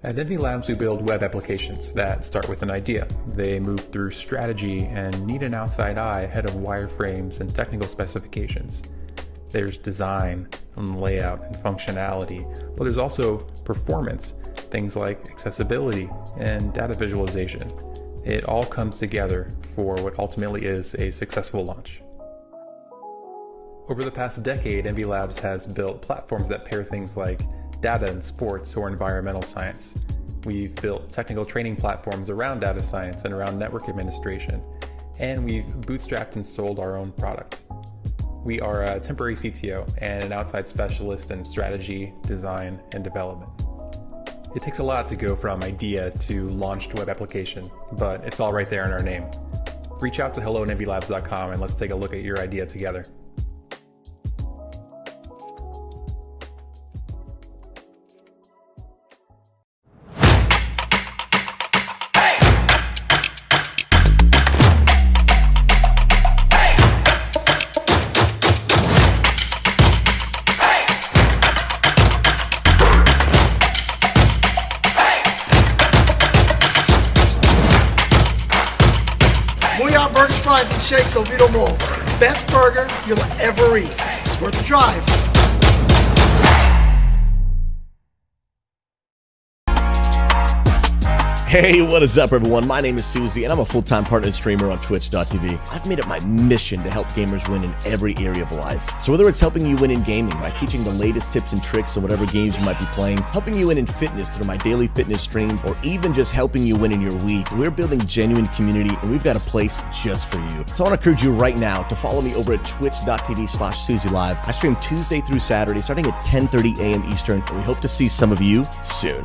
At Envy Labs, we build web applications that start with an idea. They move through strategy and need an outside eye ahead of wireframes and technical specifications. There's design and layout and functionality, but there's also performance, things like accessibility and data visualization. It all comes together for what ultimately is a successful launch. Over the past decade, Envy Labs has built platforms that pair things like data and sports or environmental science. We've built technical training platforms around data science and around network administration, and we've bootstrapped and sold our own product. We are a temporary CTO and an outside specialist in strategy, design, and development. It takes a lot to go from idea to launched web application, but it's all right there in our name. Reach out to hello@envylabs.com and let's take a look at your idea together. Muya Burgers, Fries, and Shakes Oviedo Mall. Best burger you'll ever eat. It's worth the drive. Hey, what is up, everyone? My name is Susie, and I'm a full-time partner streamer on Twitch.tv. I've made it my mission to help gamers win in every area of life. So whether it's helping you win in gaming by teaching the latest tips and tricks on whatever games you might be playing, helping you win in fitness through my daily fitness streams, or even just helping you win in your week, we're building genuine community, and we've got a place just for you. So I want to encourage you right now to follow me over at twitch.tv/SusieLive. I stream Tuesday through Saturday, starting at 10:30 a.m. Eastern, and we hope to see some of you soon.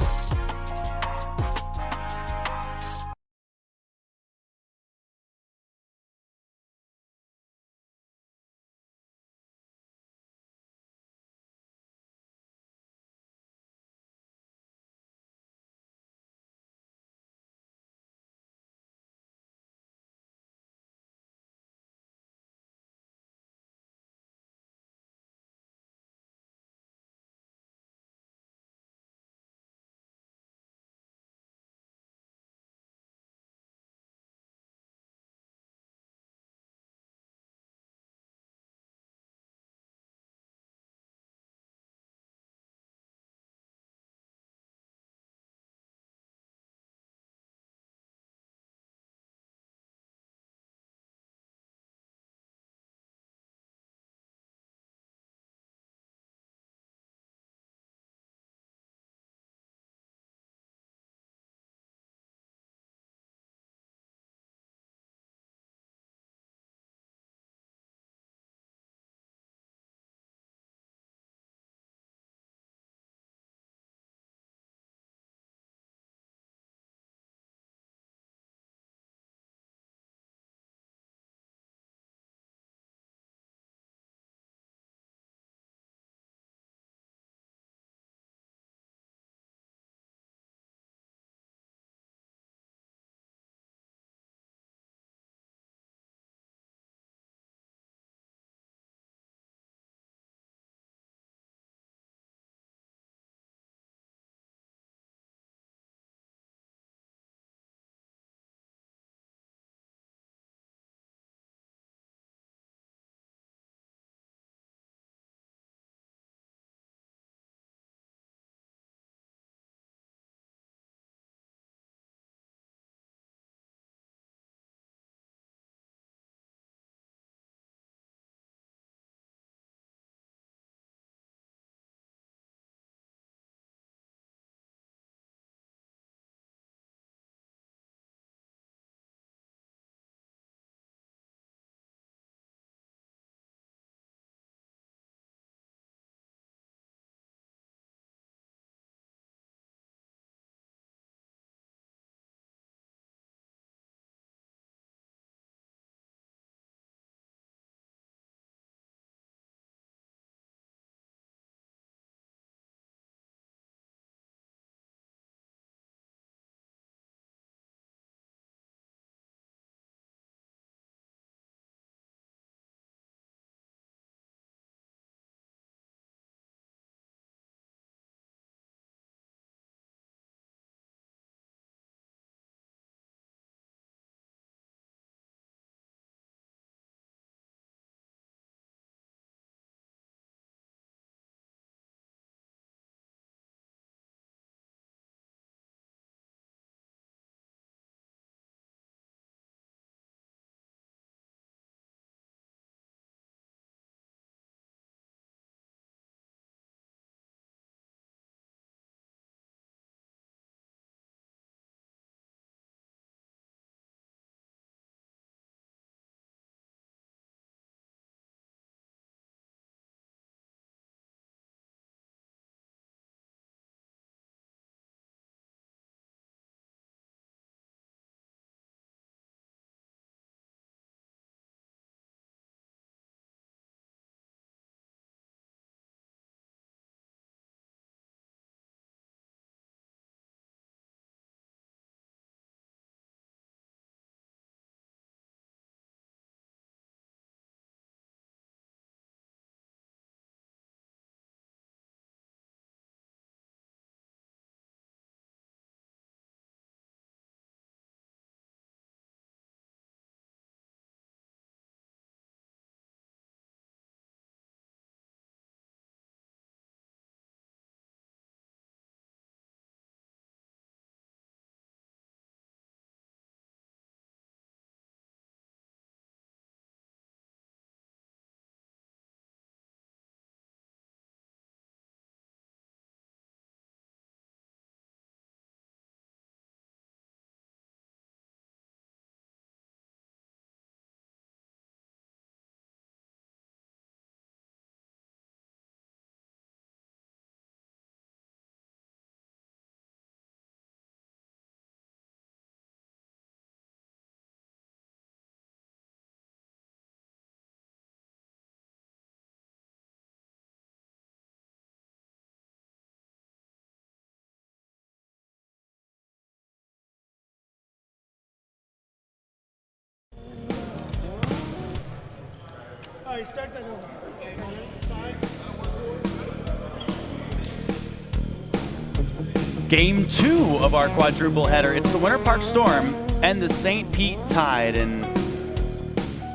Game 2 of our quadruple header. It's the Winter Park Storm and the St. Pete Tide. And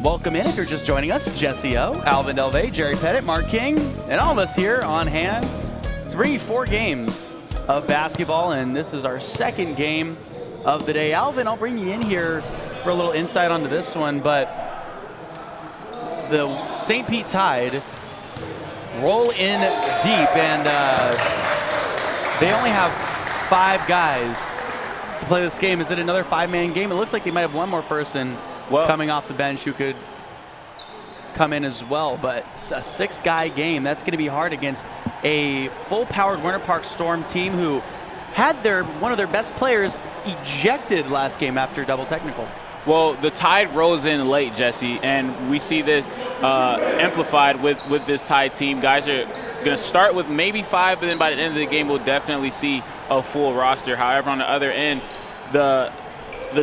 welcome in if you're just joining us. Jesse O, Alvin Delvey, Jerry Pettit, Mark King, and all of us here on hand to bring you 4 games of basketball. And this is our second game of the day. Alvin, I'll bring you in here for a little insight onto this one. But the St. Pete Tide roll in deep, and they only have 5 guys to play this game. Is it another 5-man game? It looks like they might have one more person coming off the bench who could come in as well, but a 6-guy game. That's going to be hard against a full-powered Winter Park Storm team who had one of their best players ejected last game after double technical. Well, the Tide rolls in late, Jesse, and we see this amplified with this Tide team. Guys are going to start with maybe 5, but then by the end of the game, we'll definitely see a full roster. However, on the other end, the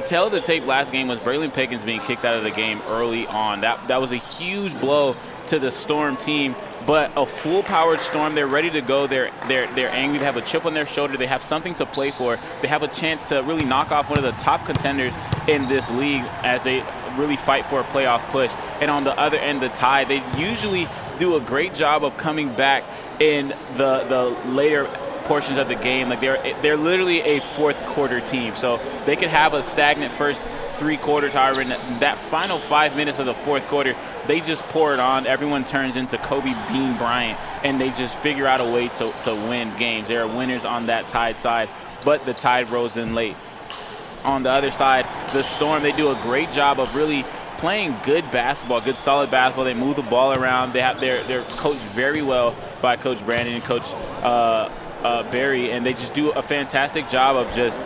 tail of the tape last game was Braylon Pickens being kicked out of the game early on. That was a huge blow to the Storm team, but a full-powered Storm, they're ready to go. They're angry. They have a chip on their shoulder. They have something to play for. They have a chance to really knock off one of the top contenders in this league as they really fight for a playoff push. And on the other end, the Tide, they usually do a great job of coming back in the later portions of the game. Like they're literally a fourth-quarter team, so they could have a stagnant first 3 quarters. However, in that final 5 minutes of the fourth quarter, they just pour it on. Everyone turns into Kobe Bean Bryant, and they just figure out a way to win games. There are winners on that Tide side, but the Tide rose in late. On the other side, the Storm, they do a great job of really playing good basketball, good solid basketball. They move the ball around. They're coached very well by Coach Brandon and Coach Barry, and they just do a fantastic job of just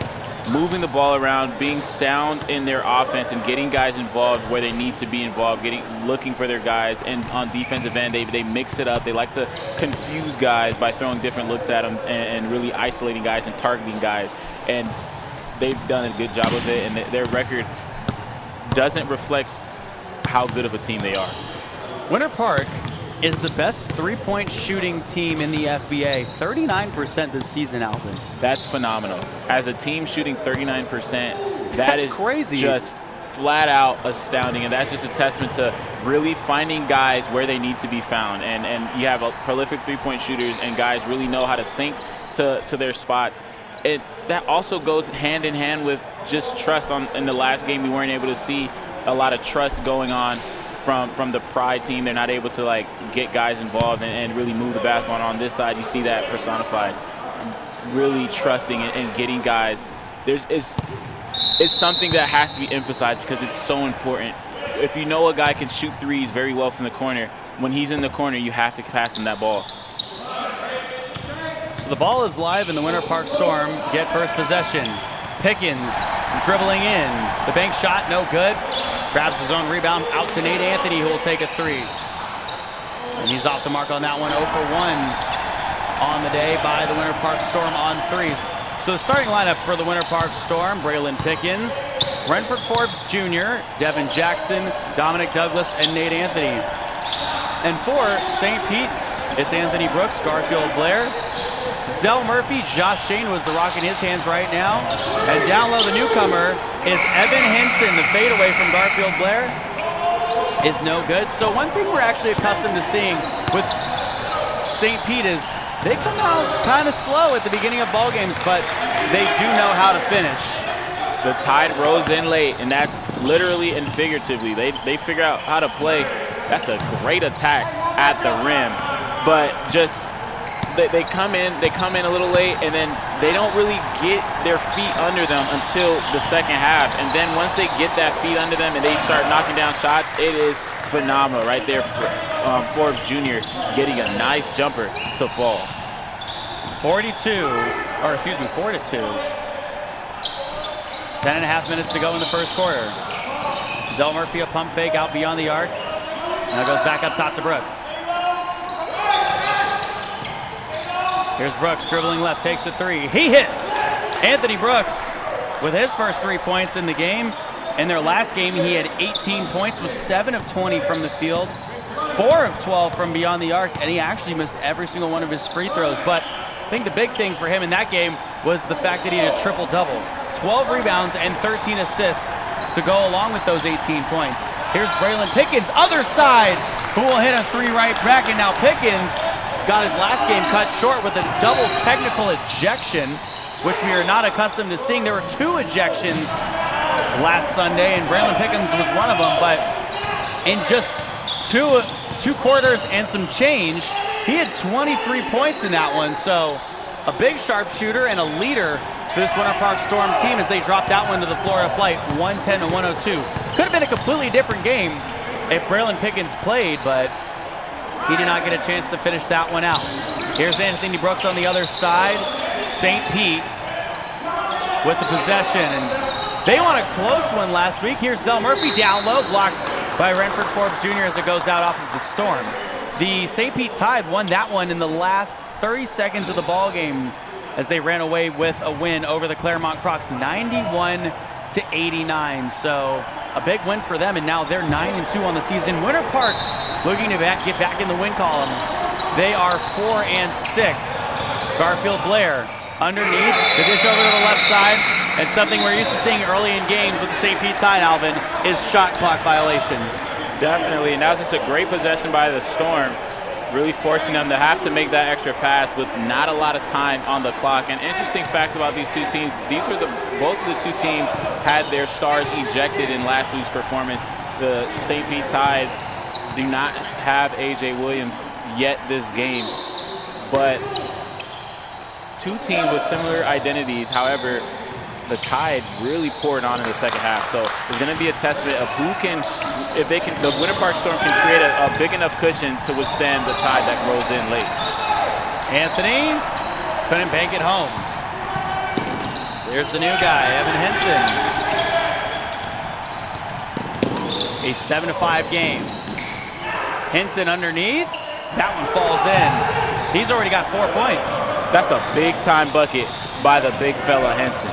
moving the ball around, being sound in their offense, and getting guys involved where they need to be involved, looking for their guys. And on defensive end, they mix it up. They like to confuse guys by throwing different looks at them and really isolating guys and targeting guys. And they've done a good job of it, and their record doesn't reflect how good of a team they are. Winter Park is the best 3-point shooting team in the FBA, 39% this season, Alvin. That's phenomenal. As a team shooting 39%, that's crazy. Just flat out astounding, and that's just a testament to really finding guys where they need to be found. And you have a prolific 3-point shooters, and guys really know how to sink to their spots. That also goes hand in hand with just trust. In the last game, we weren't able to see a lot of trust going on from the Pride team. They're not able to get guys involved and really move the basketball. On this side, you see that personified, really trusting and getting guys. It's something that has to be emphasized because it's so important. If you know a guy can shoot threes very well from the corner, when he's in the corner, you have to pass him that ball. So the ball is live, and the Winter Park Storm get first possession. Pickens dribbling in. The bank shot, no good. Grabs his own rebound out to Nate Anthony, who will take a 3. And he's off the mark on that one, 0 for 1 on the day by the Winter Park Storm on threes. So the starting lineup for the Winter Park Storm: Braylon Pickens, Renford Forbes Jr., Devin Jackson, Dominic Douglas, and Nate Anthony. And for St. Pete, it's Anthony Brooks, Garfield Blair, Zell Murphy, Josh Shane was the rock in his hands right now. And down low, the newcomer is Evan Henson. The fadeaway from Garfield Blair is no good. So one thing we're actually accustomed to seeing with St. Pete is they come out kind of slow at the beginning of ball games, but they do know how to finish. The Tide rose in late, and that's literally and figuratively. They figure out how to play. That's a great attack at the rim, but just they come in a little late, and then they don't really get their feet under them until the second half. And then once they get that feet under them and they start knocking down shots, it is phenomenal right there for Forbes Jr. getting a nice jumper to fall. 4-2. 10.5 minutes to go in the first quarter. Zell Murphy, a pump fake out beyond the arc. Now goes back up top to Brooks. Here's Brooks dribbling left, takes the 3. He hits! Anthony Brooks with his first 3 points in the game. In their last game, he had 18 points, was 7 of 20 from the field, 4 of 12 from beyond the arc, and he actually missed every single one of his free throws. But I think the big thing for him in that game was the fact that he had a triple-double. 12 rebounds and 13 assists to go along with those 18 points. Here's Braylon Pickens, other side, who will hit a 3 right back. And now Pickens got his last game cut short with a double technical ejection, which we are not accustomed to seeing. There were 2 ejections last Sunday, and Braylon Pickens was one of them. But in just two quarters and some change, he had 23 points in that one. So a big sharpshooter and a leader for this Winter Park Storm team as they dropped that one to the Florida Flight, 110 to 102. Could have been a completely different game if Braylon Pickens played, but he did not get a chance to finish that one out. Here's Anthony Brooks on the other side. St. Pete with the possession, and they won a close one last week. Here's Zell Murphy down low, blocked by Renford Forbes Jr. as it goes out off of the Storm. The St. Pete Tide won that one in the last 30 seconds of the ball game as they ran away with a win over the Claremont Crocs, 91 to 89. So a big win for them, and now they're 9-2 on the season. Winter Park looking to get back in the win column. They are 4-6. Garfield Blair underneath, the dish over to the left side, and something we're used to seeing early in games with the St. Pete Tide, Alvin, is shot clock violations. Definitely, and that was just a great possession by the Storm, really forcing them to have to make that extra pass with not a lot of time on the clock. An interesting fact about these two teams, both of the two teams had their stars ejected in last week's performance. The St. Pete Tide do not have A.J. Williams yet this game, but two teams with similar identities. However, the Tide really poured on in the second half. So it's going to be a testament of who can, if they can, the Winter Park Storm can create a big enough cushion to withstand the Tide that rolls in late. Anthony couldn't bank it home. So here's the new guy, Evan Henson. A 7-5 game. Henson underneath. That one falls in. He's already got 4 points. That's a big time bucket by the big fella Henson.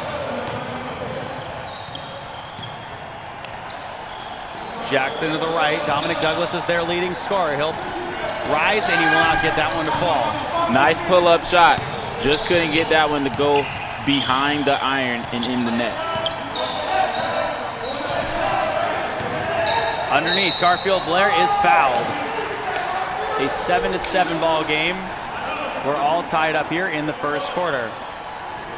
Jackson to the right. Dominic Douglas is their leading scorer. He'll rise, and he will not get that one to fall. Nice pull-up shot. Just couldn't get that one to go behind the iron and in the net. Underneath, Garfield Blair is fouled. A 7-7 ball game. We're all tied up here in the first quarter.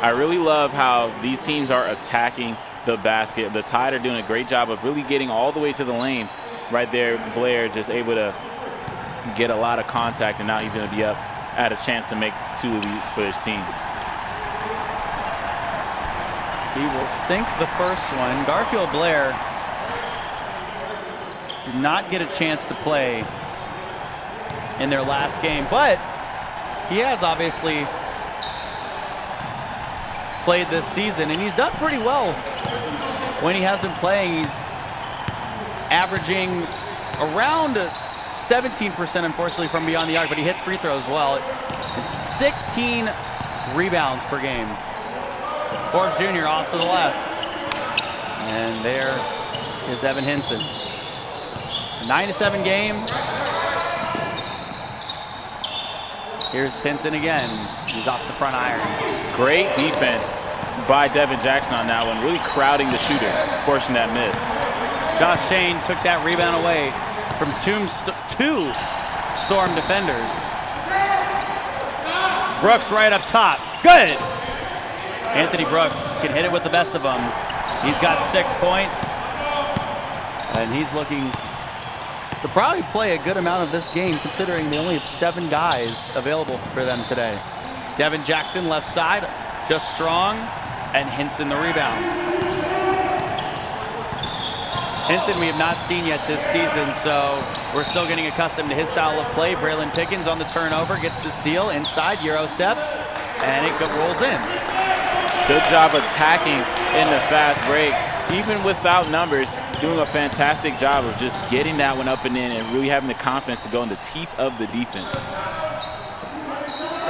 I really love how these teams are attacking the basket. The Tide are doing a great job of really getting all the way to the lane. Right there, Blair just able to get a lot of contact, and now he's going to be up at a chance to make 2 of these for his team. He will sink the first one. Garfield Blair did not get a chance to play in their last game, but he has obviously played this season, and he's done pretty well when he has been playing. He's averaging around 17%, unfortunately, from beyond the arc, but he hits free throws well. It's 16 rebounds per game. Forbes Jr. off to the left. And there is Evan Henson. A 9-7 game. Here's Henson again. He's off the front iron. Great defense by Devin Jackson on that one, really crowding the shooter, forcing that miss. Josh Shane took that rebound away from two Storm defenders. Brooks right up top. Good! Anthony Brooks can hit it with the best of them. He's got 6 points, and he's looking to probably play a good amount of this game, considering they only have 7 guys available for them today. Devin Jackson left side, just strong, and Henson the rebound. Henson we have not seen yet this season, so we're still getting accustomed to his style of play. Braylon Pickens on the turnover, gets the steal inside, Euro steps, and it rolls in. Good job attacking in the fast break. Even without numbers, doing a fantastic job of just getting that one up and in and really having the confidence to go in the teeth of the defense.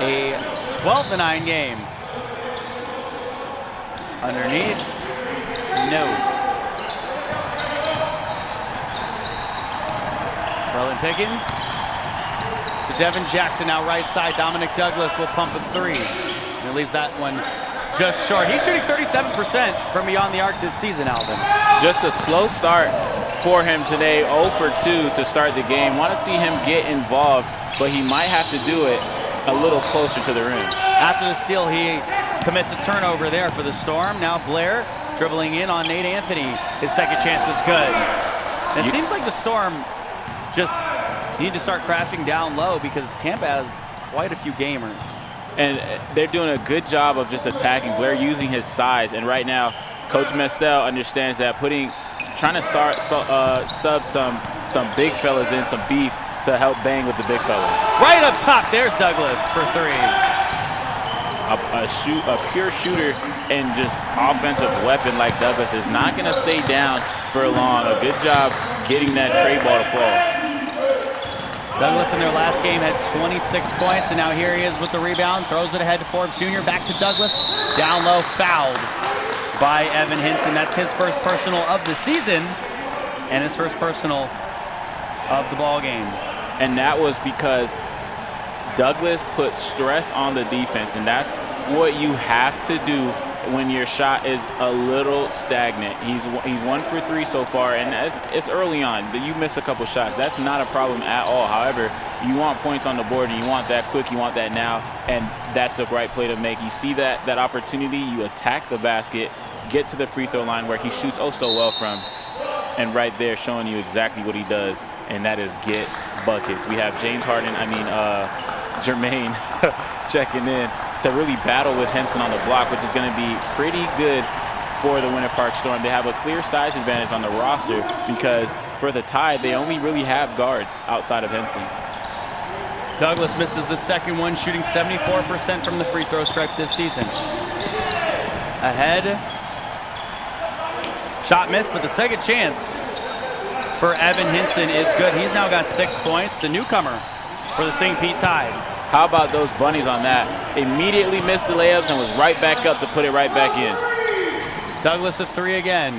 A 12-9 game. Underneath, no. Merlin Pickens to Devin Jackson, now right side. Dominic Douglas will pump a three. And it leaves that one just short. He's shooting 37% from beyond the arc this season, Alvin. Just a slow start for him today, 0 for 2 to start the game. Want to see him get involved, but he might have to do it a little closer to the rim. After the steal, he commits a turnover there for the Storm. Now Blair dribbling in on Nate Anthony. His second chance is good. And it seems like the Storm just need to start crashing down low because Tampa has quite a few gamers. And they're doing a good job of just attacking. Blair using his size. And right now, Coach Mestel understands that trying to sub some big fellas in, some beef to help bang with the big fellas. Right up top, there's Douglas for three. A pure shooter and just offensive weapon like Douglas is not going to stay down for long. A good job getting that trade ball to fall. Douglas in their last game had 26 points, and now here he is with the rebound. Throws it ahead to Forbes Jr. Back to Douglas. Down low, fouled by Evan Hinson. That's his first personal of the season and his first personal of the ball game. And that was because Douglas put stress on the defense, and that's what you have to do when your shot is a little stagnant. He's 1 for 3 so far, and it's early on. You miss a couple shots. That's not a problem at all. However, you want points on the board, and you want that quick, you want that now, and that's the right play to make. You see that opportunity, you attack the basket, get to the free throw line where he shoots oh so well from, and right there showing you exactly what he does, and that is get buckets. We have Jermaine checking in to really battle with Henson on the block, which is going to be pretty good for the Winter Park Storm. They have a clear size advantage on the roster because for the Tide, they only really have guards outside of Henson. Douglas misses the second one, shooting 74% from the free throw stripe this season. Ahead. Shot missed, but the second chance for Evan Hinson is good. He's now got 6 points, the newcomer for the St. Pete Tide. How about those bunnies on that? Immediately missed the layups and was right back up to put it right back in. Douglas a three again.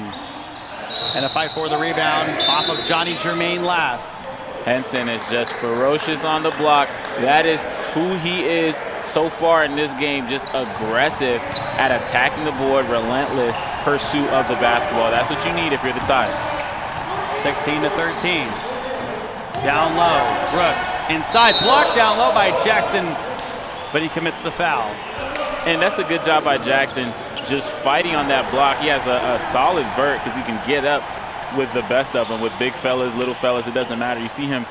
And a fight for the rebound off of Johnny Jermaine last. Henson is just ferocious on the block. That is who he is so far in this game, just aggressive at attacking the board, relentless pursuit of the basketball. That's what you need if you're the Tide. 16-13. Down low, Brooks inside, blocked down low by Jackson, but he commits the foul. And that's a good job by Jackson, just fighting on that block. He has a solid vert because he can get up with the best of them, with big fellas, little fellas, it doesn't matter. You see him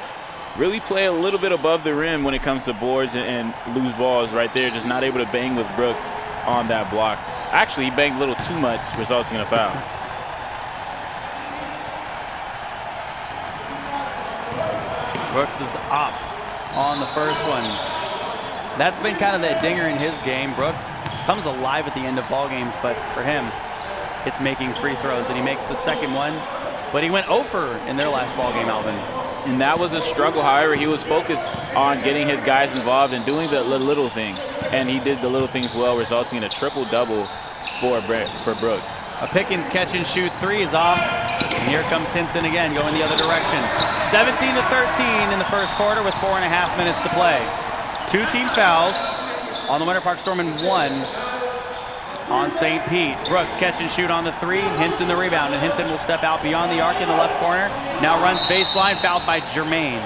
really play a little bit above the rim when it comes to boards and loose balls right there, just not able to bang with Brooks on that block. Actually, he banged a little too much, resulting in a foul. Brooks is off on the first one. That's been kind of that dinger in his game. Brooks comes alive at the end of ball games, but for him, it's making free throws, and he makes the second one. But he went 0 for in their last ball game, Alvin. And that was a struggle. However, he was focused on getting his guys involved and doing the little things. And he did the little things well, resulting in a triple-double for Brooks. A Pickens catch and shoot three is off. And here comes Hinson again, going the other direction. 17-13 in the first quarter with 4.5 minutes to play. 2 team fouls on the Winter Park Storm and 1 on St. Pete. Brooks catch and shoot on the three. Hinson the rebound, and Hinson will step out beyond the arc in the left corner. Now runs baseline, fouled by Jermaine.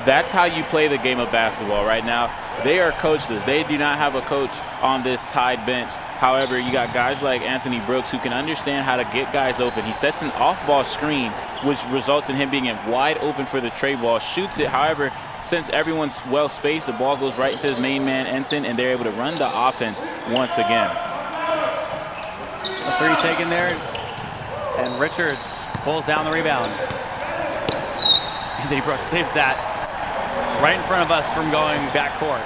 That's how you play the game of basketball right now. They are coachless. They do not have a coach on this Tide bench. However, you got guys like Anthony Brooks who can understand how to get guys open. He sets an off-ball screen, which results in him being wide open for the trade ball. Shoots it, however, since everyone's well-spaced, the ball goes right into his main man, Ensign, and they're able to run the offense once again. A three taken there, and Richards pulls down the rebound. Anthony Brooks saves that right in front of us from going backcourt.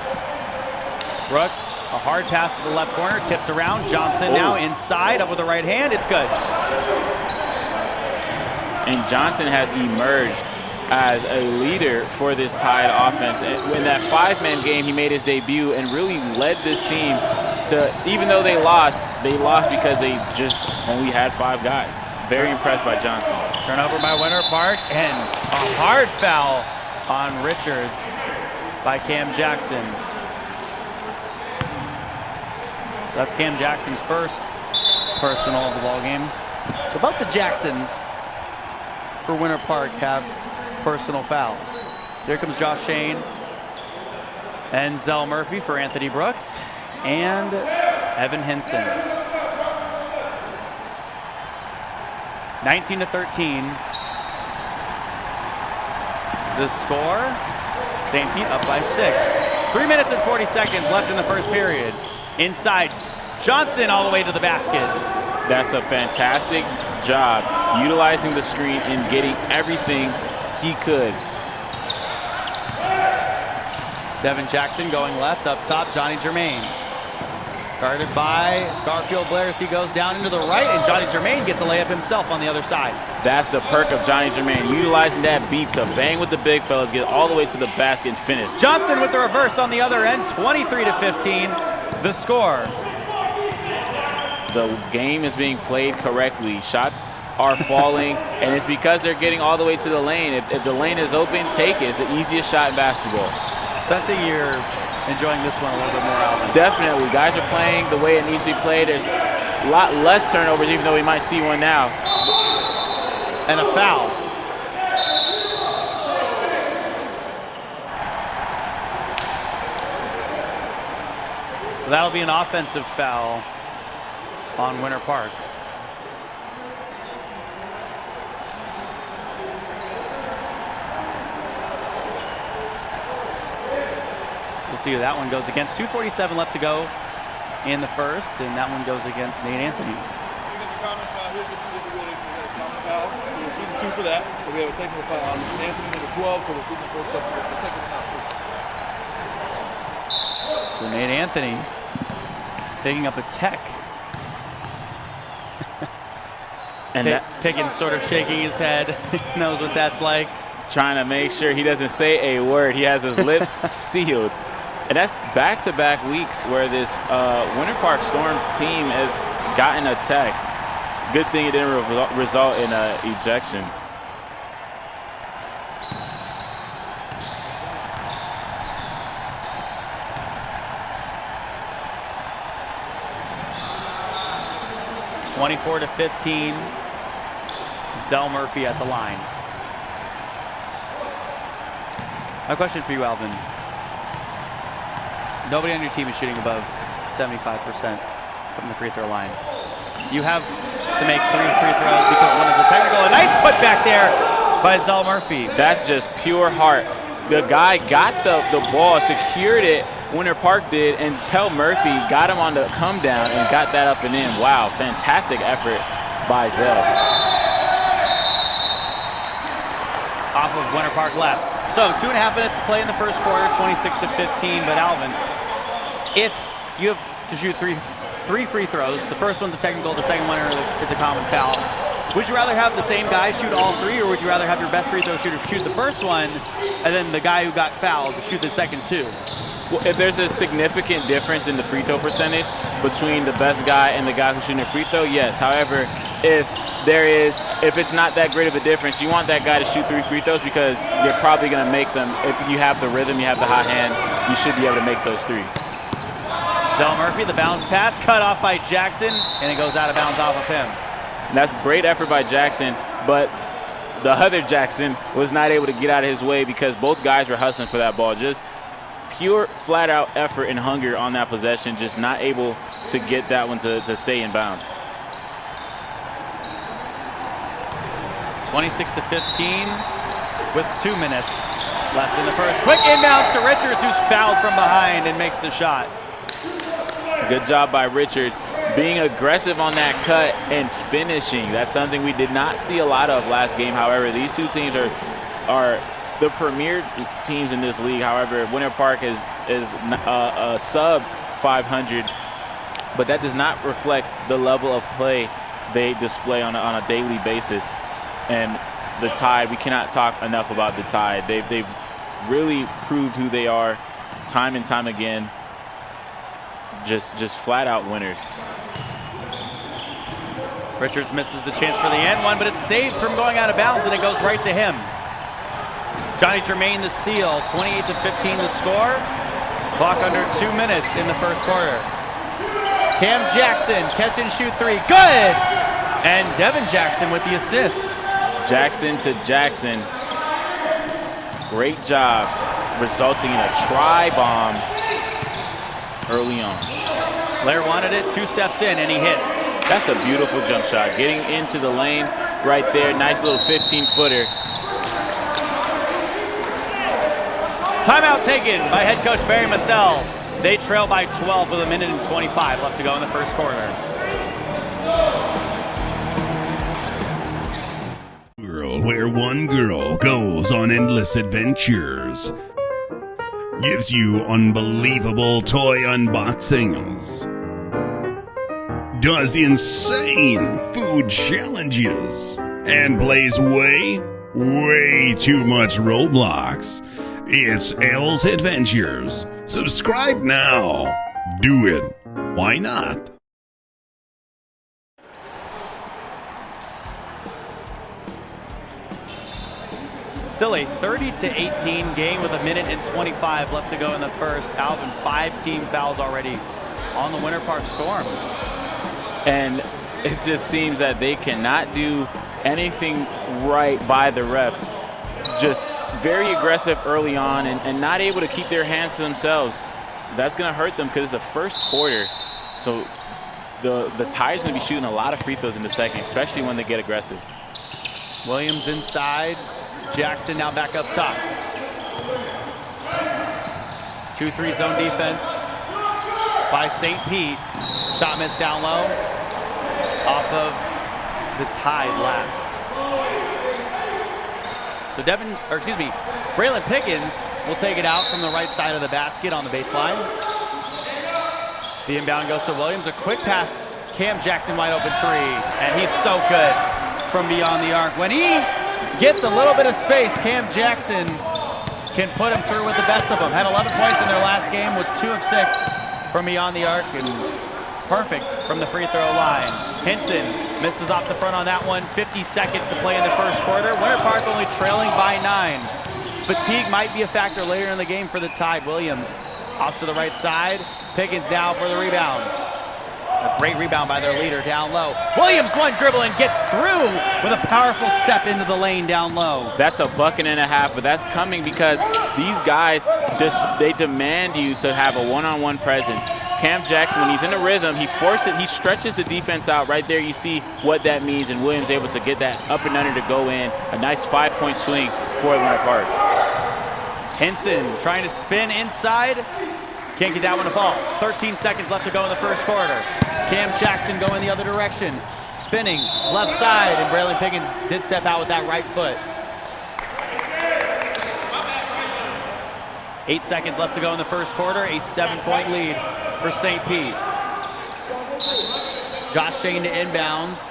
Brooks, a hard pass to the left corner, tipped around. Johnson now inside, up with the right hand. It's good. And Johnson has emerged as a leader for this Tide offense. In that 5-man game, he made his debut and really led this team to, even though they lost because they just only had 5 guys. Very impressed by Johnson. Turnover by Winter Park, and a hard foul on Richards by Cam Jackson. So that's Cam Jackson's first personal of the ball game. So both the Jacksons for Winter Park have personal fouls. So here comes Josh Shane and Zell Murphy for Anthony Brooks and Evan Hinson. 19-13. The score, St. Pete up by 6. 3 minutes and 40 seconds left in the first period. Inside, Johnson all the way to the basket. That's a fantastic job utilizing the screen and getting everything he could. Devin Jackson going left, up top, Johnny Germain. Guarded by Garfield Blair as he goes down into the right, and Johnny Germain gets a layup himself on the other side. That's the perk of Johnny Germain, utilizing that beef to bang with the big fellas, get all the way to the basket and finish. Johnson with the reverse on the other end, 23-15, the score. The game is being played correctly. Shots are falling, and it's because they're getting all the way to the lane. If the lane is open, take it. It's the easiest shot in basketball. Sensei, you're enjoying this one a little bit more, Alvin. Definitely. Guys are playing the way it needs to be played. There's a lot less turnovers, even though we might see one now. And a foul. So that'll be an offensive foul on Winter Park. We'll see who that one goes against. 2:47 left to go in the first, and that one goes against Nate Anthony. We got the common foul. Here's we got a common foul. So we're shooting 2 for that. But we have a technical foul on Anthony number 12, so we're shooting the first step. So we're taking it out first. So Nate Anthony picking up a tech. And Pickens sort of shaking his head, knows what that's like. Trying to make sure he doesn't say a word. He has his lips sealed. And that's back-to-back weeks where this Winter Park Storm team has gotten a tech. Good thing it didn't result in an ejection. (24-15). Zell Murphy at the line. My question for you, Alvin. Nobody on your team is shooting above 75% from the free throw line. You have to make 3 free throws because one is a technical. A nice put back there by Zell Murphy. That's just pure heart. The guy got the ball, secured it, Winter Park did, and Zell Murphy got him on the come down and got that up and in. Wow, fantastic effort by Zell. Off of Winter Park left. So 2.5 minutes to play in the first quarter, 26-15. But Alvin, if you have to shoot three free throws, the first one's a technical, the second one is a common foul. Would you rather have the same guy shoot all 3, or would you rather have your best free throw shooter shoot the first one, and then the guy who got fouled shoot the second 2? Well, if there's a significant difference in the free throw percentage between the best guy and the guy who's shooting a free throw, yes. However, if it's not that great of a difference, you want that guy to shoot 3 free throws because you're probably going to make them. If you have the rhythm, you have the hot hand, you should be able to make those 3. Zell Murphy, the bounce pass, cut off by Jackson, and it goes out of bounds off of him. And that's great effort by Jackson, but the other Jackson was not able to get out of his way because both guys were hustling for that ball. Just pure, flat-out effort and hunger on that possession, just not able to get that one to stay in bounds. 26-15 with 2 minutes left in the first. Quick inbounds to Richards, who's fouled from behind and makes the shot. Good job by Richards, being aggressive on that cut and finishing. That's something we did not see a lot of last game. However, these two teams are the premier teams in this league. However, Winter Park is a sub 500, but that does not reflect the level of play they display on a daily basis. And the Tide, we cannot talk enough about the Tide. They've really proved who they are time and time again. Just flat out winners. Richards misses the chance for the end one, but it's saved from going out of bounds, and it goes right to him. Johnny Germain the steal, 28-15 the score. Clock under 2 minutes in the first quarter. Cam Jackson, catch and shoot three, good! And Devin Jackson with the assist. Jackson to Jackson. Great job, resulting in a try-bomb early on. Blair wanted it, 2 steps in, and he hits. That's a beautiful jump shot. Getting into the lane right there. Nice little 15-footer. Timeout taken by head coach Barry Mestel. They trail by 12 with 1:25 left to go in the first quarter. World where one girl goes on endless adventures, gives you unbelievable toy unboxings, does insane food challenges, and plays way too much Roblox. It's Elle's Adventures. Subscribe now. Do it. Why not? Still a 30-18 game with 1:25 left to go in the first. Alvin, 5 team fouls already on the Winter Park Storm. And it just seems that they cannot do anything right by the refs. Just very aggressive early on and not able to keep their hands to themselves. That's going to hurt them because it's the first quarter. So the Tide's going to be shooting a lot of free throws in the second, especially when they get aggressive. Williams inside. Jackson now back up top. 2-3 zone defense by St. Pete. Shot missed down low. Off of the Tide last. So Braylon Pickens will take it out from the right side of the basket on the baseline. The inbound goes to Williams. A quick pass. Cam Jackson wide open three. And he's so good from beyond the arc. When he gets a little bit of space, Cam Jackson can put him through with the best of them. Had 11 points in their last game, was 2 of 6 from beyond the arc, and perfect from the free throw line. Hinson misses off the front on that one. 50 seconds to play in the first quarter. Winter Park only trailing by 9. Fatigue might be a factor later in the game for the Tide. Williams off to the right side. Pickens now for the rebound. A great rebound by their leader down low. Williams one dribble and gets through with a powerful step into the lane down low. That's a bucket and a half, but that's coming because these guys they demand you to have a one-on-one presence. Cam Jackson, when he's in the rhythm, he stretches the defense out. Right there, you see what that means, and Williams able to get that up and under to go in. A nice 5-point swing for Winter Park. Hinson trying to spin inside. Can't get that one to fall. 13 seconds left to go in the first quarter. Cam Jackson going the other direction. Spinning left side, and Braylon Pickens did step out with that right foot. 8 seconds left to go in the first quarter. A 7-point lead for St. Pete. Josh Shane to inbounds.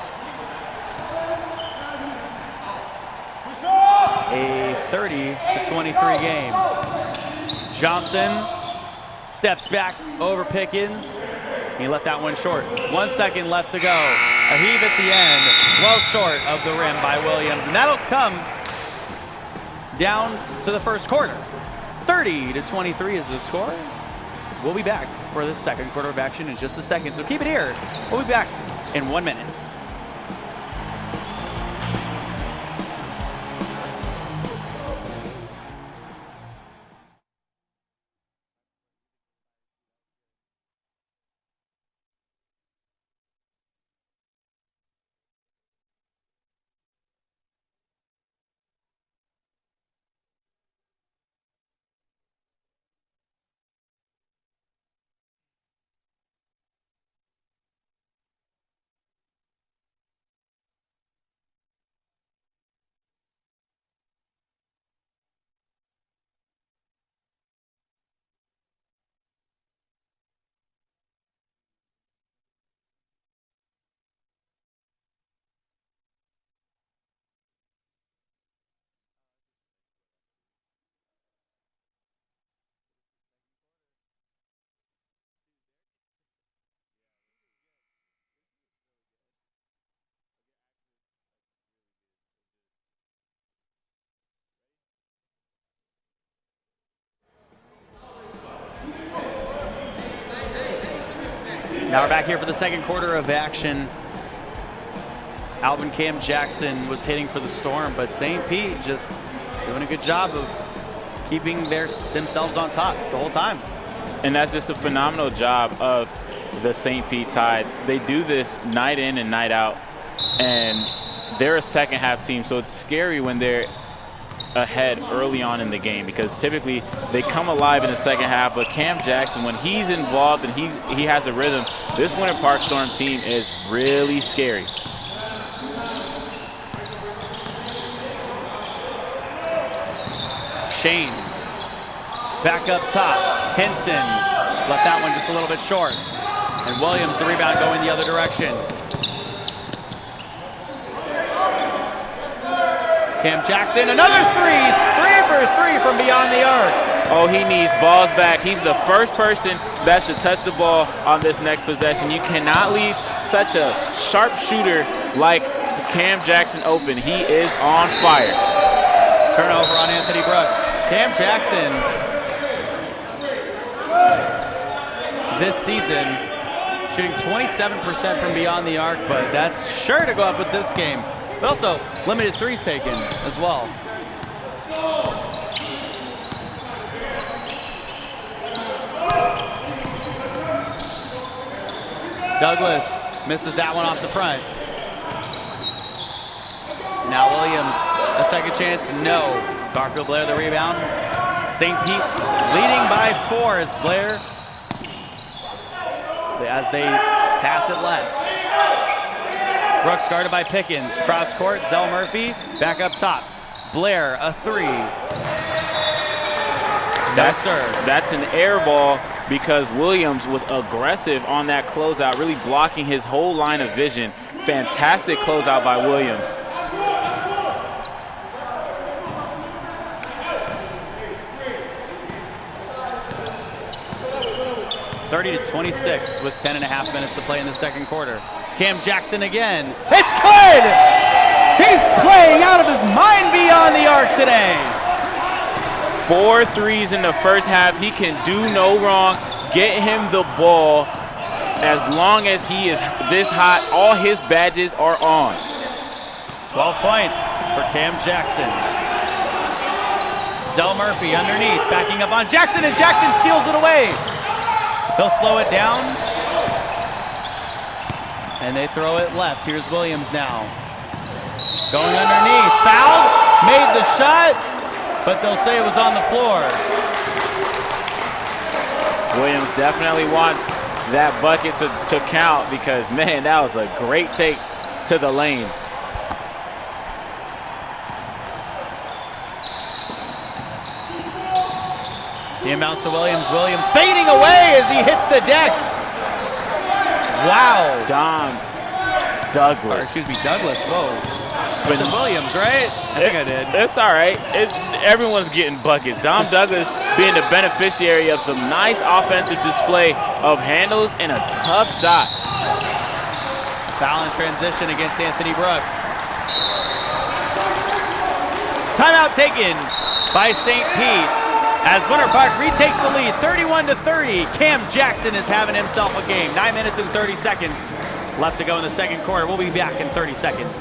A 30-23 game. Johnson steps back over Pickens. He left that one short. 1 second left to go. A heave at the end, well short of the rim by Williams. And that'll come down to the first quarter. 30-23 is the score. We'll be back for the second quarter of action in just a second. So keep it here. We'll be back in 1 minute. Now we're back here for the second quarter of action. Alvin Cam Jackson was hitting for the Storm, but St. Pete just doing a good job of keeping themselves on top the whole time. And that's just a phenomenal job of the St. Pete Tide. They do this night in and night out, and they're a second half team, so it's scary when they're ahead early on in the game because typically they come alive in the second half. But Cam Jackson, when he's involved and he has a rhythm, this Winter Park Storm team is really scary. Shane back up top. Henson left that one just a little bit short. And Williams, the rebound, going the other direction. Cam Jackson, another three. 3 for 3 from beyond the arc. Oh, he needs balls back. He's the first person that should touch the ball on this next possession. You cannot leave such a sharp shooter like Cam Jackson open. He is on fire. Turnover on Anthony Brooks. Cam Jackson this season shooting 27% from beyond the arc, but that's sure to go up with this game. But also limited threes taken as well. Douglas misses that one off the front. Now Williams, a second chance, no. Garfield Blair the rebound. St. Pete leading by 4 as Blair, as they pass it left. Brooks guarded by Pickens. Cross court, Zell Murphy back up top. Blair, a 3. No, sir. That's an air ball because Williams was aggressive on that closeout, really blocking his whole line of vision. Fantastic closeout by Williams. (30-26) with 10.5 minutes to play in the second quarter. Cam Jackson again. It's good! He's playing out of his mind beyond the arc today. 4 threes in the first half. He can do no wrong. Get him the ball. As long as he is this hot, all his badges are on. 12 points for Cam Jackson. Zell Murphy underneath, backing up on Jackson, and Jackson steals it away. He'll slow it down. And they throw it left. Here's Williams now. Going underneath. Fouled. Made the shot, but they'll say it was on the floor. Williams definitely wants that bucket to count because, man, that was a great take to the lane. The inbounds to Williams. Williams fading away as he hits the deck. Wow. Dom Douglas. Or, excuse me, Douglas. Whoa. I said Williams, right? I think I did. It's all right. Everyone's getting buckets. Dom Douglas being the beneficiary of some nice offensive display of handles and a tough shot. Foul in transition against Anthony Brooks. Timeout taken by St. Pete. As Winter Park retakes the lead, 31-30. Cam Jackson is having himself a game. 9 minutes and 30 seconds left to go in the second quarter. We'll be back in 30 seconds.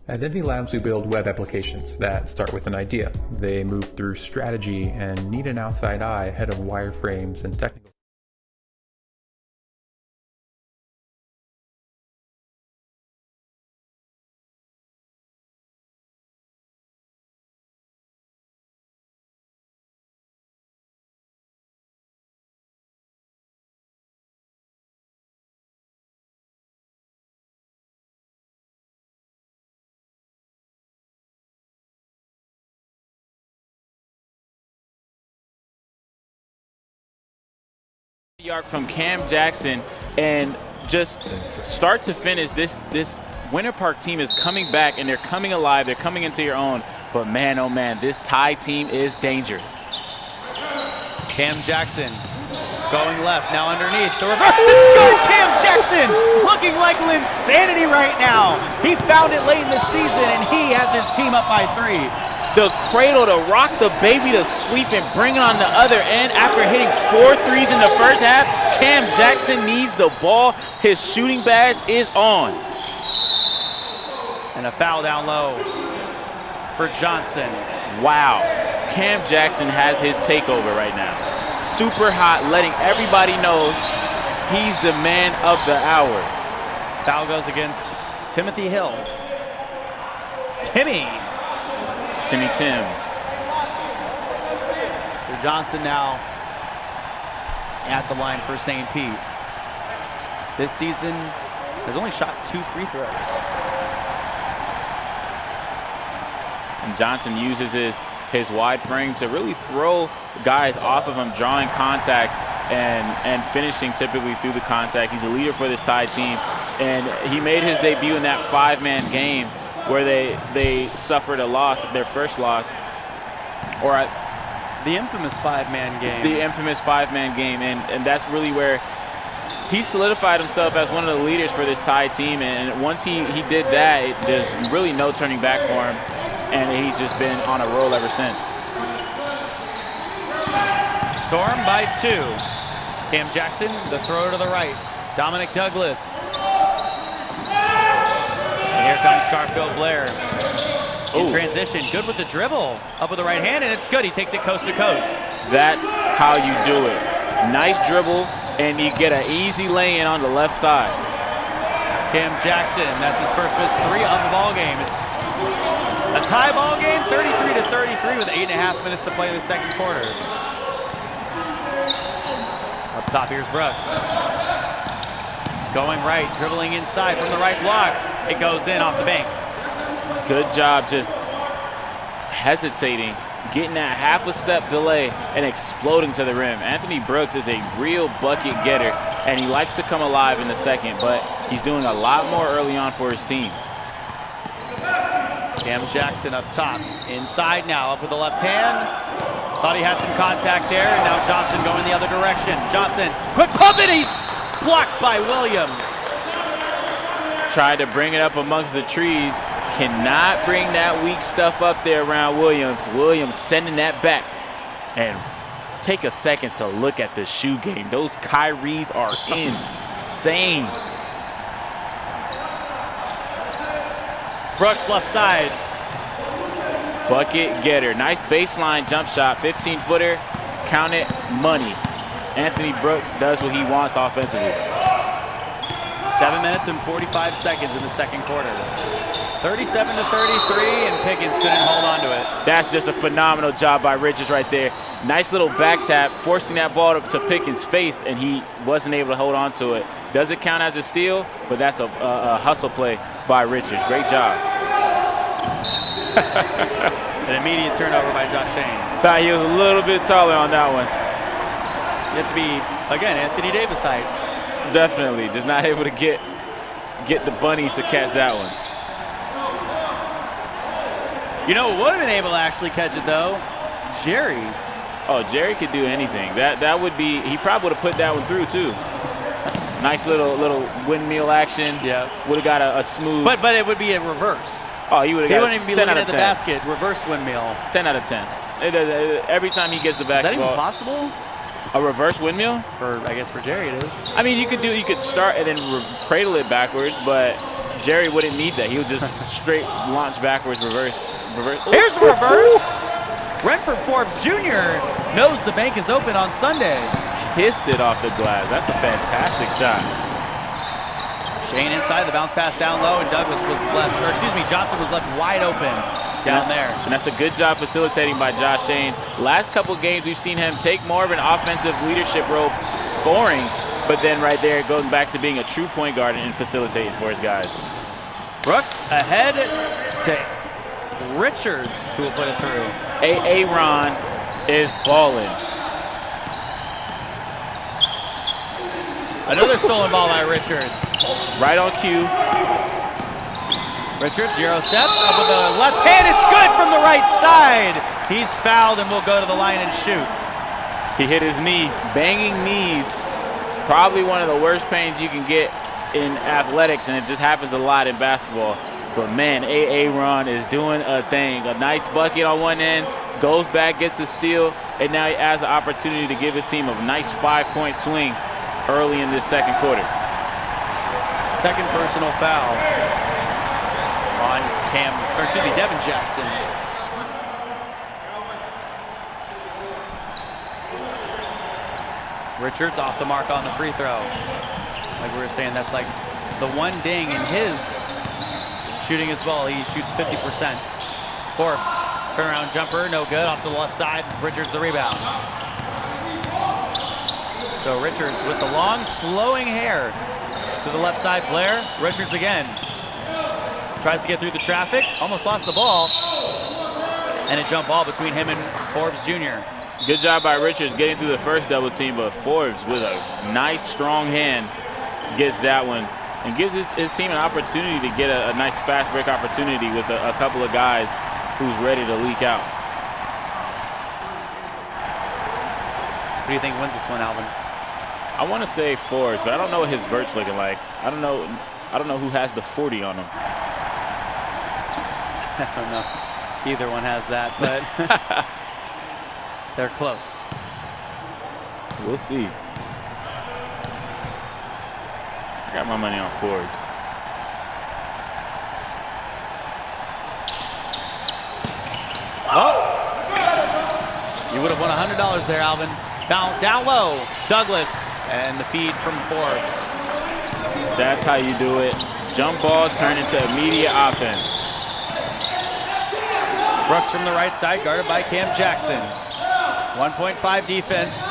At Envy Labs, we build web applications that start with an idea. They move through strategy and need an outside eye ahead of wireframes and technical. Arc from Cam Jackson, and just start to finish, this Winter Park team is coming back and they're coming alive. They're coming into your own. But man, oh man, this Tide team is dangerous. Cam Jackson going left, now underneath. The reverse, it's good! Cam Jackson looking like insanity right now. He found it late in the season and he has his team up by 3. the cradle to rock the baby to sleep and bring it on the other end after hitting 4 threes in the first half. Cam Jackson needs the ball. His shooting badge is on. And a foul down low for Johnson. Wow. Cam Jackson has his takeover right now. Super hot, letting everybody know he's the man of the hour. Foul goes against Timothy Hill. Tim. So Johnson now at the line for St. Pete. This season has only shot 2 free throws. And Johnson uses his wide frame to really throw guys off of him, drawing contact and finishing typically through the contact. He's a leader for this Tide team, and he made his debut in that 5-man game where they suffered a loss, their first loss, or the infamous 5-man game. The infamous 5-man game, and that's really where he solidified himself as one of the leaders for this Tide team. And once he did that, there's really no turning back for him, and he's just been on a roll ever since. Storm by 2. Cam Jackson, the throw to the right. Dominic Douglas. And here comes Scarfield Blair. In transition, good with the dribble. Up with the right hand, and it's good. He takes it coast to coast. That's how you do it. Nice dribble, and you get an easy lay-in on the left side. Cam Jackson, that's his first missed 3 of the ball game. It's a tie ball game, 33-33 with 8.5 minutes to play in the second quarter. Up top, here's Brooks. Going right, dribbling inside from the right block. It goes in off the bank. Good job just hesitating, getting that half a step delay and exploding to the rim. Anthony Brooks is a real bucket getter, and he likes to come alive in the second, but he's doing a lot more early on for his team. Cam Jackson up top, inside now, up with the left hand. Thought he had some contact there, and now Johnson going the other direction. Johnson, quick pump, and he's blocked by Williams. Tried to bring it up amongst the trees. Cannot bring that weak stuff up there around Williams. Williams sending that back. And take a second to look at the shoe game. Those Kyries are insane. Brooks left side. Bucket getter. Nice baseline jump shot. 15-footer. Count it. Money. Anthony Brooks does what he wants offensively. 7 minutes and 45 seconds in the second quarter. 37-33, and Pickens couldn't hold on to it. That's just a phenomenal job by Richards right there. Nice little back tap, forcing that ball to Pickens' face, and he wasn't able to hold on to it. Doesn't count as a steal, but that's a hustle play by Richards. Great job. An immediate turnover by Josh Shane. Thought he was a little bit taller on that one. You have to be, again, Anthony Davis height. Definitely, just not able to get the bunnies to catch that one. You know who would have been able to actually catch it, though? Jerry. Oh, Jerry could do anything. That would be, he probably would have put that one through, too. Nice little windmill action. Yeah. Would have got a smooth. But it would be a reverse. Oh, he would have got wouldn't even be 10 looking out at of the 10. basket. Reverse windmill. 10 out of 10. Every time he gets the basketball. Is that even possible? A reverse windmill? I guess for Jerry it is. I mean, you could start and then cradle it backwards, but Jerry wouldn't need that. He would just straight launch backwards, reverse. Here's the reverse. Renford Forbes Jr. knows the bank is open on Sunday. Kissed it off the glass. That's a fantastic shot. Shane inside, the bounce pass down low, and Johnson was left wide open down there. And that's a good job facilitating by Josh Shane. Last couple games, we've seen him take more of an offensive leadership role scoring, but then right there, going back to being a true point guard and facilitating for his guys. Brooks ahead to Richards, who will put it through. Aaron is balling. Another stolen ball by Richards. Right on cue. Richards, Euro steps, up with the left hand. It's good from the right side. He's fouled and will go to the line and shoot. He hit his knee. Banging knees, probably one of the worst pains you can get in athletics, and it just happens a lot in basketball. But man, Aaron is doing a thing. A nice bucket on one end, goes back, gets a steal, and now he has an opportunity to give his team a nice 5-point swing early in this second quarter. Second personal foul on Devin Jackson. Richards off the mark on the free throw. Like we were saying, that's like the one ding in his shooting as well. He shoots 50%. Forbes, turnaround jumper, no good, off to the left side. Richards the rebound. So Richards with the long flowing hair to the left side. Blair, Richards again. Tries to get through the traffic, almost lost the ball. And a jump ball between him and Forbes Jr. Good job by Richards getting through the first double team, but Forbes with a nice strong hand gets that one and gives his team an opportunity to get a nice fast break opportunity with a couple of guys who's ready to leak out. Who do you think wins this one, Alvin? I want to say Forbes, but I don't know what his vert's looking like. I don't know who has the 40 on him. I don't know. Either one has that, but they're close. We'll see. I got my money on Forbes. Oh! You would have won $100 there, Alvin. Down low, Douglas, and the feed from Forbes. That's how you do it. Jump ball turned into immediate offense. Brooks from the right side, guarded by Cam Jackson. 1.5 defense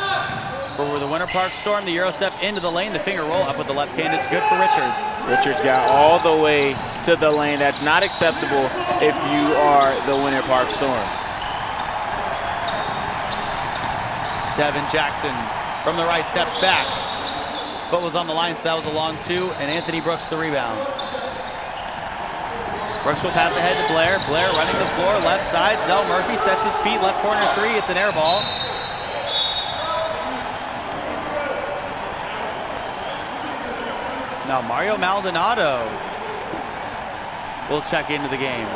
for the Winter Park Storm. The Euro step into the lane, the finger roll up with the left hand is good for Richards. Richards got all the way to the lane. That's not acceptable if you are the Winter Park Storm. Devin Jackson from the right steps back. Foot was on the line, so that was a long two, and Anthony Brooks the rebound. Brooks will pass ahead to Blair. Blair running the floor, left side. Zell Murphy sets his feet, left corner three. It's an air ball. Now Mario Maldonado will check into the game.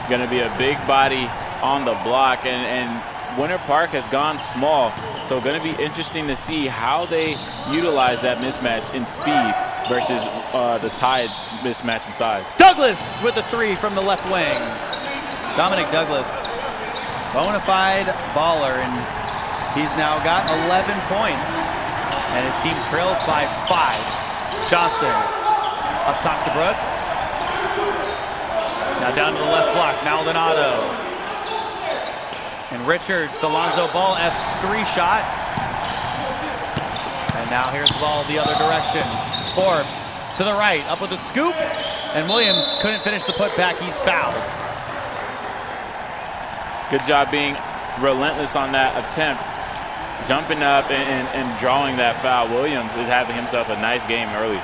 Going to be a big body on the block, and Winter Park has gone small, so going to be interesting to see how they utilize that mismatch in speed versus the Tide's mismatch in size. Douglas with the three from the left wing. Dominic Douglas, bona fide baller, and he's now got 11 points, and his team trails by 5. Johnson up top to Brooks. Now down to the left block, Maldonado. And Richards, the Lonzo Ball-esque three shot. And now here's the ball the other direction. Forbes to the right, up with a scoop. And Williams couldn't finish the putback, he's fouled. Good job being relentless on that attempt. Jumping up and drawing that foul. Williams is having himself a nice game early.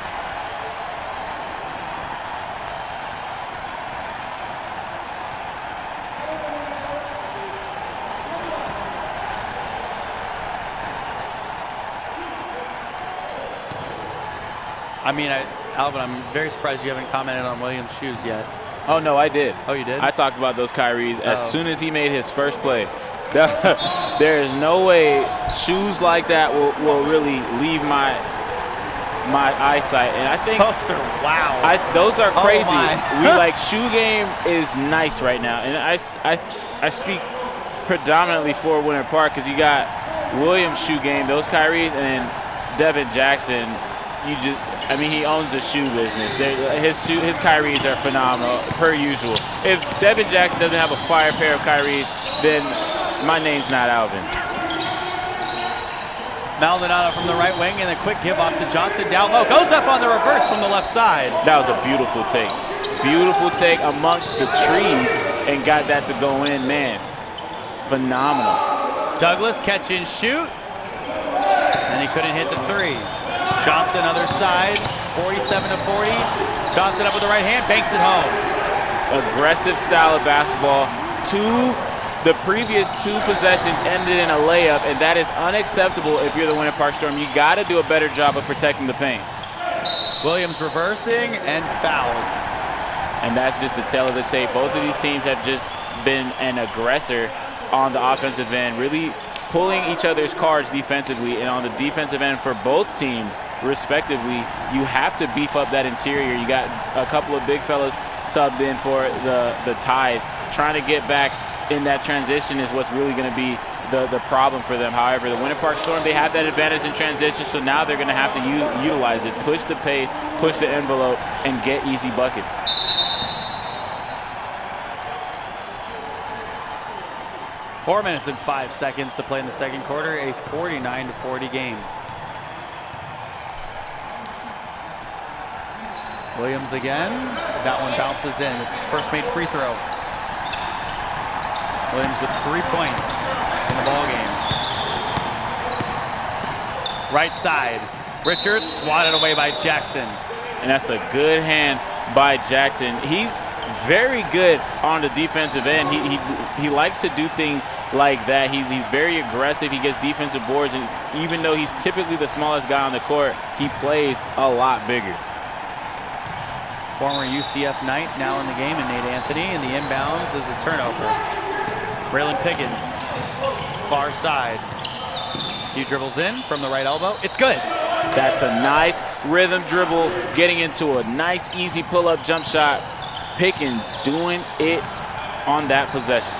I mean, Alvin, I'm very surprised you haven't commented on Williams' shoes yet. Oh, no, I did. Oh, you did? I talked about those Kyries as soon as he made his first play. There is no way shoes like that will really leave my eyesight, and I think those are crazy. Shoe game is nice right now, and I speak predominantly for Winter Park because you got Williams' shoe game, those Kyries, and Devin Jackson. He owns the shoe business. His Kyries are phenomenal per usual. If Devin Jackson doesn't have a fire pair of Kyries, then my name's not Alvin. Maldonado from the right wing, and a quick give off to Johnson down low. Goes up on the reverse from the left side. That was a beautiful take. Beautiful take amongst the trees and got that to go in, man. Phenomenal. Douglas catch and shoot. And he couldn't hit the three. Johnson other side, 47-40. Johnson up with the right hand, banks it home. Aggressive style of basketball. The previous two possessions ended in a layup, and that is unacceptable if you're the Winter Park Storm. You got to do a better job of protecting the paint. Williams reversing and fouled. And that's just the tale of the tape. Both of these teams have just been an aggressor on the offensive end, really pulling each other's cards defensively. And on the defensive end for both teams, respectively, you have to beef up that interior. You got a couple of big fellas subbed in for the Tide. Trying to get back in that transition is what's really going to be the problem for them. However, the Winter Park Storm, they have that advantage in transition, so now they're going to have to utilize it, push the pace, push the envelope, and get easy buckets. Four minutes and 5 seconds to play in the second quarter, a 49-40 game. Williams again. That one bounces in. This is first made free throw. Williams with 3 points in the ball game. Right side. Richards swatted away by Jackson. And that's a good hand by Jackson. He's very good on the defensive end. He likes to do things like that. He's very aggressive. He gets defensive boards, and even though he's typically the smallest guy on the court, he plays a lot bigger. Former UCF Knight now in the game, and Nate Anthony, and the inbounds is a turnover. Braylon Pickens, far side. He dribbles in from the right elbow. It's good. That's a nice rhythm dribble, getting into a nice, easy pull-up jump shot. Pickens doing it on that possession.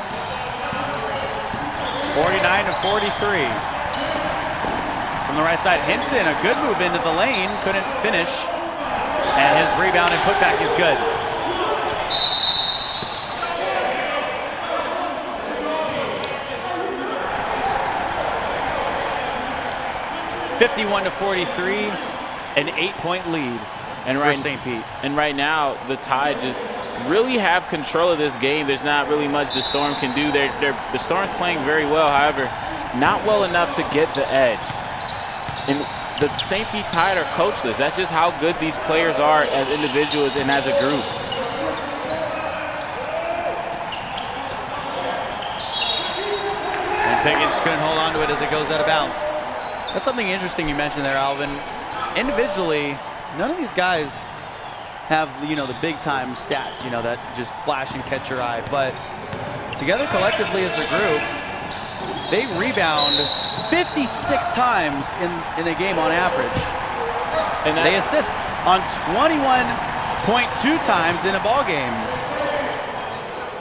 49-43. From the right side, Hinson, a good move into the lane, couldn't finish. And his rebound and putback is good. (51-43), an 8-point lead for St. Pete. And right now, the Tide just really have control of this game. There's not really much the Storm can do. The Storm's playing very well, however, not well enough to get the edge. And the St. Pete Tide are coachless. That's just how good these players are as individuals and as a group. And Pickens couldn't hold on to it as it goes out of bounds. That's something interesting you mentioned there, Alvin. Individually, none of these guys have, the big-time stats, that just flash and catch your eye. But together collectively as a group, they rebound 56 times in a game on average. And they assist on 21.2 times in a ball game.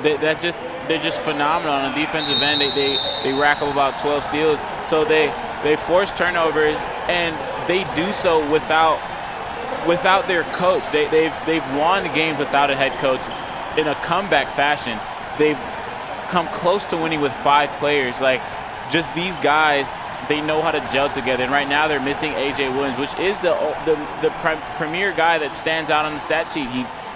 They're just phenomenal on the defensive end. They rack up about 12 steals. So they force turnovers, and they do so without their coach. They've won the games without a head coach in a comeback fashion. They've come close to winning with 5 players. Like, just these guys, they know how to gel together. And right now they're missing A.J. Williams, which is the premier guy that stands out on the stat sheet.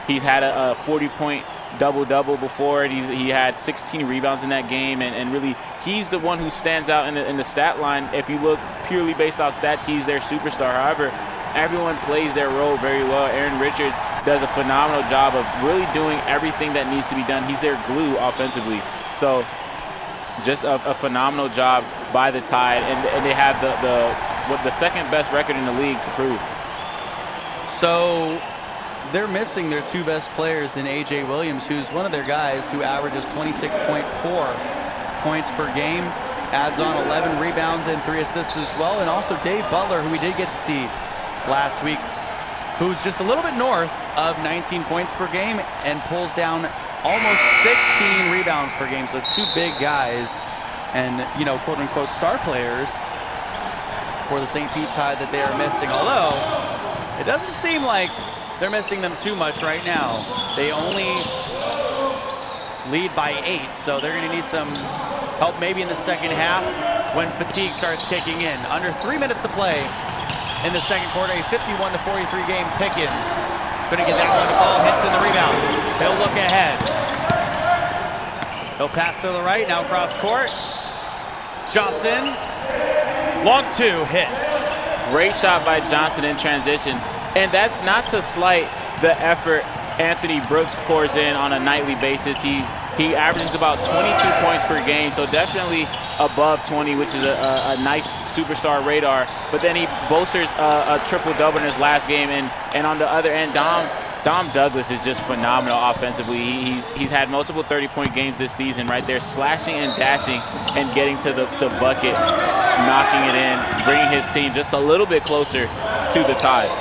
He's had a 40-point double-double before. He had 16 rebounds in that game, and really he's the one who stands out in the stat line. If you look purely based off stats, he's their superstar. However, everyone plays their role very well. Aaron Richards does a phenomenal job of really doing everything that needs to be done. He's their glue offensively. So just a phenomenal job by the Tide, and they have the second best record in the league to prove. So they're missing their 2 best players in A.J. Williams, who's one of their guys who averages 26.4 points per game, adds on 11 rebounds and 3 assists as well, and also Dave Butler, who we did get to see last week, who's just a little bit north of 19 points per game and pulls down almost 16 rebounds per game. So 2 big guys and, quote-unquote star players for the St. Pete Tide that they are missing. Although, it doesn't seem like they're missing them too much right now. They only lead by 8, so they're going to need some help maybe in the second half when fatigue starts kicking in. Under 3 minutes to play in the second quarter, a 51-43 game. Pickens couldn't get that one to fall. Hits in the rebound. He'll look ahead. He'll pass to the right, now cross court. Johnson, long 2, hit. Great shot by Johnson in transition. And that's not to slight the effort Anthony Brooks pours in on a nightly basis. He averages about 22 points per game, so definitely above 20, which is a nice superstar radar. But then he bolsters a triple-double in his last game. And on the other end, Dom Dom Douglas is just phenomenal offensively. He's had multiple 30-point games this season right there, slashing and dashing and getting to the bucket, knocking it in, bringing his team just a little bit closer to the tie.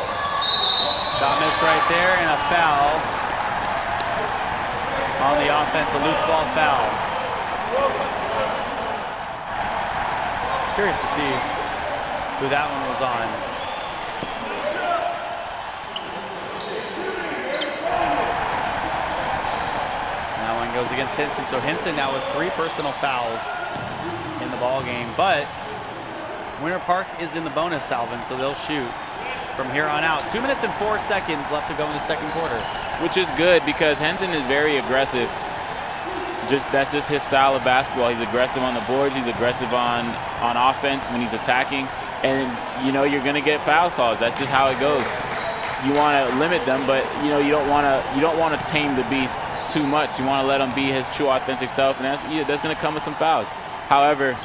Shot missed right there, and a foul on the offense, a loose ball foul. Curious to see who that one was on. That one goes against Hinson. So Hinson now with 3 personal fouls in the ball game, but Winter Park is in the bonus, Alvin, so they'll shoot from here on out. 2 minutes and 4 seconds left to go in the second quarter. Which is good because Hinson is very aggressive. That's just his style of basketball. He's aggressive on the boards. He's aggressive on offense when he's attacking. And, you know, you're going to get foul calls. That's just how it goes. You want to limit them, but, you know, you don't want to tame the beast too much. You want to let him be his true authentic self, and that's going to come with some fouls. However,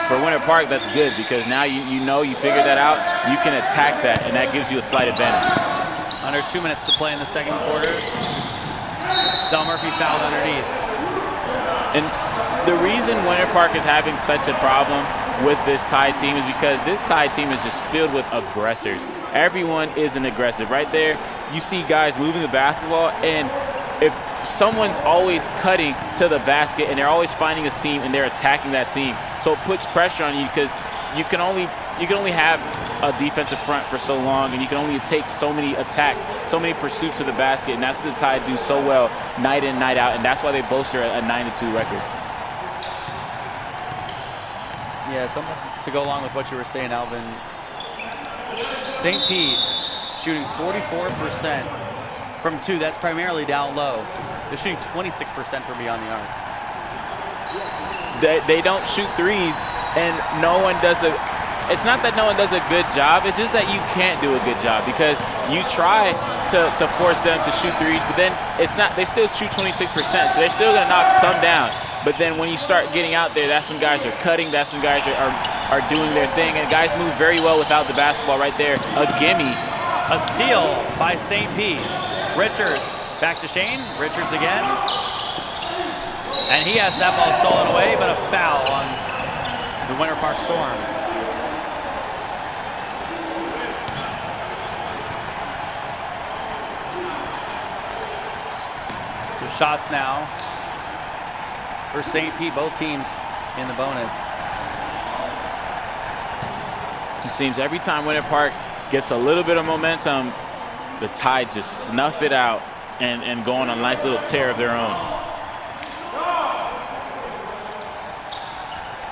for Winter Park, that's good because now you know you figure that out. You can attack that, and that gives you a slight advantage. Under 2 minutes to play in the second quarter. Zell Murphy fouled underneath. And the reason Winter Park is having such a problem with this Tide team is because this Tide team is just filled with aggressors. Everyone is an aggressive. Right there, you see guys moving the basketball, and if someone's always cutting to the basket and they're always finding a seam and they're attacking that seam, so it puts pressure on you because you can only have a defensive front for so long, and you can only take so many attacks, so many pursuits of the basket, and that's what the Tide do so well night in, night out, and that's why they bolster a 9-2 record. Yeah, something to go along with what you were saying, Alvin. St. Pete shooting 44% from 2. That's primarily down low. They're shooting 26% from beyond the arc. They don't shoot threes, and no one does a. It's not that no one does a good job. It's just that you can't do a good job because you try to force them to shoot threes, but then it's not. They still shoot 26%, so they're still gonna knock some down. But then when you start getting out there, that's when guys are cutting. That's when guys are doing their thing, and guys move very well without the basketball. Right there, a gimme. A steal by St. Pete. Richards back to Shane. Richards again. And he has that ball stolen away, but a foul on the Winter Park Storm. So shots now for St. Pete, both teams in the bonus. It seems every time Winter Park gets a little bit of momentum, the Tide just snuff it out and go on a nice little tear of their own.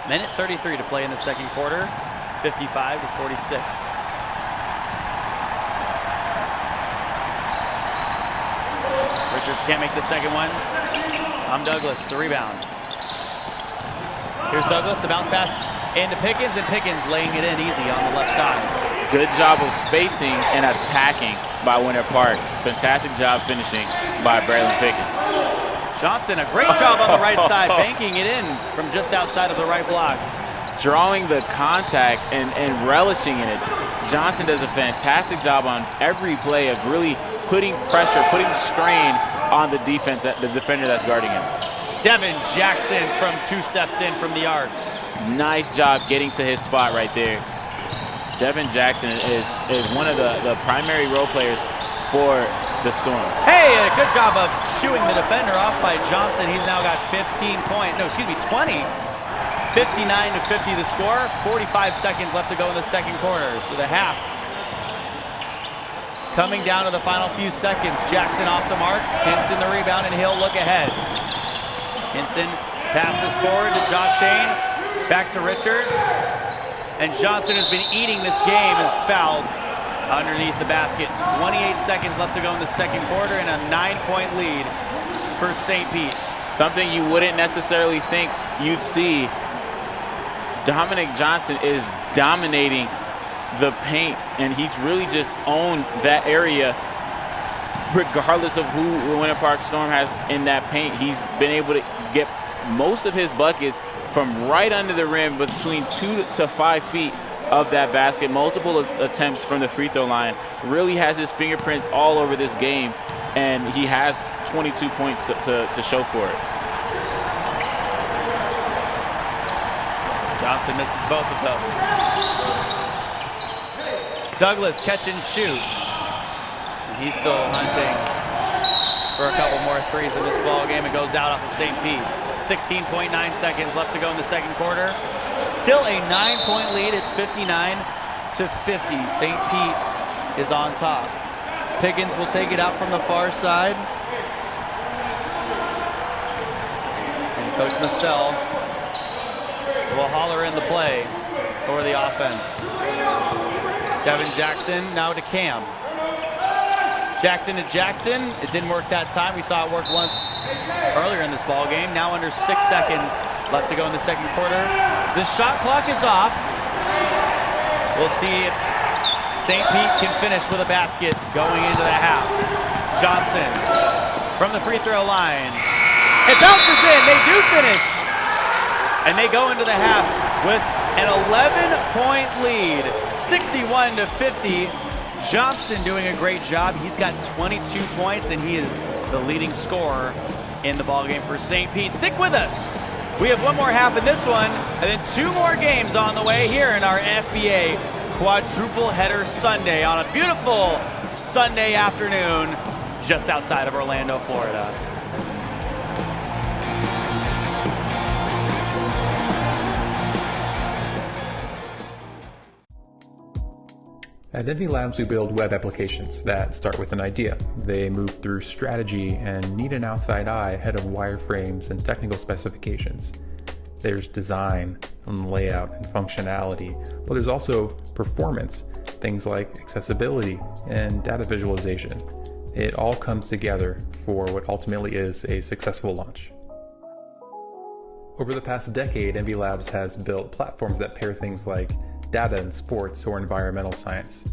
Minute 33 to play in the second quarter, 55-46. Richards can't make the second one. Douglas, the rebound. Here's Douglas, the bounce pass into Pickens, and Pickens laying it in easy on the left side. Good job of spacing and attacking by Winter Park. Fantastic job finishing by Braylon Pickens. Johnson, a great job on the right side, banking it in from just outside of the right block. Drawing the contact and relishing in it. Johnson does a fantastic job on every play of really putting pressure, putting strain on the defense, the defender that's guarding him. Devin Jackson from 2 steps in from the arc. Nice job getting to his spot right there. Devin Jackson is one of the primary role players for the Storm. Hey, a good job of shooing the defender off by Johnson. He's now got 20. 59-50 the score. 45 seconds left to go in the second quarter. So the half coming down to the final few seconds. Jackson off the mark. Hinson the rebound, and he'll look ahead. Hinson passes forward to Josh Shane. Back to Richards. And Johnson, who's been eating this game, is fouled underneath the basket. 28 seconds left to go in the second quarter, and a 9-point lead for St. Pete. Something you wouldn't necessarily think you'd see. Dominic Johnson is dominating the paint, and he's really just owned that area regardless of who the Winter Park Storm has in that paint. He's been able to get most of his buckets from right under the rim between 2 to 5 feet of that basket, multiple attempts from the free throw line, really has his fingerprints all over this game, and he has 22 points to show for it. Johnson misses both of those. Douglas catch and shoot. And he's still hunting for a couple more threes in this ball game. It goes out off of St. Pete. 16.9 seconds left to go in the second quarter. Still a 9-point lead. It's 59-50. St. Pete is on top. Pickens will take it out from the far side. And Coach Mostel will holler in the play for the offense. Devin Jackson now to Cam. Jackson to Jackson. It didn't work that time. We saw it work once earlier in this ball game. Now under 6 seconds left to go in the second quarter. The shot clock is off. We'll see if St. Pete can finish with a basket going into the half. Johnson from the free throw line. It bounces in. They do finish. And they go into the half with an 11-point lead, 61-50. Johnson doing a great job. He's got 22 points, and he is the leading scorer in the ballgame for St. Pete. Stick with us. We have one more half in this one, and then 2 more games on the way here in our FBA Quadruple Header Sunday on a beautiful Sunday afternoon just outside of Orlando, Florida. At Envy Labs, we build web applications that start with an idea. They move through strategy and need an outside eye ahead of wireframes and technical specifications. There's design and layout and functionality, but there's also performance, things like accessibility and data visualization. It all comes together for what ultimately is a successful launch. Over the past decade, Envy Labs has built platforms that pair things like data and sports or environmental science.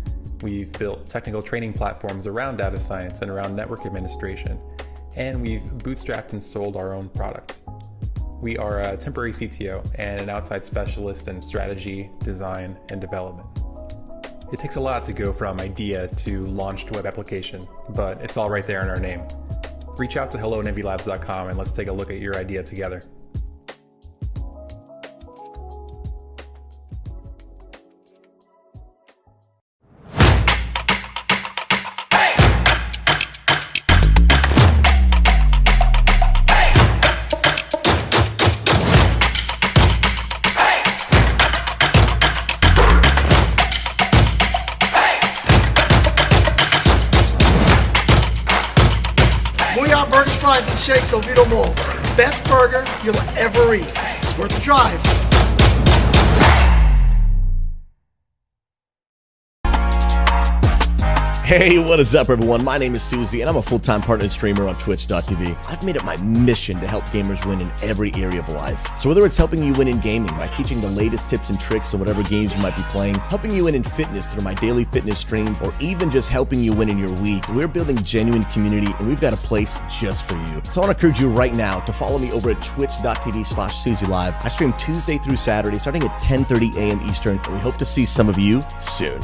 We've built technical training platforms around data science and around network administration, and we've bootstrapped and sold our own product. We are a temporary CTO and an outside specialist in strategy, design, and development. It takes a lot to go from idea to launched web application, but it's all right there in our name. Reach out to hello@envylabs.com and let's take a look at your idea together. Muya Burgers, Fries, and Shakes Oviedo Mall. Best burger you'll ever eat. It's worth the drive. Hey, what is up, everyone? My name is Susie, and I'm a full-time partner streamer on Twitch.tv. I've made it my mission to help gamers win in every area of life. So whether it's helping you win in gaming by teaching the latest tips and tricks on whatever games you might be playing, helping you win in fitness through my daily fitness streams, or even just helping you win in your week, we're building genuine community, and we've got a place just for you. So I want to encourage you right now to follow me over at twitch.tv/SusieLive. I stream Tuesday through Saturday starting at 10:30 a.m. Eastern, and we hope to see some of you soon.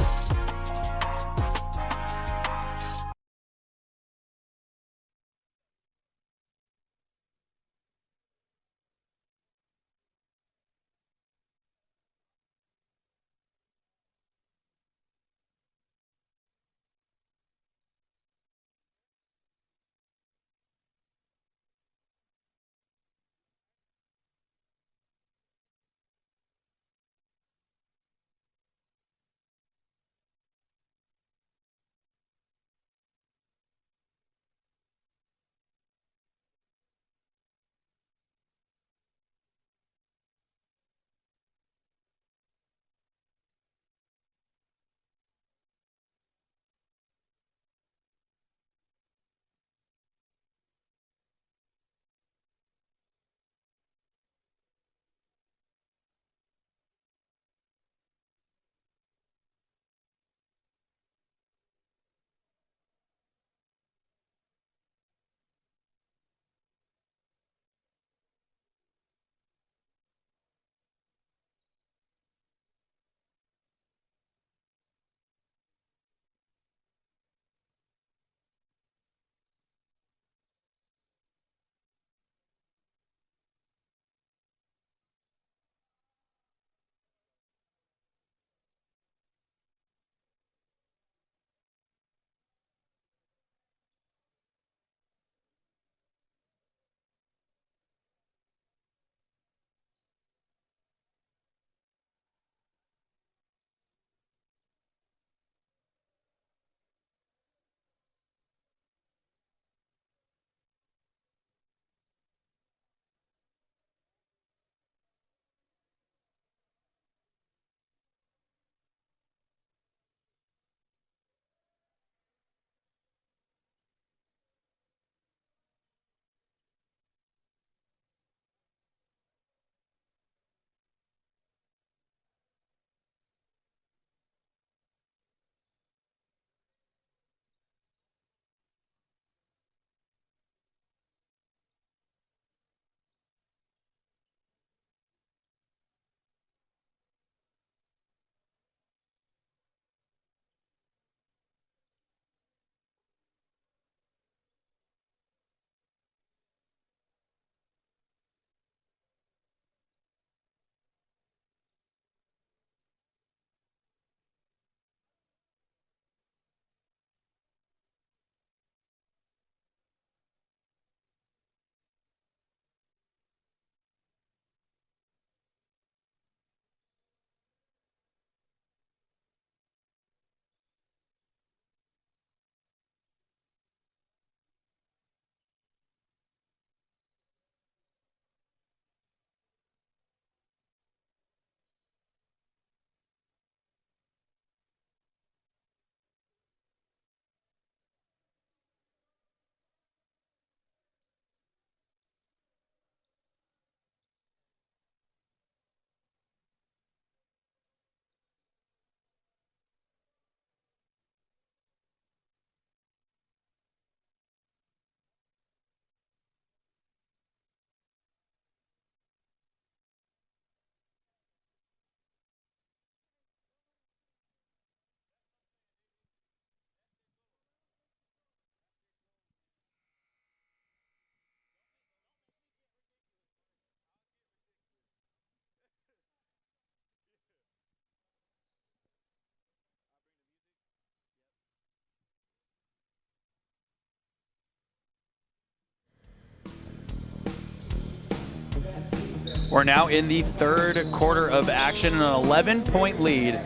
We're now in the third quarter of action, an 11-point lead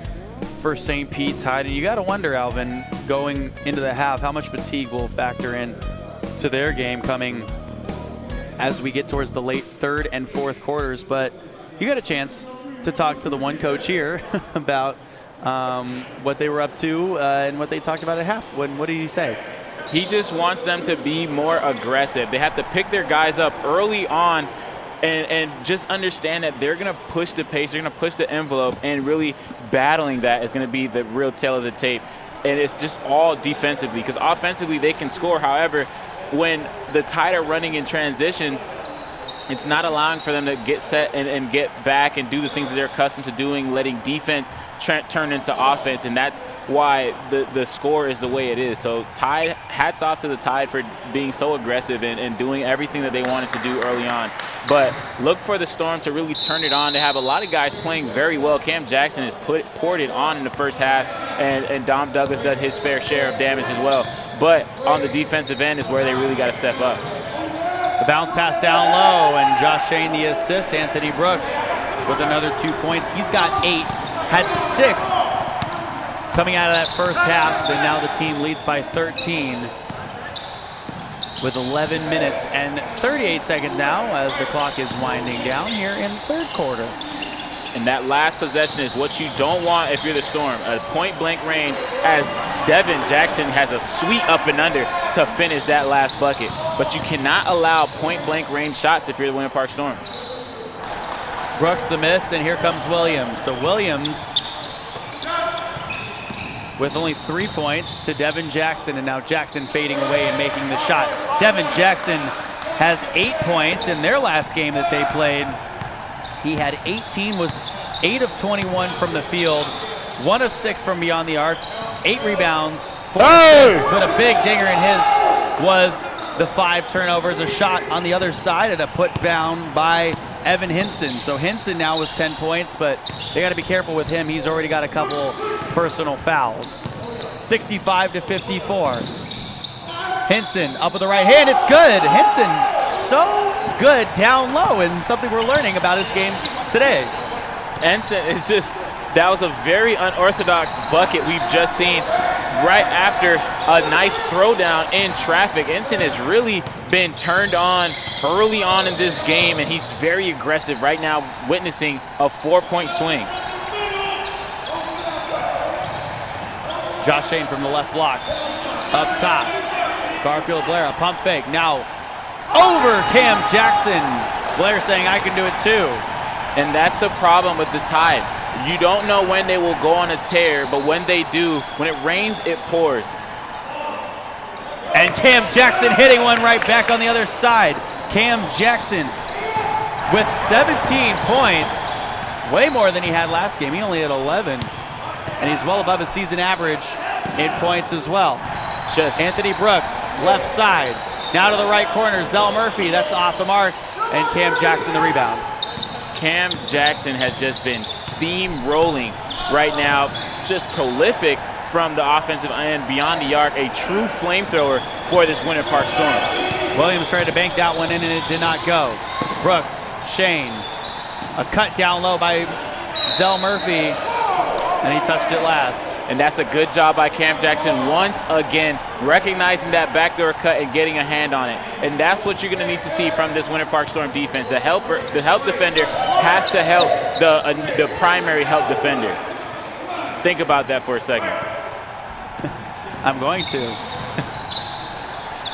for St. Pete Tide. And you got to wonder, Alvin, going into the half, how much fatigue will factor in to their game coming as we get towards the late third and fourth quarters. But you got a chance to talk to the one coach here about what they were up to and what they talked about at half. What did he say? He just wants them to be more aggressive. They have to pick their guys up early on and just understand that they're going to push the pace, they're going to push the envelope, and really battling that is going to be the real tail of the tape. And it's just all defensively, because offensively they can score. However, when the Tide are running in transitions, it's not allowing for them to get set and get back and do the things that they're accustomed to doing, letting defense turn into offense, and that's why the score is the way it is. So Tide, hats off to the Tide for being so aggressive and doing everything that they wanted to do early on. But look for the Storm to really turn it on. They have a lot of guys playing very well. Cam Jackson has poured it on in the first half, and Dom Douglas did his fair share of damage as well. But on the defensive end is where they really got to step up. The bounce pass down low, and Josh Shane the assist. Anthony Brooks with another 2 points. He's got 8, had 6 coming out of that first half, and now the team leads by 13 with 11 minutes and 38 seconds now as the clock is winding down here in the third quarter. And that last possession is what you don't want if you're the Storm. A point-blank range, as Devin Jackson has a sweet up and under to finish that last bucket. But you cannot allow point-blank range shots if you're the Winter Park Storm. Brooks the miss, and here comes Williams. So Williams with only 3 points to Devin Jackson, and now Jackson fading away and making the shot. Devin Jackson has 8 points in their last game that they played. He had 18, was 8 of 21 from the field, 1 of 6 from beyond the arc, 8 rebounds, 4 assists, but a big dinger in his was the 5 turnovers, a shot on the other side, and a put down by Evan Hinson. So Hinson now with 10 points, but they got to be careful with him. He's already got a couple personal fouls. 65-54. Hinson up with the right hand, it's good. Hinson so good down low, and something we're learning about his game today. Hinson is just, that was a very unorthodox bucket we've just seen right after a nice throwdown in traffic. Hinson has really been turned on early on in this game, and he's very aggressive right now, witnessing a 4-point swing. Josh Shane from the left block, up top. Garfield Blair, a pump fake, now over Cam Jackson. Blair saying, I can do it too. And that's the problem with the Tide. You don't know when they will go on a tear, but when they do, when it rains, it pours. And Cam Jackson hitting one right back on the other side. Cam Jackson with 17 points, way more than he had last game. He only had 11, and he's well above his season average in points as well. Just Anthony Brooks, left side. Now to the right corner, Zell Murphy, that's off the mark, and Cam Jackson the rebound. Cam Jackson has just been steamrolling right now, just prolific from the offensive end beyond the arc, a true flamethrower for this Winter Park Storm. Williams tried to bank that one in, and it did not go. Brooks, Shane, a cut down low by Zell Murphy, and he touched it last. And that's a good job by Cam Jackson, once again recognizing that backdoor cut and getting a hand on it. And that's what you're going to need to see from this Winter Park Storm defense. The help defender has to help the primary help defender. Think about that for a second. I'm going to.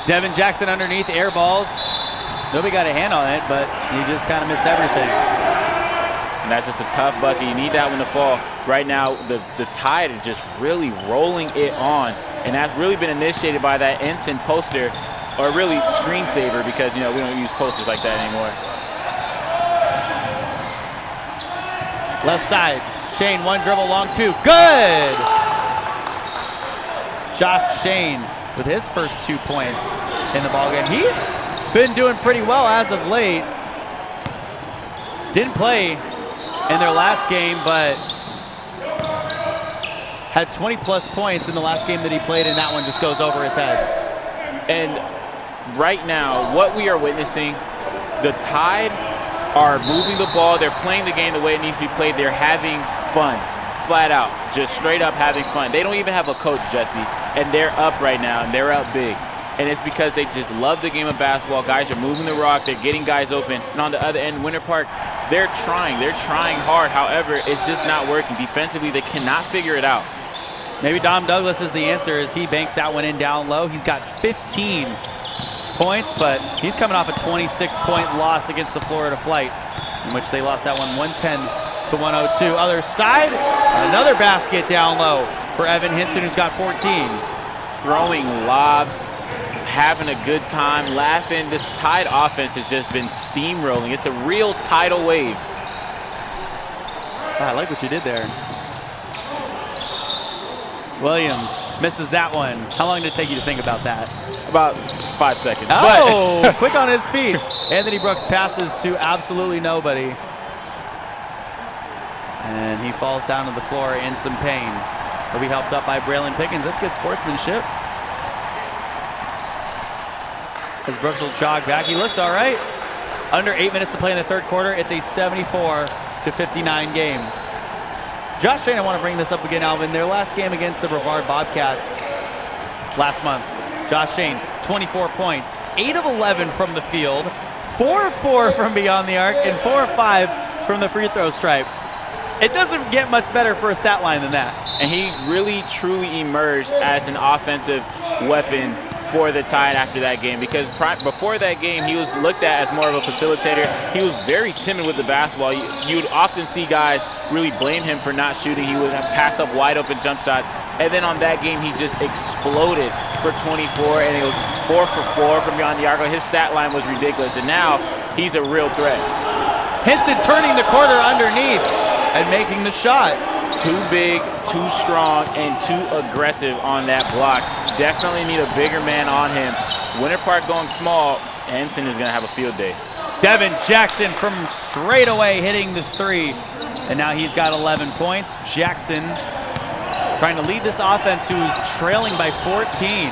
Devin Jackson underneath, air balls. Nobody got a hand on it, but he just kind of missed everything. And that's just a tough bucket. You need that one to fall. Right now, the Tide are just really rolling it on. And that's really been initiated by that instant poster, or really screensaver, because, you know, we don't use posters like that anymore. Left side, Shane, one dribble, long two, good! Josh Shane with his first 2 points in the ballgame. He's been doing pretty well as of late. Didn't play in their last game, but had 20-plus points in the last game that he played, and that one just goes over his head. And right now, what we are witnessing, the Tide are moving the ball. They're playing the game the way it needs to be played. They're having fun, flat out, just straight up having fun. They don't even have a coach, Jesse, and they're up right now, and they're up big. And it's because they just love the game of basketball. Guys are moving the rock. They're getting guys open. And on the other end, Winter Park, they're trying hard. However, it's just not working. Defensively, they cannot figure it out. Maybe Dom Douglas is the answer as he banks that one in down low. He's got 15 points, but he's coming off a 26-point loss against the Florida Flight, in which they lost that one 110-102. Other side, another basket down low for Evan Hinson, who's got 14. Throwing lobs, having a good time, laughing. This Tide offense has just been steamrolling. It's a real tidal wave. I like what you did there. Williams misses that one. How long did it take you to think about that? About 5 seconds. Oh, quick on his feet. Anthony Brooks passes to absolutely nobody. And he falls down to the floor in some pain. He'll be helped up by Braylon Pickens. That's good sportsmanship. As Brooks will jog back, he looks all right. Under 8 minutes to play in the third quarter. It's a 74-59 game. Josh Shane, I want to bring this up again, Alvin. Their last game against the Brevard Bobcats last month. Josh Shane, 24 points, 8 of 11 from the field, 4 of 4 from beyond the arc, and 4 of 5 from the free throw stripe. It doesn't get much better for a stat line than that. And he really, truly emerged as an offensive weapon for the Tide after that game, because before that game he was looked at as more of a facilitator. He was very timid with the basketball. You'd often see guys really blame him for not shooting. He would pass up wide open jump shots, and then on that game he just exploded for 24, and it was 4 for 4 from beyond the arc. His stat line was ridiculous, and now he's a real threat. Hinson turning the corner underneath and making the shot. Too big, too strong, and too aggressive on that block. Definitely need a bigger man on him. Winter Park going small, Henson is going to have a field day. Devin Jackson from straight away hitting the three, and now he's got 11 points. Jackson trying to lead this offense, who's trailing by 14.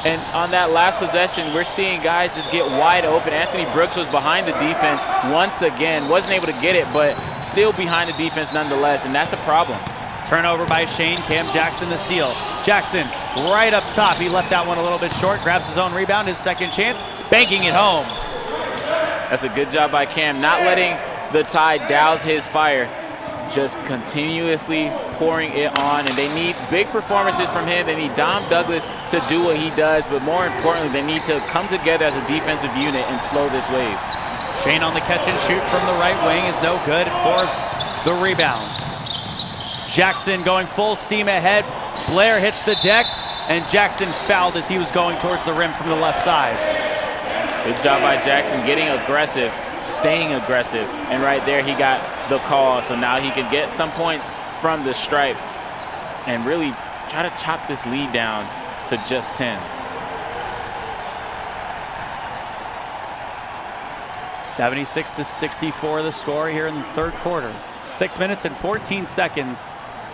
And on that last possession, we're seeing guys just get wide open. Anthony Brooks was behind the defense once again. Wasn't able to get it, but still behind the defense nonetheless, and that's a problem. Turnover by Shane. Cam Jackson the steal. Jackson right up top. He left that one a little bit short. Grabs his own rebound, his second chance. Banking it home. That's a good job by Cam. Not letting the Tide douse his fire. Just continuously pouring it on, and they need big performances from him. They need Dom Douglas to do what he does, but more importantly, they need to come together as a defensive unit and slow this wave. Shane on the catch and shoot from the right wing is no good. Forbes the rebound. Jackson going full steam ahead. Blair hits the deck, and Jackson fouled as he was going towards the rim from the left side. Good job by Jackson getting aggressive, staying aggressive, and right there he got the call, so now he can get some points from the stripe and really try to chop this lead down to just 10. 76-64 the score here in the third quarter. 6 minutes and 14 seconds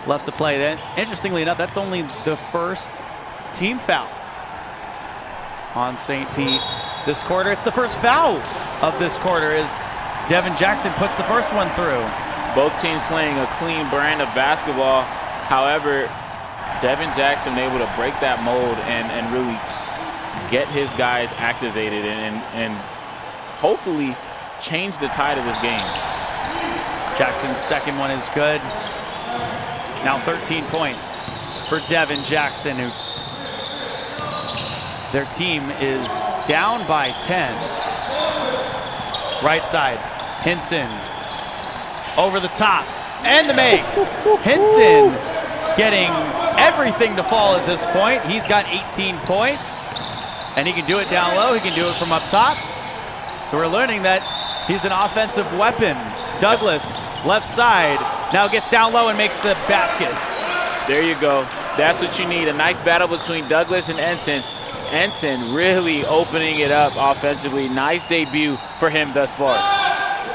left to play. Then, interestingly enough, that's only the first team foul on St. Pete this quarter. It's the first foul of this quarter as Devin Jackson puts the first one through. Both teams playing a clean brand of basketball. However, Devin Jackson able to break that mold and really get his guys activated and hopefully change the tide of this game. Jackson's second one is good. Now 13 points for Devin Jackson, who their team is down by 10. Right side, Hinson over the top and the make. Hinson getting everything to fall at this point. He's got 18 points, and he can do it down low. He can do it from up top. So we're learning that he's an offensive weapon. Douglas, left side, now gets down low and makes the basket. There you go. That's what you need. A nice battle between Douglas and Ensign. Ensign really opening it up offensively. Nice debut for him thus far.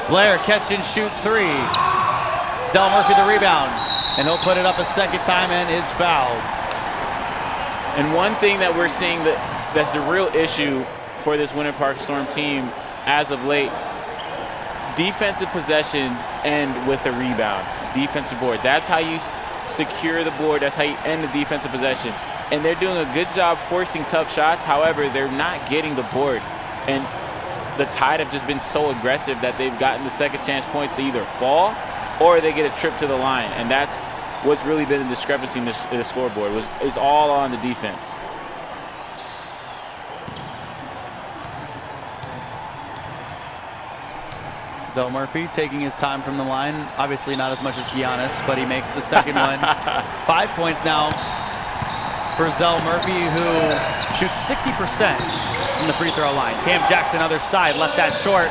Blair catch and shoot three. Zell Murphy the rebound, and he'll put it up a second time and is fouled. And one thing that we're seeing that's the real issue for this Winter Park Storm team as of late, defensive possessions end with a rebound, defensive board. That's how you secure the board. That's how you end the defensive possession. And they're doing a good job forcing tough shots. However, they're not getting the board. And the Tide have just been so aggressive that they've gotten the second chance points to either fall or they get a trip to the line. And that's what's really been the discrepancy in the scoreboard. Is all on the defense. Zell Murphy taking his time from the line. Obviously not as much as Giannis, but he makes the second one. 5 points now for Zell Murphy, who shoots 60% from the free throw line. Cam Jackson, other side, left that short.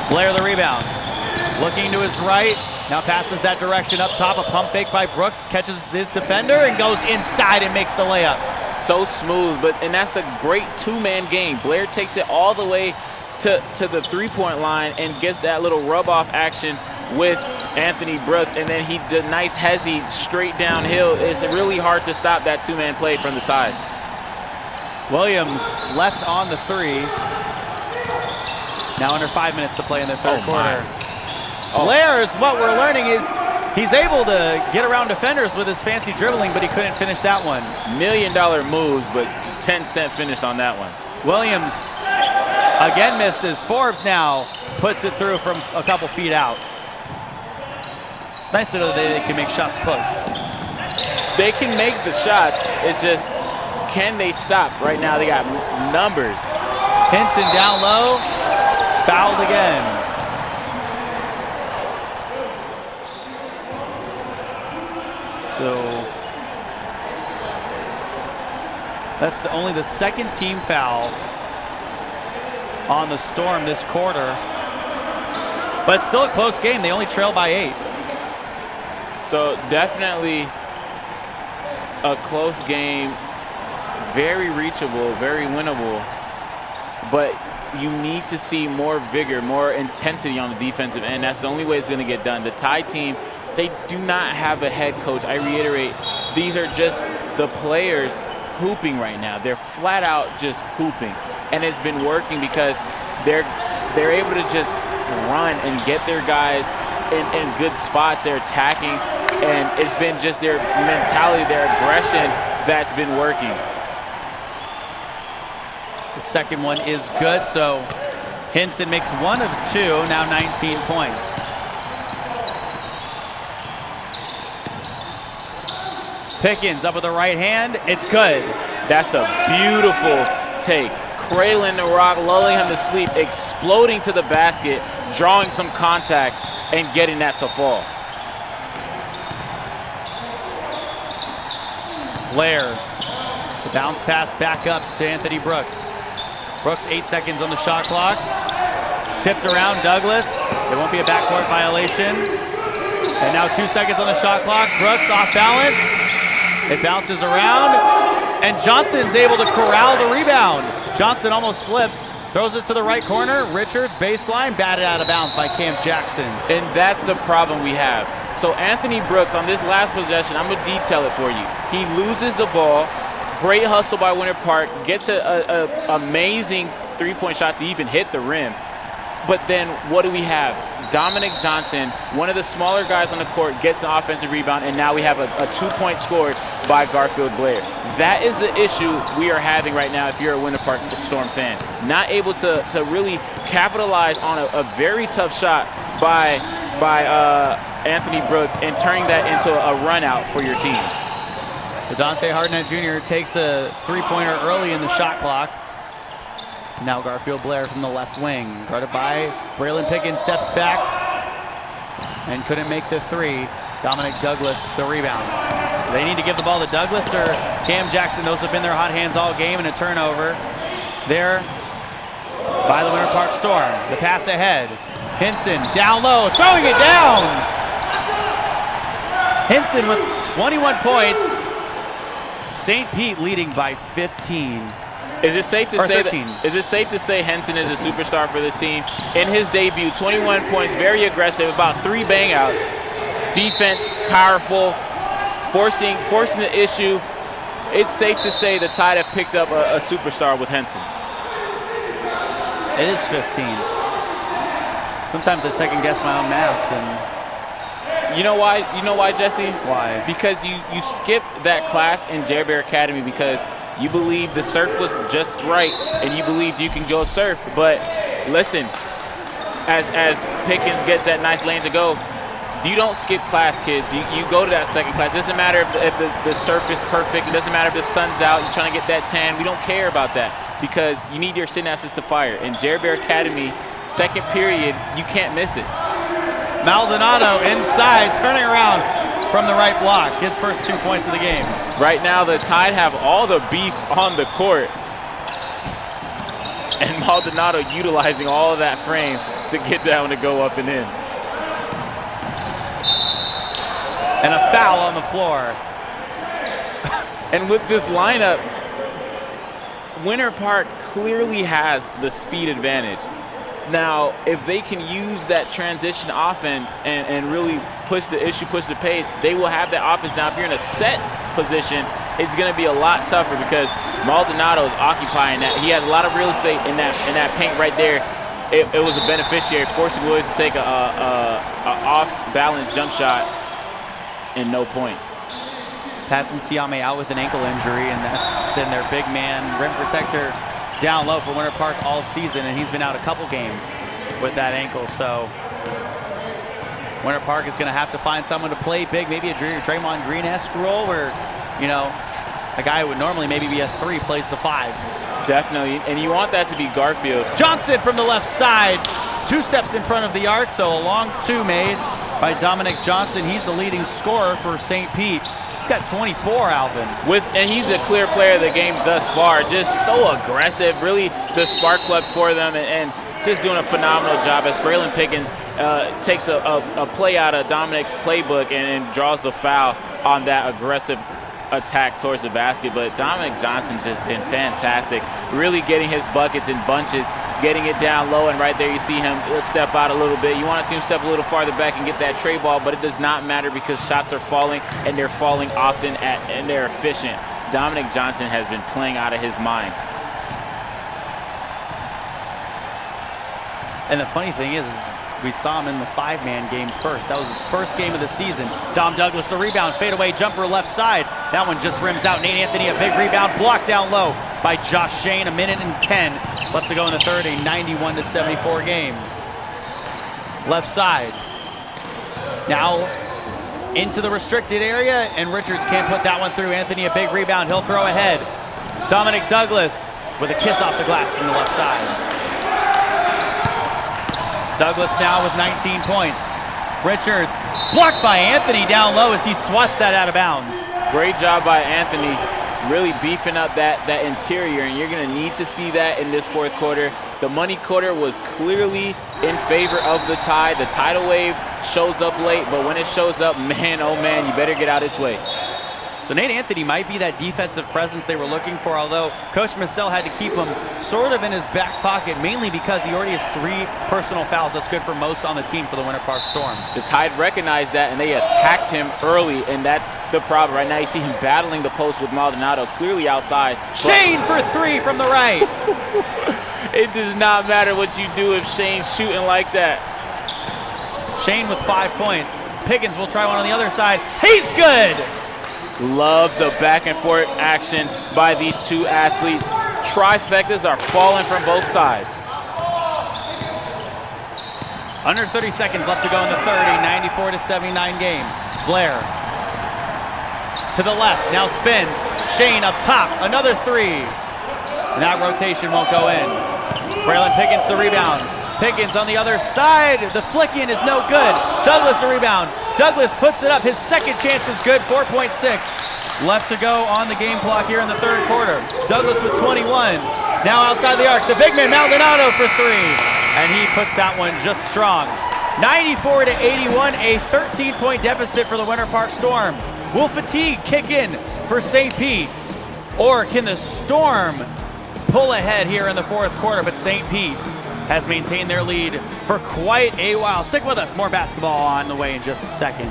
Blair the rebound. Looking to his right, now passes that direction up top. A pump fake by Brooks, catches his defender and goes inside and makes the layup. So smooth, and that's a great two-man game. Blair takes it all the way to the three-point line and gets that little rub-off action with Anthony Brooks, and then he did nice hezzy straight downhill. It's really hard to stop that two-man play from the Tide. Williams left on the three. Now under 5 minutes to play in the third quarter. Blair, is what we're learning, is he's able to get around defenders with his fancy dribbling, but he couldn't finish that one. $1 million moves, but 10-cent finish on that one. Williams again misses. Forbes now puts it through from a couple feet out. It's nice to know that they can make shots close. They can make the shots. It's just, can they stop? Right now they got numbers. Hinson down low, fouled again. So that's only the second team foul on the Storm this quarter. But it's still a close game. They only trail by 8. So definitely a close game, very reachable, very winnable. But you need to see more vigor, more intensity on the defensive end. That's the only way it's going to get done. The Tide team, they do not have a head coach. I reiterate, these are just the players hooping right now. They're flat out just hooping. And it's been working because they're able to just run and get their guys in good spots. They're attacking, and it's been just their mentality, their aggression that's been working. The second one is good, so Hinson makes 1 of 2, now 19 points. Pickens up with the right hand, it's good. That's a beautiful take. Cradling the rock, lulling him to sleep, exploding to the basket, drawing some contact, and getting that to fall. Blair, the bounce pass back up to Anthony Brooks. Brooks, 8 seconds on the shot clock. Tipped around Douglas. There won't be a backcourt violation. And now 2 seconds on the shot clock. Brooks off balance. It bounces around, and Johnson's able to corral the rebound. Johnson almost slips, throws it to the right corner. Richards, baseline, batted out of bounds by Cam Jackson. And that's the problem we have. So Anthony Brooks, on this last possession, I'm going to detail it for you. He loses the ball. Great hustle by Winter Park. Gets an amazing three-point shot to even hit the rim. But then what do we have? Dominic Johnson, one of the smaller guys on the court, gets an offensive rebound, and now we have a 2-point scored by Garfield Blair. That is the issue we are having right now if you're a Winter Park Storm fan. Not able to really capitalize on a very tough shot by Anthony Brooks and turning that into a run out for your team. So Dante Hardnett Jr. takes a three-pointer early in the shot clock. Now Garfield Blair from the left wing, guarded by Braylon Pickens, steps back and couldn't make the three. Dominic Douglas, the rebound. So they need to give the ball to Douglas or Cam Jackson. Those have been their hot hands all game, and a turnover there by the Winter Park Storm. The pass ahead. Hinson down low, throwing it down. Hinson with 21 points. St. Pete leading by 15. Is it safe to say Hinson is a superstar for this team? In his debut, 21 points, very aggressive, about 3 bang-outs. Defense, powerful, forcing the issue. It's safe to say the Tide have picked up a superstar with Hinson. It is 15. Sometimes I second guess my own math. And you know why? You know why, Jesse? Why? Because you skip that class in Jerry Bear Academy because you believe the surf was just right and you believed you can go surf. But listen, as Pickens gets that nice lane to go, you don't skip class, kids. You go to that second class. It doesn't matter if the surf is perfect. It doesn't matter if the sun's out. You're trying to get that tan. We don't care about that because you need your synapses to fire. In Jerry Bear Academy, second period, you can't miss it. Maldonado inside, turning around from the right block. His first 2 points of the game. Right now, the Tide have all the beef on the court. And Maldonado utilizing all of that frame to get that one to go up and in. And a foul on the floor. And with this lineup, Winter Park clearly has the speed advantage. Now, if they can use that transition offense and really push the pace, they will have that offense. Now, if you're in a set position, it's going to be a lot tougher because Maldonado is occupying that. He has a lot of real estate in that paint right there. It was a beneficiary, forcing Williams to take a off-balance jump shot and no points. Patson Siame out with an ankle injury, and that's been their big man rim protector down low for Winter Park all season, and he's been out a couple games with that ankle. So Winter Park is going to have to find someone to play big, maybe a Draymond Green-esque role where, you know, a guy who would normally maybe be a 3 plays the 5. Definitely, and you want that to be Garfield. Johnson from the left side, 2 steps in front of the arc, so a long 2 made by Dominic Johnson. He's the leading scorer for St. Pete. He's got 24, Alvin. And he's a clear player of the game thus far. Just so aggressive, really the spark plug for them, and just doing a phenomenal job as Braylon Pickens takes a play out of Dominic's playbook and draws the foul on that aggressive attack towards the basket. But Dominic Johnson's just been fantastic, really getting his buckets in bunches, getting it down low, and right there you see him step out a little bit. You want to see him step a little farther back and get that tray ball, but it does not matter because shots are falling, and they're falling often, and they're efficient. Dominic Johnson has been playing out of his mind. And the funny thing is we saw him in the 5-man game first. That was his first game of the season. Dom Douglas, a rebound, fadeaway jumper left side. That one just rims out. Nate Anthony, a big rebound, blocked down low by Josh Shane. 1:10 left to go in the third, a 91-74 game. Left side. Now into the restricted area, and Richards can't put that one through. Anthony, a big rebound. He'll throw ahead. Dominic Douglas with a kiss off the glass from the left side. Douglas now with 19 points. Richards blocked by Anthony down low as he swats that out of bounds. Great job by Anthony, really beefing up that interior, and you're going to need to see that in this fourth quarter. The money quarter was clearly in favor of the Tide. The tidal wave shows up late, but when it shows up, man, oh man, you better get out its way. So Nate Anthony might be that defensive presence they were looking for, although Coach Mistel had to keep him sort of in his back pocket, mainly because he already has 3 personal fouls. That's good for most on the team for the Winter Park Storm. The Tide recognized that, and they attacked him early, and that's the problem. Right now you see him battling the post with Maldonado, clearly outside. Shane for 3 from the right. It does not matter what you do if Shane's shooting like that. Shane with 5 points. Pickens will try one on the other side. He's good! Love the back and forth action by these 2 athletes. Trifectas are falling from both sides. Under 30 seconds left to go in the third, a 94-79 game. Blair to the left, now spins. Shane up top, another 3. And that rotation won't go in. Braylon Pickens the rebound. Pickens on the other side. The flick in is no good. Douglas a rebound. Douglas puts it up. His second chance is good. 4.6 left to go on the game clock here in the third quarter. Douglas with 21. Now outside the arc. The big man Maldonado for 3. And he puts that one just strong. 94-81, a 13-point deficit for the Winter Park Storm. Will fatigue kick in for St. Pete? Or can the Storm pull ahead here in the fourth quarter? But St. Pete has maintained their lead for quite a while. Stick with us. More basketball on the way in just a second.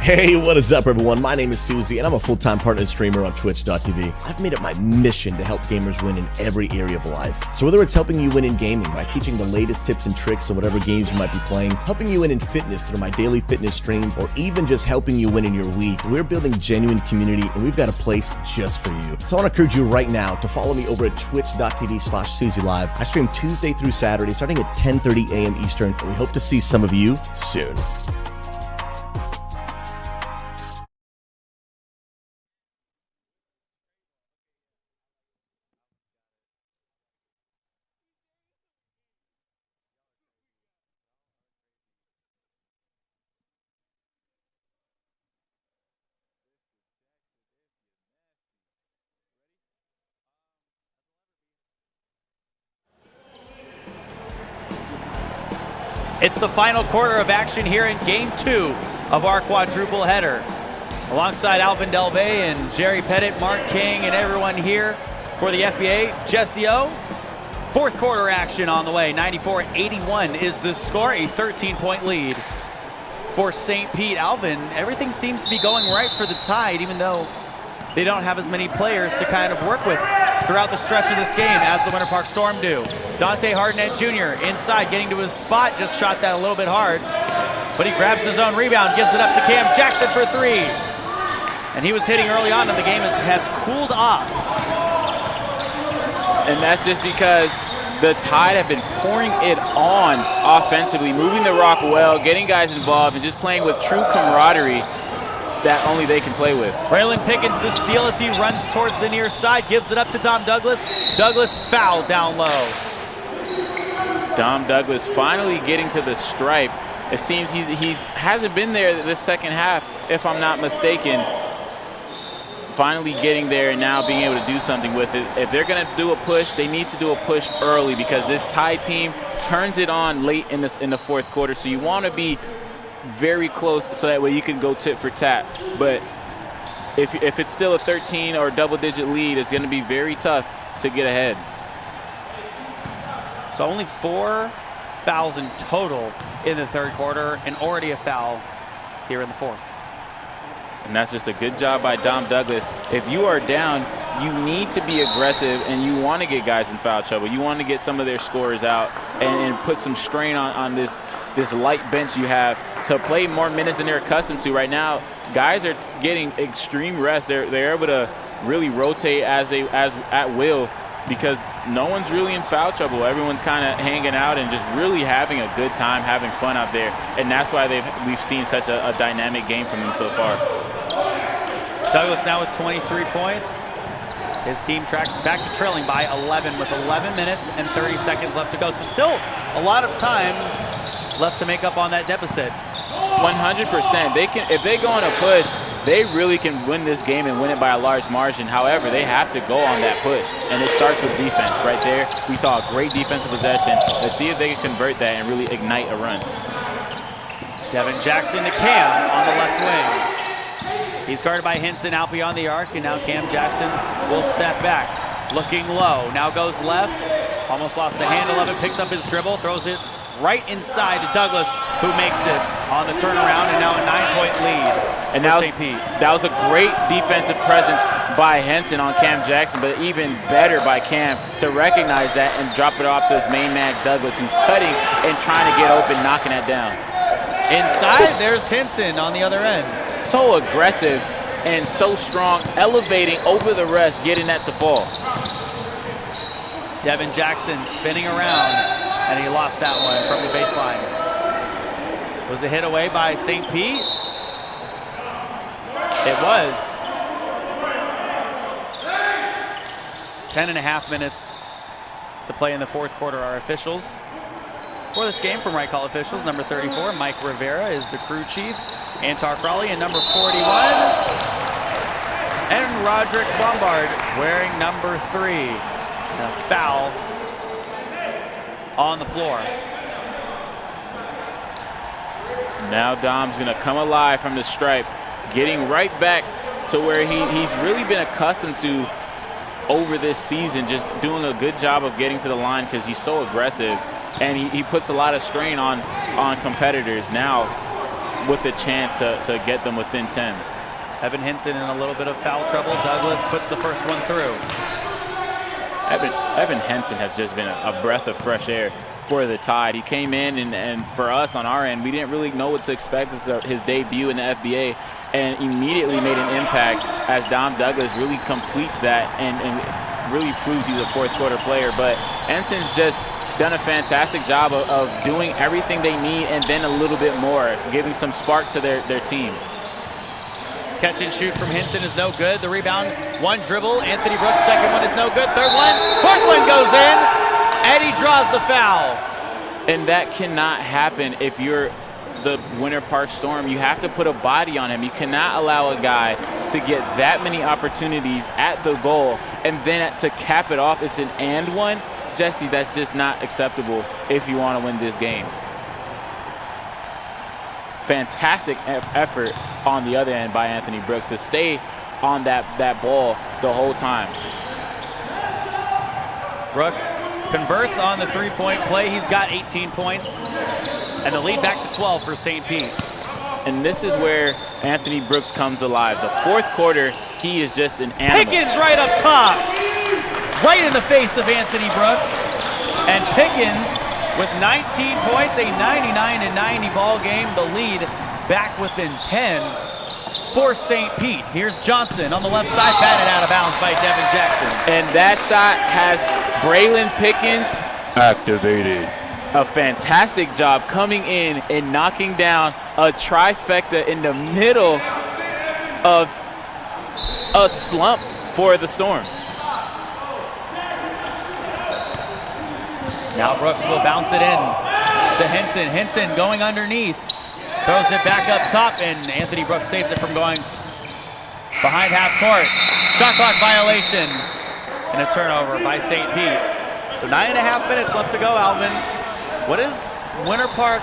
Hey, what is up, everyone? My name is Susie, and I'm a full-time partner and streamer on Twitch.tv. I've made it my mission to help gamers win in every area of life. So whether it's helping you win in gaming by teaching the latest tips and tricks on whatever games you might be playing, helping you win in fitness through my daily fitness streams, or even just helping you win in your week, we're building genuine community, and we've got a place just for you. So I want to encourage you right now to follow me over at twitch.tv/SusieLive. I stream Tuesday through Saturday, starting at 10:30 a.m. Eastern, and we hope to see some of you soon. It's the final quarter of action here in Game 2 of our quadruple header. Alongside Alvin Delbay and Jerry Pettit, Mark King, and everyone here for the FBA, Jesse O. Fourth quarter action on the way. 94-81 is the score, a 13-point lead for St. Pete. Alvin, everything seems to be going right for the Tide, even though they don't have as many players to kind of work with throughout the stretch of this game as the Winter Park Storm do. Dante Hardnett Jr. inside, getting to his spot, just shot that a little bit hard, but he grabs his own rebound, gives it up to Cam Jackson for three. And he was hitting early on, and the game has cooled off. And that's just because the Tide have been pouring it on offensively, moving the rock well, getting guys involved, and just playing with true camaraderie that only they can play with. Braylon Pickens the steal as he runs towards the near side, gives it up to Dom Douglas. Douglas fouled down low. Dom Douglas finally getting to the stripe. It seems he hasn't been there this second half, if I'm not mistaken. Finally getting there and now being able to do something with it. If they're going to do a push, they need to do a push early because this Tide team turns it on late in the fourth quarter. So you want to be very close so that way you can go tit for tat. But if it's still a 13 or double-digit lead, it's going to be very tough to get ahead. So only 4 fouls in total in the third quarter, and already a foul here in the fourth. And that's just a good job by Dom Douglas. If you are down, you need to be aggressive, and you want to get guys in foul trouble. You want to get some of their scorers out and put some strain on this light bench you have to play more minutes than they're accustomed to. Right now, guys are getting extreme rest. They're able to really rotate as at will because no one's really in foul trouble. Everyone's kind of hanging out and just really having a good time, having fun out there. And that's why we've seen such a dynamic game from them so far. Douglas now with 23 points. His team tracked back to trailing by 11 with 11 minutes and 30 seconds left to go. So still a lot of time left to make up on that deficit. 100%. If they go on a push, they really can win this game and win it by a large margin. However, they have to go on that push, and it starts with defense. Right there, we saw a great defensive possession. Let's see if they can convert that and really ignite a run. Devin Jackson to Cam on the left wing. He's guarded by Hinson out beyond the arc, and now Cam Jackson will step back. Looking low, now goes left. Almost lost the handle of it, picks up his dribble, throws it right inside to Douglas, who makes it on the turnaround, and now a 9-point lead and for St. Pete. That was a great defensive presence by Henson on Cam Jackson, but even better by Cam to recognize that and drop it off to his main man, Douglas, who's cutting and trying to get open, knocking that down. Inside, there's Hinson on the other end. So aggressive and so strong, elevating over the rest, getting that to fall. Devin Jackson spinning around, and he lost that one from the baseline. Was a hit away by St. Pete? It was. 10.5 minutes to play in the fourth quarter. Our officials for this game from Right Call Officials, number 34, Mike Rivera is the crew chief. Antar Crawley and number 41. And Roderick Bombard wearing number 3. And a foul on the floor. Now Dom's gonna come alive from the stripe, getting right back to where he's really been accustomed to over this season, just doing a good job of getting to the line because he's so aggressive and he puts a lot of strain on competitors. Now with a chance to get them within 10. Evan Hinson in a little bit of foul trouble. Douglas puts the first one through. Evan Henson has just been a breath of fresh air for the Tide. He came in, and for us on our end, we didn't really know what to expect. This is his debut in the FBA, and immediately made an impact as Dom Douglas really completes that and really proves he's a fourth quarter player. But Henson's just done a fantastic job of doing everything they need and then a little bit more, giving some spark to their team. Catch and shoot from Hinson is no good. The rebound, one dribble. Anthony Brooks' second one is no good. Third one, fourth one goes in. Eddie draws the foul. And that cannot happen if you're the Winter Park Storm. You have to put a body on him. You cannot allow a guy to get that many opportunities at the goal and then to cap it off, it's an and one. Jesse, that's just not acceptable if you want to win this game. Fantastic effort on the other end by Anthony Brooks to stay on that ball the whole time. Brooks converts on the three-point play. He's got 18 points, and the lead back to 12 for St. Pete. And this is where Anthony Brooks comes alive. The fourth quarter, he is just an animal. Pickens right up top, right in the face of Anthony Brooks. And Pickens with 19 points, a 99-90 ball game. The lead back within 10 for St. Pete. Here's Johnson on the left side, batted out of bounds by Devin Jackson. And that shot has Braylon Pickens activated. A fantastic job coming in and knocking down a trifecta in the middle of a slump for the Storm. Now Brooks will bounce it in to Hinson. Hinson going underneath. Throws it back up top, and Anthony Brooks saves it from going behind half court. Shot clock violation and a turnover by St. Pete. So 9.5 minutes left to go, Alvin. What does Winter Park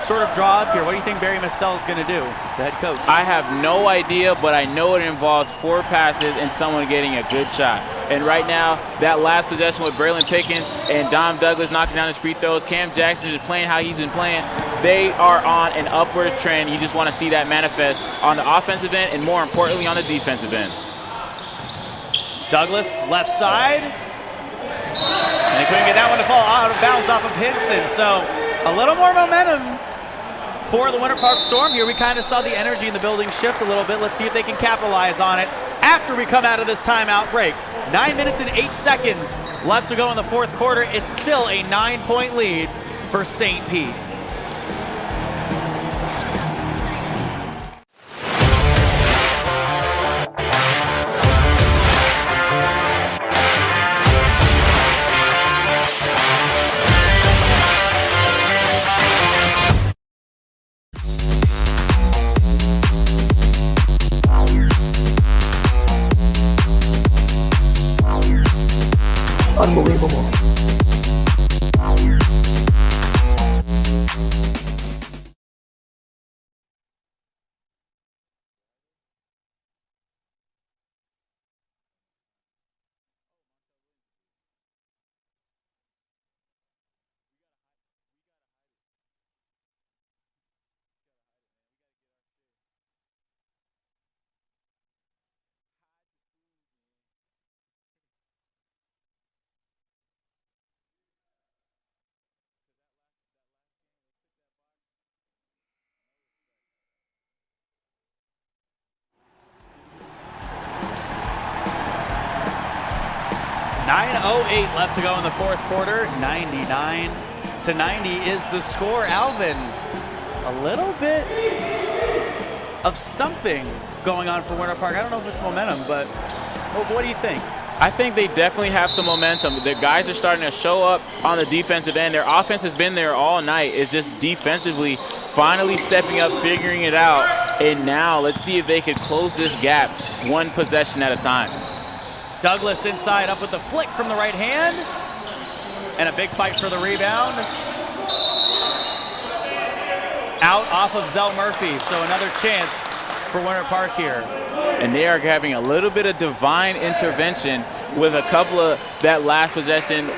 sort of draw up here? What do you think Barry Mistel is going to do, the head coach? I have no idea, but I know it involves 4 passes and someone getting a good shot. And right now, that last possession with Braylon Pickens and Dom Douglas knocking down his free throws, Cam Jackson is playing how he's been playing. They are on an upward trend. You just want to see that manifest on the offensive end and, more importantly, on the defensive end. Douglas, left side. And he couldn't get that one to fall out of bounds off of Hinson. So a little more momentum for the Winter Park Storm here. We kind of saw the energy in the building shift a little bit. Let's see if they can capitalize on it after we come out of this timeout break. 9 minutes and 8 seconds left to go in the fourth quarter. It's still a 9-point lead for St. Pete. Unbelievable. .08 left to go in the fourth quarter. 99-90 is the score. Alvin, a little bit of something going on for Winter Park. I don't know if it's momentum, but what do you think? I think they definitely have some momentum. The guys are starting to show up on the defensive end. Their offense has been there all night. It's just defensively finally stepping up, figuring it out. And now let's see if they can close this gap one possession at a time. Douglas inside, up with the flick from the right hand. And a big fight for the rebound. Out off of Zell Murphy, so another chance for Winter Park here. And they are having a little bit of divine intervention with a couple of that last possession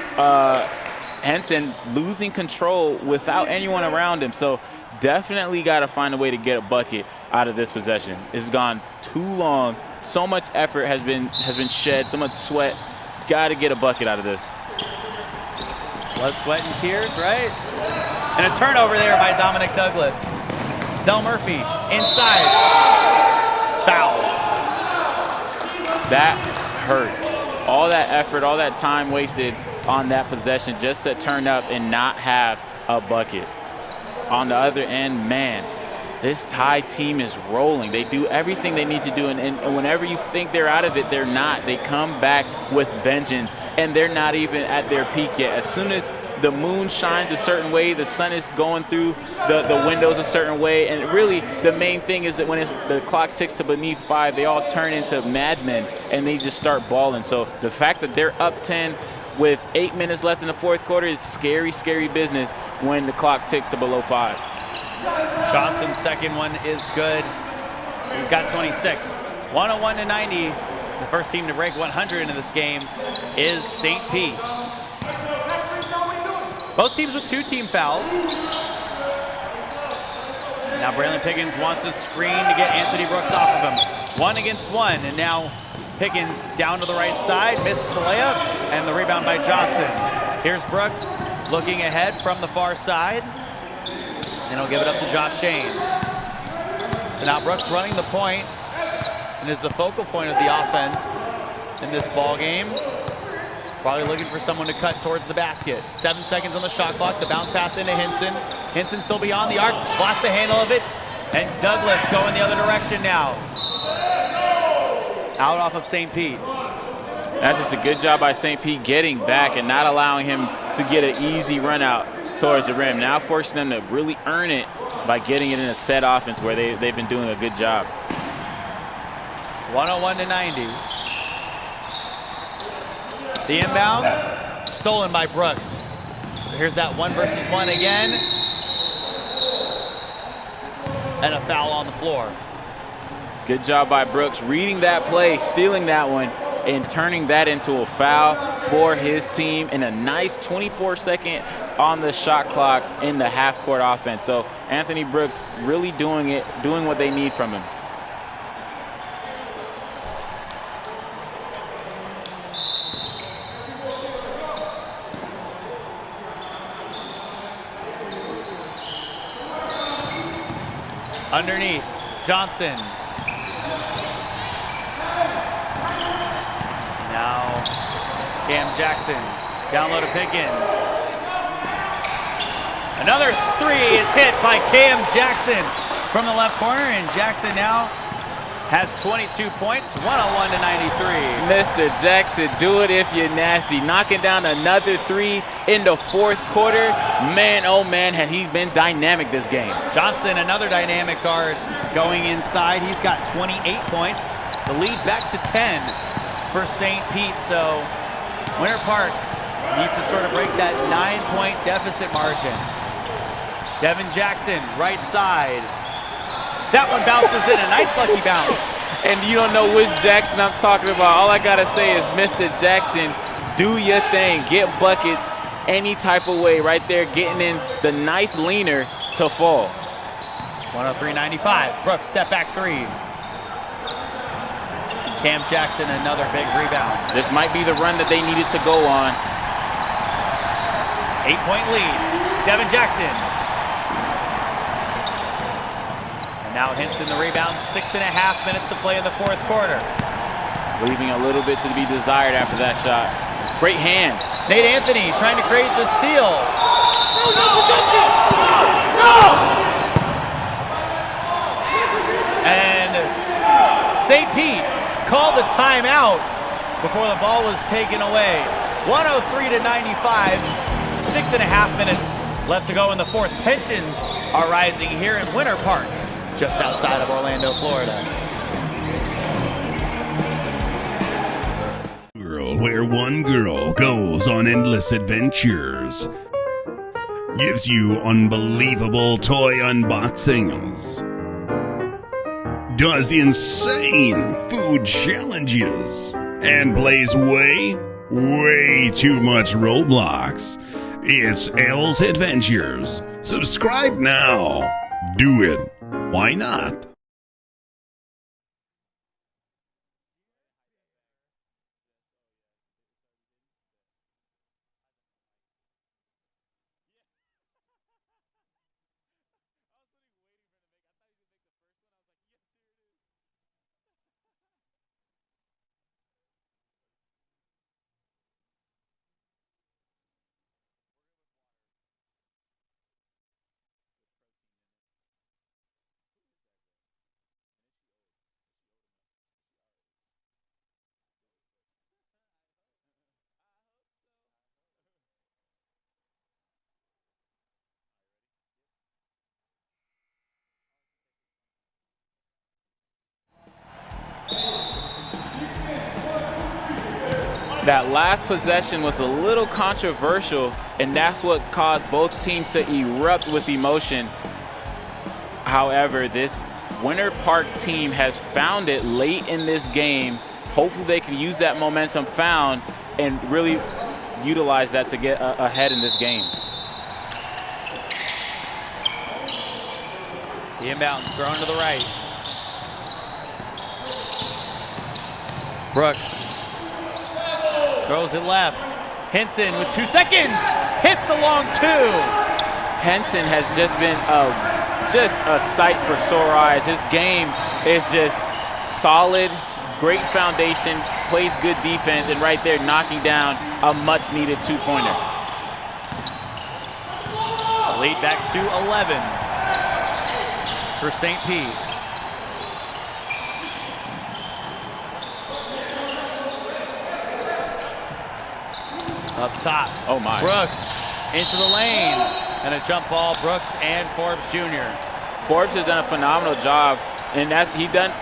Henson losing control without anyone around him. So definitely got to find a way to get a bucket out of this possession. It's gone too long. So much effort has been shed, so much sweat. Got to get a bucket out of this. Blood, sweat, and tears, right? And a turnover there by Dominic Douglas. Zell Murphy inside. Foul. That hurts. All that effort, all that time wasted on that possession just to turn up and not have a bucket. On the other end, man, this Tide team is rolling. They do everything they need to do, and whenever you think they're out of it, they're not. They come back with vengeance, and they're not even at their peak yet. As soon as the moon shines a certain way, the sun is going through the windows a certain way, and really the main thing is that when the clock ticks to beneath 5, they all turn into madmen, and they just start balling. So the fact that they're up 10 with 8 minutes left in the fourth quarter is scary, scary business when the clock ticks to below 5. Johnson's second one is good. He's got 26. 101-90. The first team to break 100 in this game is St. Pete. Both teams with 2 team fouls. Now Braylon Pickens wants a screen to get Anthony Brooks off of him. 1 against 1, and now Pickens down to the right side, missed the layup, and the rebound by Johnson. Here's Brooks looking ahead from the far side, and he'll give it up to Josh Shane. So now Brooks running the point and is the focal point of the offense in this ball game. Probably looking for someone to cut towards the basket. 7 seconds on the shot clock. The bounce pass into Hinson. Hinson still beyond the arc, lost the handle of it, and Douglas going the other direction now. Out off of St. Pete. That's just a good job by St. Pete getting back and not allowing him to get an easy run out towards the rim. Now forcing them to really earn it by getting it in a set offense where they've been doing a good job. 101-90. The inbounds stolen by Brooks. So here's that 1 versus 1 again. And a foul on the floor. Good job by Brooks reading that play, stealing that one, and turning that into a foul for his team, and a nice 24-second on the shot clock in the half-court offense. So Anthony Brooks really doing it, doing what they need from him. Underneath, Johnson. Now, Cam Jackson, down low to Pickens. Another 3 is hit by Cam Jackson from the left corner, and Jackson now has 22 points, 101-93. Mr. Jackson, do it if you're nasty. Knocking down another 3 in the fourth quarter. Man, oh man, had he been dynamic this game. Johnson, another dynamic guard going inside. He's got 28 points. The lead back to 10 for St. Pete. So Winter Park needs to sort of break that 9-point deficit margin. Devin Jackson, right side. That one bounces in, a nice lucky bounce. And you don't know which Jackson I'm talking about. All I gotta say is, Mr. Jackson, do your thing. Get buckets any type of way right there, getting in the nice leaner to fall. 103-95. Brooks, step back 3. Cam Jackson, another big rebound. This might be the run that they needed to go on. 8-point lead. Devin Jackson. And now Hinson the rebound. 6.5 minutes to play in the fourth quarter. Leaving a little bit to be desired after that shot. Great hand. Nate Anthony trying to create the steal. And St. Pete called the timeout before the ball was taken away. 103-95, 6.5 minutes left to go in the fourth. Tensions are rising here in Winter Park, just outside of Orlando, Florida. Where one girl goes on endless adventures, gives you unbelievable toy unboxings, does insane food challenges, and plays way too much Roblox. It's L's Adventures. Subscribe now. Do it. Why not? That last possession was a little controversial, and that's what caused both teams to erupt with emotion. However, this Winter Park team has found it late in this game. Hopefully they can use that momentum found and really utilize that to get ahead in this game. The inbounds thrown to the right. Brooks throws it left. Henson with 2 seconds hits the long two. Henson has just been just a sight for sore eyes. His game is just solid, great foundation, plays good defense, and right there knocking down a much-needed two-pointer. Lead back to 11 for St. Pete. Up top. Oh my. Brooks into the lane. And a jump ball, Brooks and Forbes Jr. Forbes has done a phenomenal job, and he done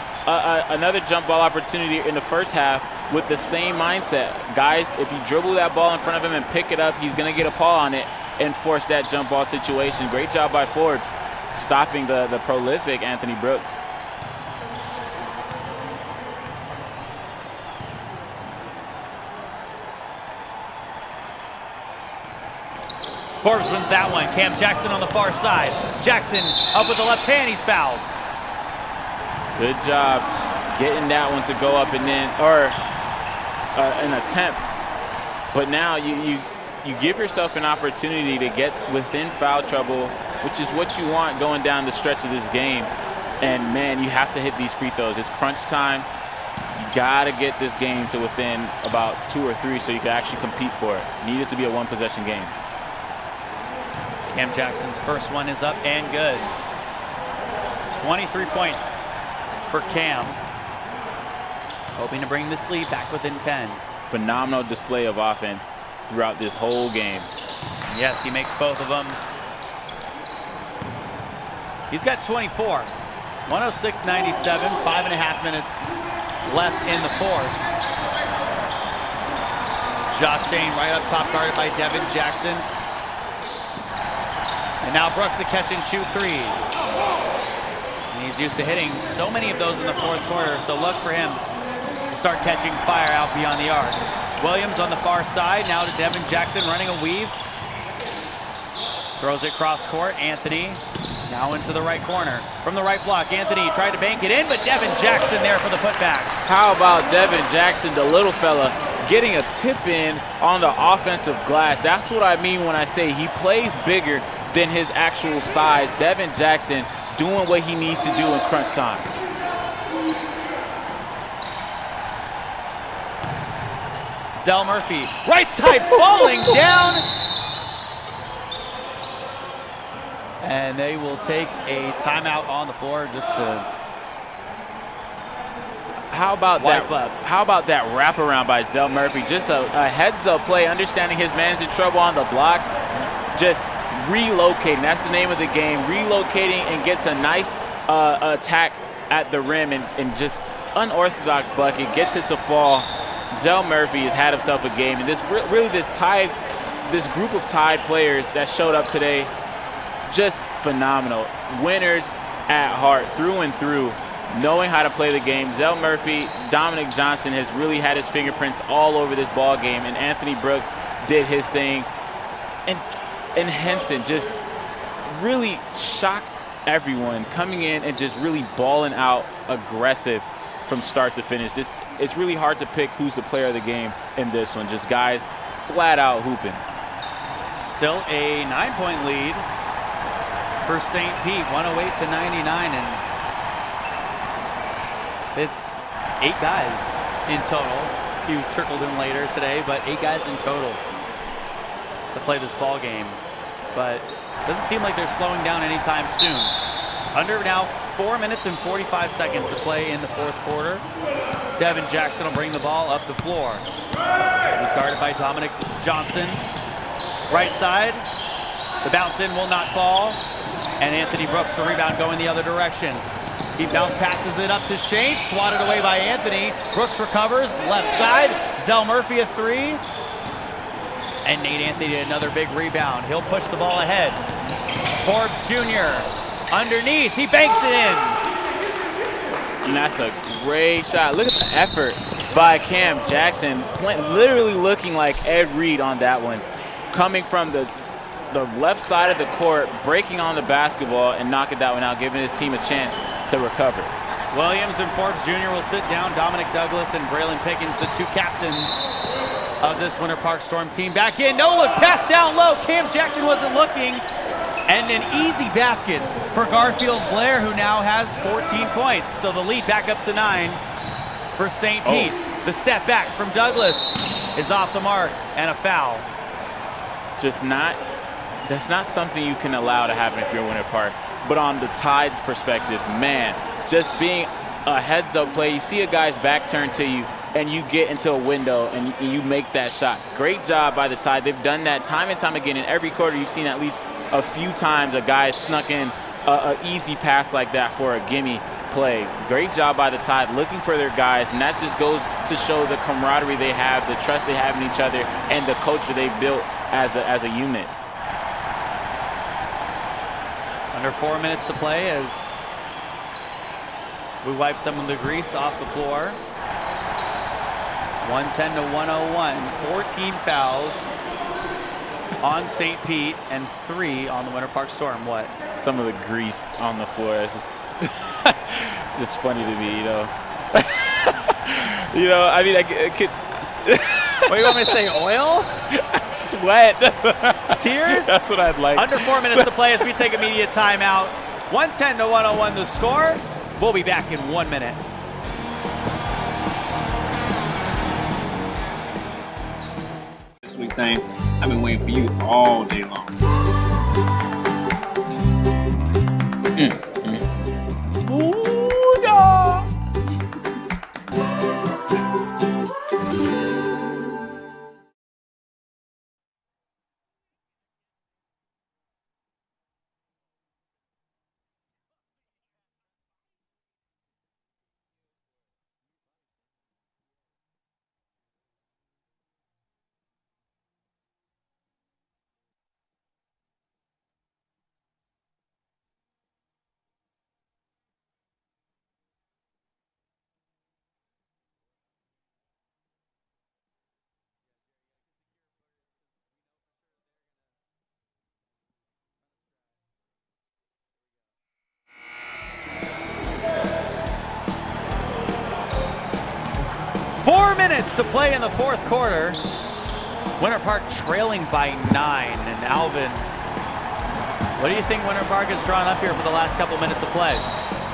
another jump ball opportunity in the first half with the same mindset. Guys, if you dribble that ball in front of him and pick it up, he's going to get a paw on it and force that jump ball situation. Great job by Forbes stopping the prolific Anthony Brooks. Forbes wins that one. Cam Jackson on the far side. Jackson up with the left hand. He's fouled. Good job getting that one to go up and in, or an attempt. But now you give yourself an opportunity to get within foul trouble, which is what you want going down the stretch of this game. And man, you have to hit these free throws. It's crunch time. You gotta get this game to within about 2 or 3 so you can actually compete for it. Need it to be a one-possession game. Cam Jackson's first one is up and good. 23 points for Cam. Hoping to bring this lead back within 10. Phenomenal display of offense throughout this whole game. Yes, he makes both of them. He's got 24. 106.97, 5.5 minutes left in the fourth. Josh Shane right up top, guarded by Devin Jackson. And now Brooks a catch and shoot three. And he's used to hitting so many of those in the fourth quarter, so look for him to start catching fire out beyond the arc. Williams on the far side, now to Devin Jackson running a weave. Throws it cross court, Anthony now into the right corner. From the right block, Anthony tried to bank it in, but Devin Jackson there for the putback. How about Devin Jackson, the little fella, getting a tip in on the offensive glass? That's what I mean when I say he plays bigger than his actual size. Devin Jackson doing what he needs to do in crunch time. Zell Murphy, right side falling down. And they will take a timeout on the floor just to How about that wraparound by Zell Murphy? Just a heads-up play, understanding his man's in trouble on the block. Just relocating, that's the name of the game, relocating, and gets a nice attack at the rim and just unorthodox bucket, gets it to fall. Zell Murphy has had himself a game, and this group of Tide players that showed up today, just phenomenal. Winners at heart, through and through, knowing how to play the game. Zell Murphy, Dominic Johnson has really had his fingerprints all over this ball game, and Anthony Brooks did his thing. And Henson just really shocked everyone, coming in and just really balling out aggressive from start to finish. It's really hard to pick who's the player of the game in this one. Just guys flat out hooping. Still a 9-point lead for St. Pete, 108-99, and it's 8 guys in total. A few trickled in later today, but 8 guys in total to play this ball game. But doesn't seem like they're slowing down anytime soon. Under now 4 minutes and 45 seconds to play in the fourth quarter. Devin Jackson will bring the ball up the floor. He's guarded by Dominic Johnson. Right side, the bounce in will not fall. And Anthony Brooks, the rebound, going the other direction. He bounce passes it up to Shane, swatted away by Anthony. Brooks recovers, left side. Zell Murphy a 3. And Nate Anthony another big rebound. He'll push the ball ahead. Forbes Jr. underneath, he banks it in. And that's a great shot. Look at the effort by Cam Jackson, literally looking like Ed Reed on that one. Coming from the left side of the court, breaking on the basketball and knocking that one out, giving his team a chance to recover. Williams and Forbes Jr. will sit down. Dominic Douglas and Braylon Pickens, the 2 captains of this Winter Park Storm team. Back in, no look, pass down low. Cam Jackson wasn't looking. And an easy basket for Garfield Blair, who now has 14 points. So the lead back up to 9 for St. Pete. The step back from Douglas is off the mark, and a foul. That's not something you can allow to happen if you're Winter Park. But on the Tide's perspective, man, just being a heads-up play, you see a guy's back turned to you, and you get into a window and you make that shot. Great job by the Tide. They've done that time and time again. In every quarter, you've seen at least a few times a guy snuck in an easy pass like that for a gimme play. Great job by the Tide, looking for their guys, and that just goes to show the camaraderie they have, the trust they have in each other, and the culture they've built as a unit. Under 4 minutes to play as we wipe some of the grease off the floor. 110-101, 14 fouls on St. Pete and 3 on the Winter Park Storm. What? Some of the grease on the floor is just just funny to me, you know. I mean, I could. What, you want me to say, oil? Sweat. Tears? That's what I'd like. Under 4 minutes to play as we take immediate timeout. 110-101 the score. We'll be back in 1 minute. This week thing, I've been waiting for you all day long. Ooh, no. To play in the fourth quarter. Winter Park trailing by 9. And Alvin, what do you think Winter Park has drawn up here for the last couple minutes of play?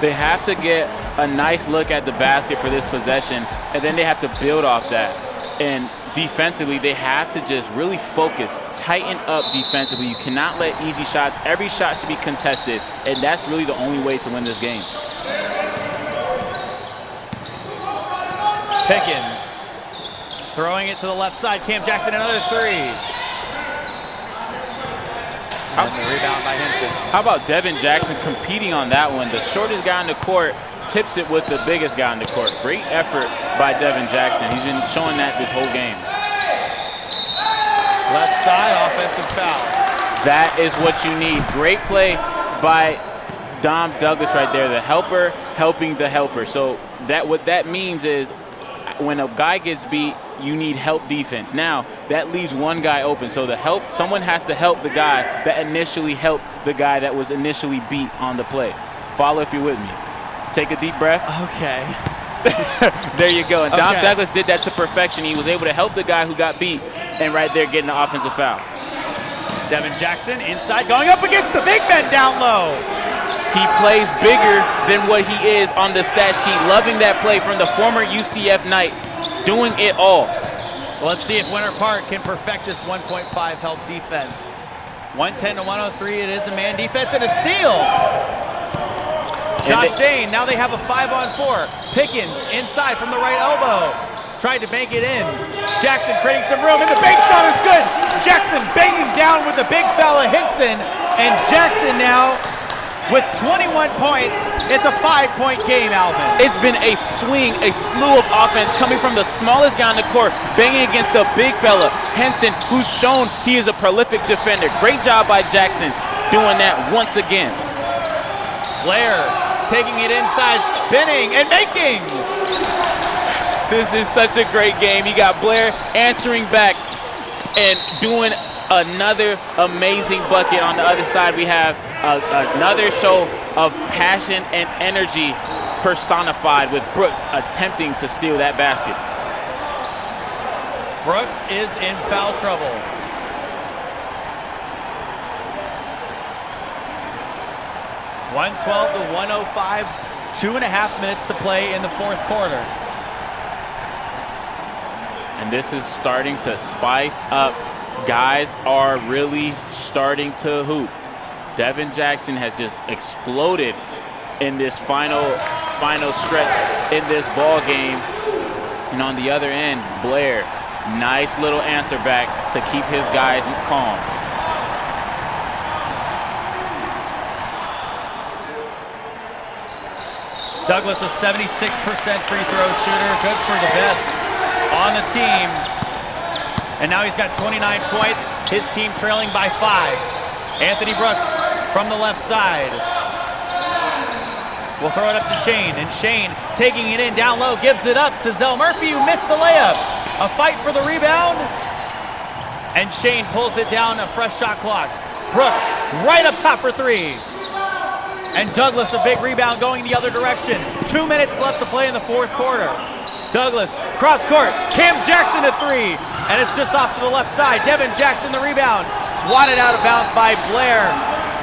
They have to get a nice look at the basket for this possession, and then they have to build off that. And defensively, they have to just really focus, tighten up defensively. You cannot let easy shots. Every shot should be contested, and that's really the only way to win this game. Pickens throwing it to the left side. Cam Jackson, another 3. And the rebound by Henson. How about Devin Jackson competing on that one? The shortest guy on the court tips it with the biggest guy on the court. Great effort by Devin Jackson. He's been showing that this whole game. Left side, offensive foul. That is what you need. Great play by Dom Douglas right there. The helper helping the helper. So that what that means is when a guy gets beat, you need help defense. Now, that leaves one guy open. So someone has to help the guy that initially helped the guy that was initially beat on the play. Follow if you're with me. Take a deep breath. Okay. There you go. And Dom Douglas did that to perfection. He was able to help the guy who got beat, and right there getting the offensive foul. Devin Jackson inside, going up against the big men down low. He plays bigger than what he is on the stat sheet. Loving that play from the former UCF Knight, doing it all. So let's see if Winter Park can perfect this 1.5 help defense. 110 to 103, it is a man defense and a steal. Josh Shane, now they have a 5-on-4. Pickens inside from the right elbow. Tried to bank it in. Jackson creating some room, and the bank shot is good. Jackson banging down with the big fella Hinson, and Jackson now with 21 points. It's a 5-point game, Alvin. It's been a swing, a slew of offense coming from the smallest guy on the court, banging against the big fella, Henson, who's shown he is a prolific defender. Great job by Jackson doing that once again. Blair taking it inside, spinning, and making. This is such a great game. You got Blair answering back and doing another amazing bucket. On the other side, we have another show of passion and energy personified with Brooks attempting to steal that basket. Brooks is in foul trouble. .112 to 105, 2.5 minutes to play in the fourth quarter. And this is starting to spice up. Guys are really starting to hoop. Devin Jackson has just exploded in this final stretch in this ball game. And on the other end, Blair, nice little answer back to keep his guys calm. Douglas, a 76% free throw shooter, good for the best on the team. And now he's got 29 points, his team trailing by 5. Anthony Brooks from the left side. We'll throw it up to Shane, and Shane taking it in down low, gives it up to Zell Murphy, who missed the layup. A fight for the rebound, and Shane pulls it down, a fresh shot clock. Brooks right up top for 3. And Douglas, a big rebound going the other direction. 2 minutes left to play in the fourth quarter. Douglas, cross court, Cam Jackson a 3, and it's just off to the left side. Devin Jackson the rebound, swatted out of bounds by Blair,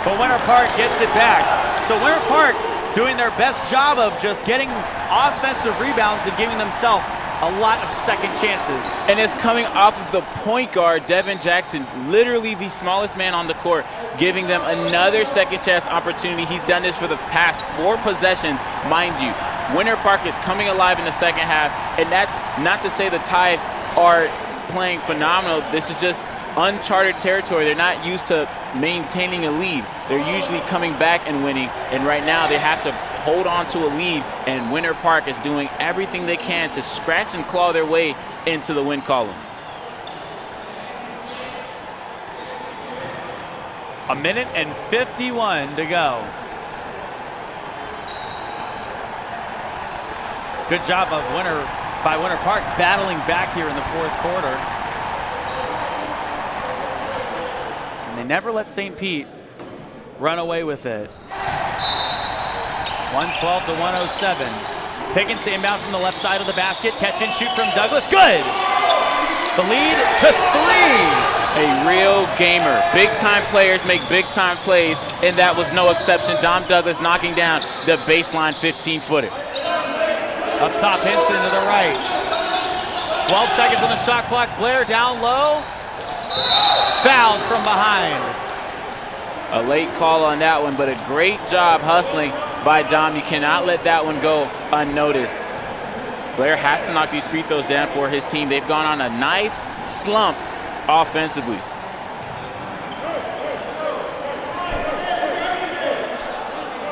but Winter Park gets it back. So Winter Park doing their best job of just getting offensive rebounds and giving themselves a lot of second chances. And it's coming off of the point guard, Devin Jackson, literally the smallest man on the court, giving them another second chance opportunity. He's done this for the past 4 possessions, mind you. Winter Park is coming alive in the second half, and that's not to say the Tide are playing phenomenal. This is just uncharted territory. They're not used to maintaining a lead. They're usually coming back and winning, and right now they have to hold on to a lead, and Winter Park is doing everything they can to scratch and claw their way into the win column. A minute and 51 to go. Good job by Winter Park battling back here in the fourth quarter. And they never let St. Pete run away with it. 112 to 107. Pickens to inbound from the left side of the basket. Catch and shoot from Douglas. Good. The lead to 3. A real gamer. Big-time players make big-time plays, and that was no exception. Dom Douglas knocking down the baseline 15-footer. Up top, Hinson to the right. 12 seconds on the shot clock. Blair down low. Fouled from behind. A late call on that one, but a great job hustling by Dom. You cannot let that one go unnoticed. Blair has to knock these free throws down for his team. They've gone on a nice slump offensively.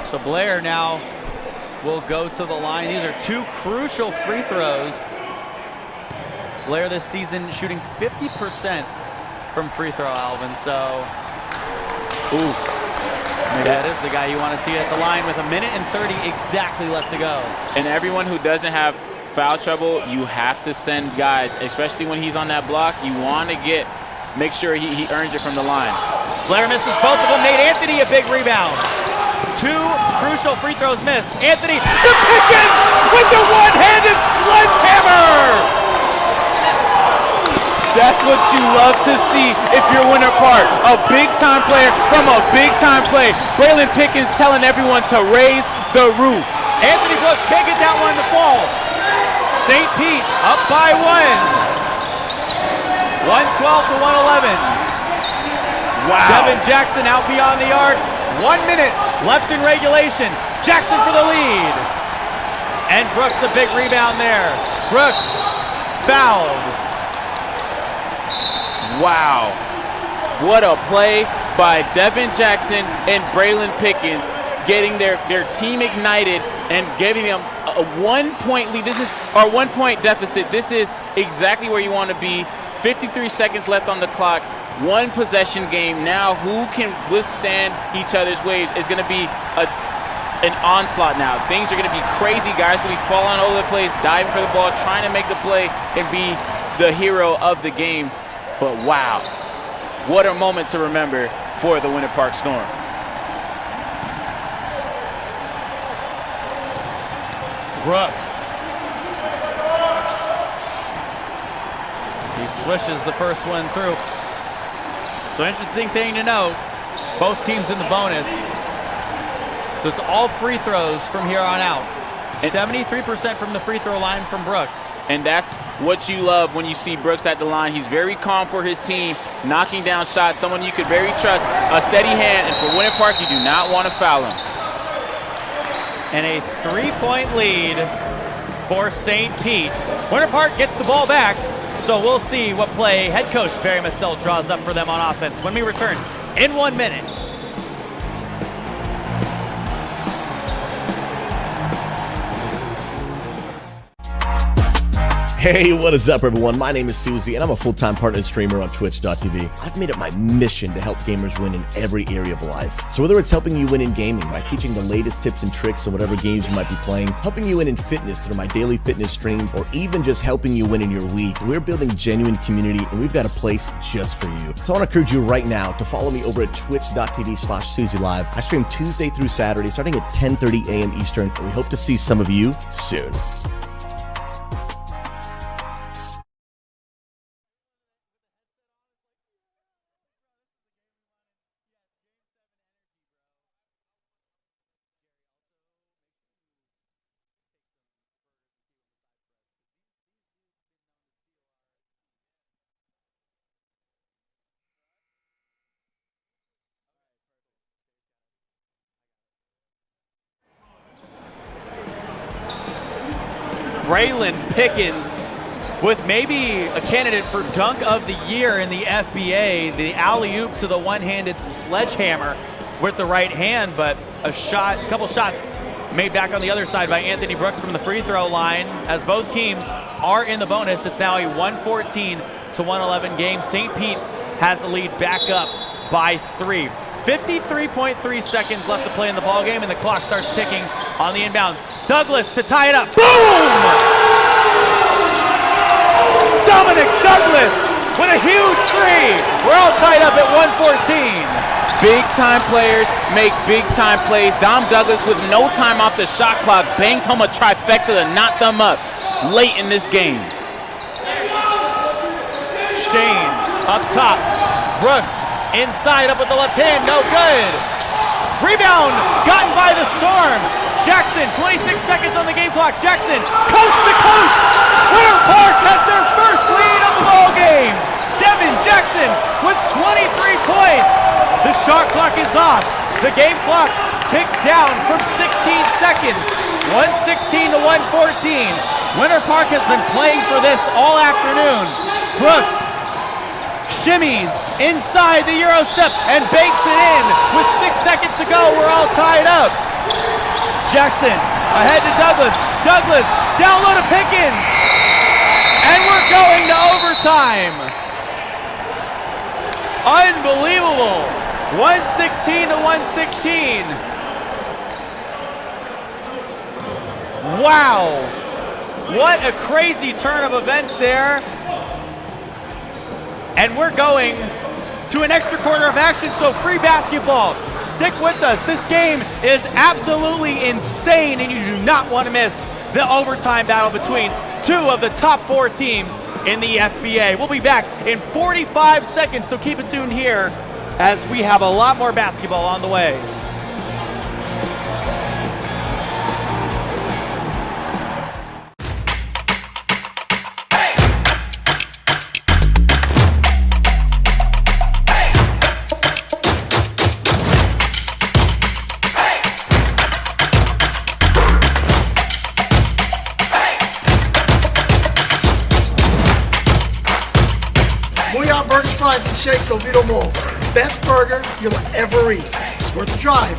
So Blair now will go to the line. These are 2 crucial free throws. Blair this season shooting 50% from free throw, Alvin. So, oof. That is the guy you want to see at the line with a minute and 30 exactly left to go. And everyone who doesn't have foul trouble, you have to send guys, especially when he's on that block. You want to make sure he earns it from the line. Blair misses both of them. Nate Anthony, a big rebound. 2 crucial free throws missed. Anthony to Pickens with the one-handed sledgehammer. That's what you love to see if you're Winter Park. A big-time player from a big-time play. Braylon Pickens telling everyone to raise the roof. Anthony Brooks can't get that one to fall. St. Pete up by 1. 112 to 111. Wow. Devin Jackson out beyond the arc. 1 minute left in regulation. Jackson for the lead. And Brooks a big rebound there. Brooks fouled. Wow. What a play by Devin Jackson and Braylon Pickens, getting their team ignited and giving them a 1-point lead. This is our 1-point deficit. This is exactly where you want to be. 53 seconds left on the clock. 1 possession game. Now who can withstand each other's waves is going to be an onslaught now. Things are going to be crazy. Guys going to be falling all over the place, diving for the ball, trying to make the play and be the hero of the game. But wow, what a moment to remember for the Winter Park Storm. Brooks. He swishes the first one through. So interesting thing to note, both teams in the bonus. So it's all free throws from here on out. 73% from the free throw line from Brooks. And that's what you love when you see Brooks at the line. He's very calm for his team, knocking down shots, someone you could very trust, a steady hand, and for Winter Park, you do not want to foul him. And a 3-point lead for St. Pete. Winter Park gets the ball back, so we'll see what play head coach Barry Mestel draws up for them on offense when we return in 1 minute. Hey, what is up, everyone? My name is Susie, and I'm a full-time partner and streamer on Twitch.tv. I've made it my mission to help gamers win in every area of life. So whether it's helping you win in gaming by teaching the latest tips and tricks on whatever games you might be playing, helping you win in fitness through my daily fitness streams, or even just helping you win in your week, we're building genuine community, and we've got a place just for you. So I want to encourage you right now to follow me over at twitch.tv/SusieLive. I stream Tuesday through Saturday, starting at 10:30 a.m. Eastern, and we hope to see some of you soon. Braylon Pickens with maybe a candidate for dunk of the year in the FBA, the alley-oop to the one-handed sledgehammer with the right hand, but a couple shots made back on the other side by Anthony Brooks from the free throw line. As both teams are in the bonus, it's now a 114 to 111 game. St. Pete has the lead back up by 3. 53.3 seconds left to play in the ballgame, and the clock starts ticking on the inbounds. Douglas to tie it up. Boom! Dominic Douglas with a huge 3. We're all tied up at 114. Big-time players make big-time plays. Dom Douglas, with no time off the shot clock, bangs home a trifecta to knock them up late in this game. Shane up top. Brooks inside, up with the left hand, no good. Rebound gotten by the Storm. Jackson, 26 seconds on the game clock. Jackson, coast to coast. Winter Park has their first lead of the ball game. Devin Jackson with 23 points. The shot clock is off. The game clock ticks down from 16 seconds. 116 to 114. Winter Park has been playing for this all afternoon. Brooks shimmies inside the Euro step and banks it in. With 6 seconds to go, we're all tied up. Jackson ahead to Douglas. Douglas down low to Pickens. And we're going to overtime. Unbelievable. 116 to 116. Wow. What a crazy turn of events there. And we're going to an extra quarter of action, so free basketball. Stick with us. This game is absolutely insane, and you do not want to miss the overtime battle between two of the top 4 teams in the FBA. We'll be back in 45 seconds, so keep it tuned here as we have a lot more basketball on the way. Muya Burgers, Fries, and Shakes Oviedo Mall. Best burger you'll ever eat. It's worth the drive.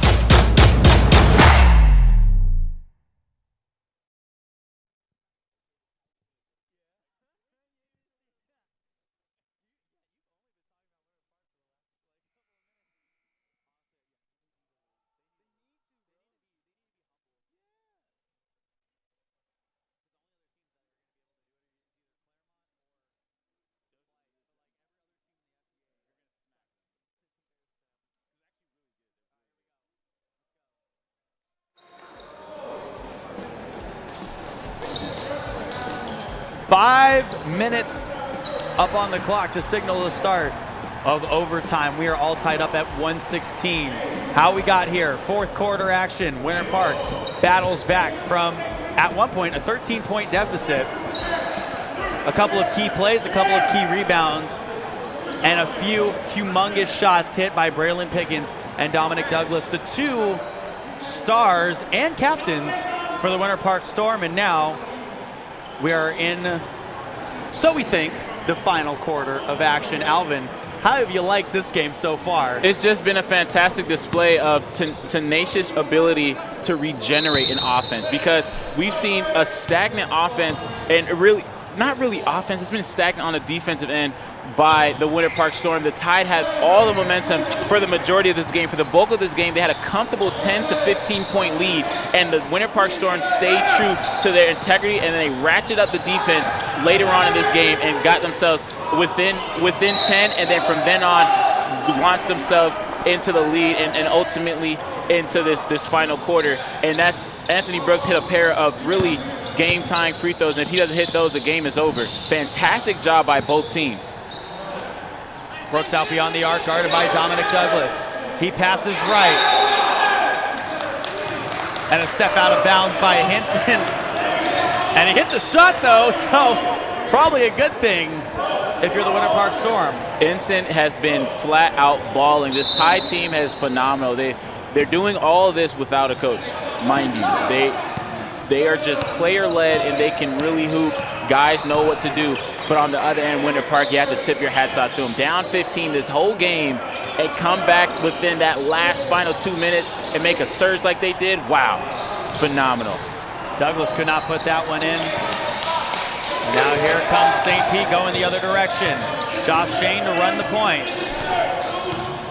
Five minutes up on the clock to signal the start of overtime. We are all tied up at 116. How we got here, 4th quarter action. Winter Park battles back from, at one point, a 13-point deficit. A couple of key plays, a couple of key rebounds, and a few humongous shots hit by Braylon Pickens and Dominic Douglas, the 2 stars and captains for the Winter Park Storm. And now we are in, so we think, the final quarter of action. Alvin, how have you liked this game so far? It's just been a fantastic display of tenacious ability to regenerate an offense, because we've seen a stagnant offense, and really, not really offense, it's been stagnant on the defensive end by the Winter Park Storm. The Tide had all the momentum for the majority of this game. For the bulk of this game, they had a comfortable 10 to 15-point lead, and the Winter Park Storm stayed true to their integrity, and then they ratcheted up the defense later on in this game and got themselves within 10, and then from then on launched themselves into the lead and ultimately into this final quarter. And that's Anthony Brooks hit a pair of really game-tying free throws, and if he doesn't hit those, the game is over. Fantastic job by both teams. Brooks out beyond the arc, guarded by Dominic Douglas. He passes right. And a step out of bounds by Hinson. And he hit the shot, though, so probably a good thing if you're the Winter Park Storm. Hinson has been flat out balling. This Tide team is phenomenal. They're doing all of this without a coach, mind you. They are just player-led, and they can really hoop. Guys know what to do. But on the other end, Winter Park, you have to tip your hats out to them. Down 15 this whole game, and come back within that last final 2 minutes and make a surge like they did. Wow, phenomenal. Douglas could not put that one in. And now here comes St. Pete going the other direction. Josh Shane to run the point.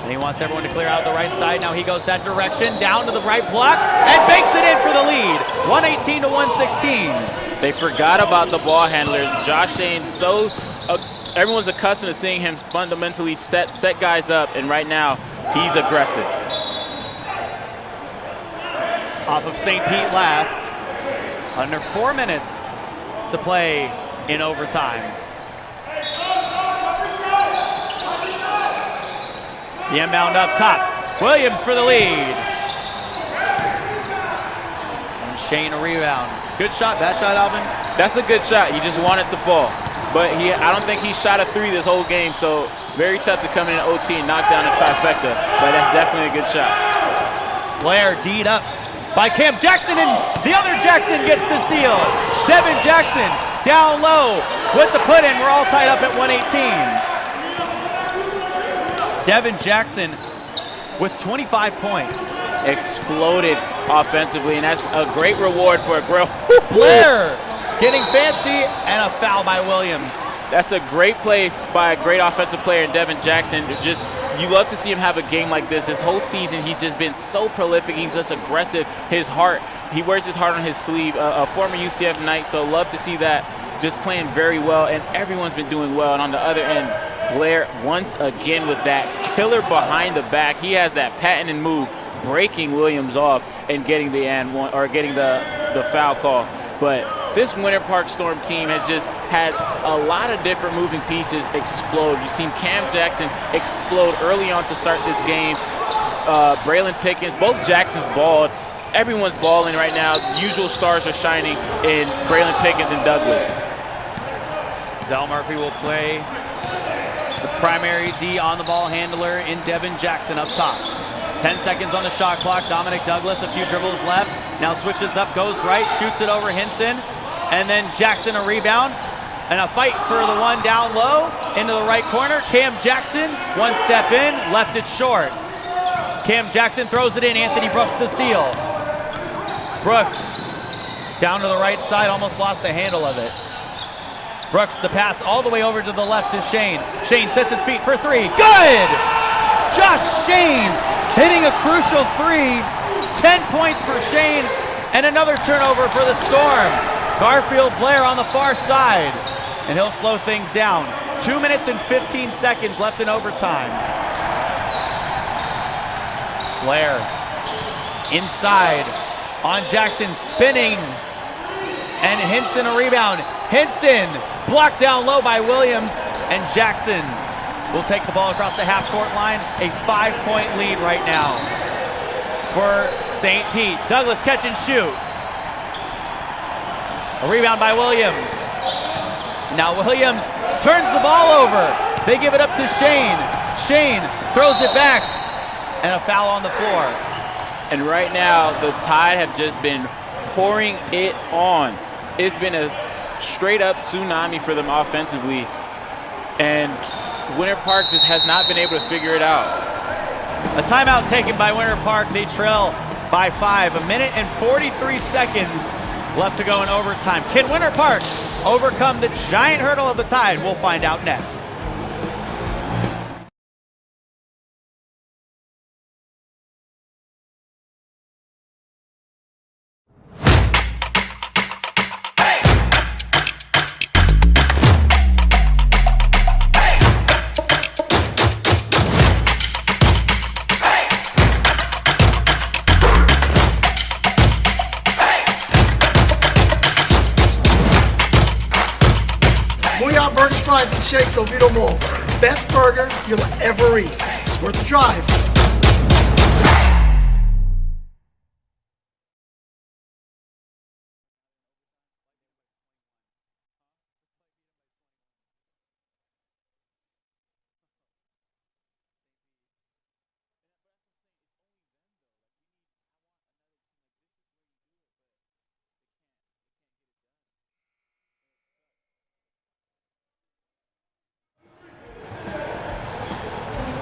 And he wants everyone to clear out the right side. Now he goes that direction, down to the right block, and banks it in for the lead. 118 to 116. They forgot about the ball handler. Josh Shane, everyone's accustomed to seeing him fundamentally set guys up, and right now he's aggressive. Off of St. Pete last. Under 4 minutes to play in overtime. The inbound up top. Williams for the lead. And Shane a rebound. Good shot. That shot, Alvin? That's a good shot. You just want it to fall. But I don't think he shot a 3 this whole game, so very tough to come in OT and knock down a trifecta. But that's definitely a good shot. Blair D'd up by Cam Jackson, and the other Jackson gets the steal. Devin Jackson down low with the put-in. We're all tied up at 118. Devin Jackson with 25 points. Exploded offensively, and that's a great reward for a girl. Blair getting fancy, and a foul by Williams. That's a great play by a great offensive player in Devin Jackson. Just you love to see him have a game like this. This whole season, he's just been so prolific. He's just aggressive. His heart, he wears his heart on his sleeve. A former UCF Knight, so love to see that. Just playing very well, and everyone's been doing well. And on the other end, Blair once again with that killer behind the back. He has that patented move, breaking Williams off and getting the foul call. But this Winter Park Storm team has just had a lot of different moving pieces explode. You've seen Cam Jackson explode early on to start this game. Braylon Pickens, both Jacksons balled. Everyone's balling right now. The usual stars are shining in Braylon Pickens and Douglas. Zell Murphy will play the primary D on the ball handler in Devin Jackson up top. 10 seconds on the shot clock. Dominic Douglas, a few dribbles left. Now switches up, goes right, shoots it over Hinson. And then Jackson a rebound. And a fight for the one down low into the right corner. Cam Jackson, one step in, left it short. Cam Jackson throws it in. Anthony Brooks the steal. Brooks down to the right side, almost lost the handle of it. Brooks the pass all the way over to the left to Shane. Shane sets his feet for three. Good! Josh Shane hitting a crucial three. 10 points for Shane and another turnover for the Storm. Garfield Blair on the far side, and he'll slow things down. 2 minutes and 15 seconds left in overtime. Blair inside on Jackson, spinning, and Hinson a rebound. Hinson blocked down low by Williams, and Jackson will take the ball across the half-court line. A 5-point lead right now for St. Pete. Douglas catch and shoot. A rebound by Williams. Now Williams turns the ball over. They give it up to Shane. Shane throws it back, and a foul on the floor. And right now, the Tide have just been pouring it on. It's been a straight-up tsunami for them offensively, and Winter Park just has not been able to figure it out. A timeout taken by Winter Park. They trail by 5. 1 minute and 43 seconds left to go in overtime. Can Winter Park overcome the giant hurdle of the Tide? We'll find out next. Burgers, fries, and shakes, Oviedo Mall. Best burger you'll ever eat. It's worth the drive.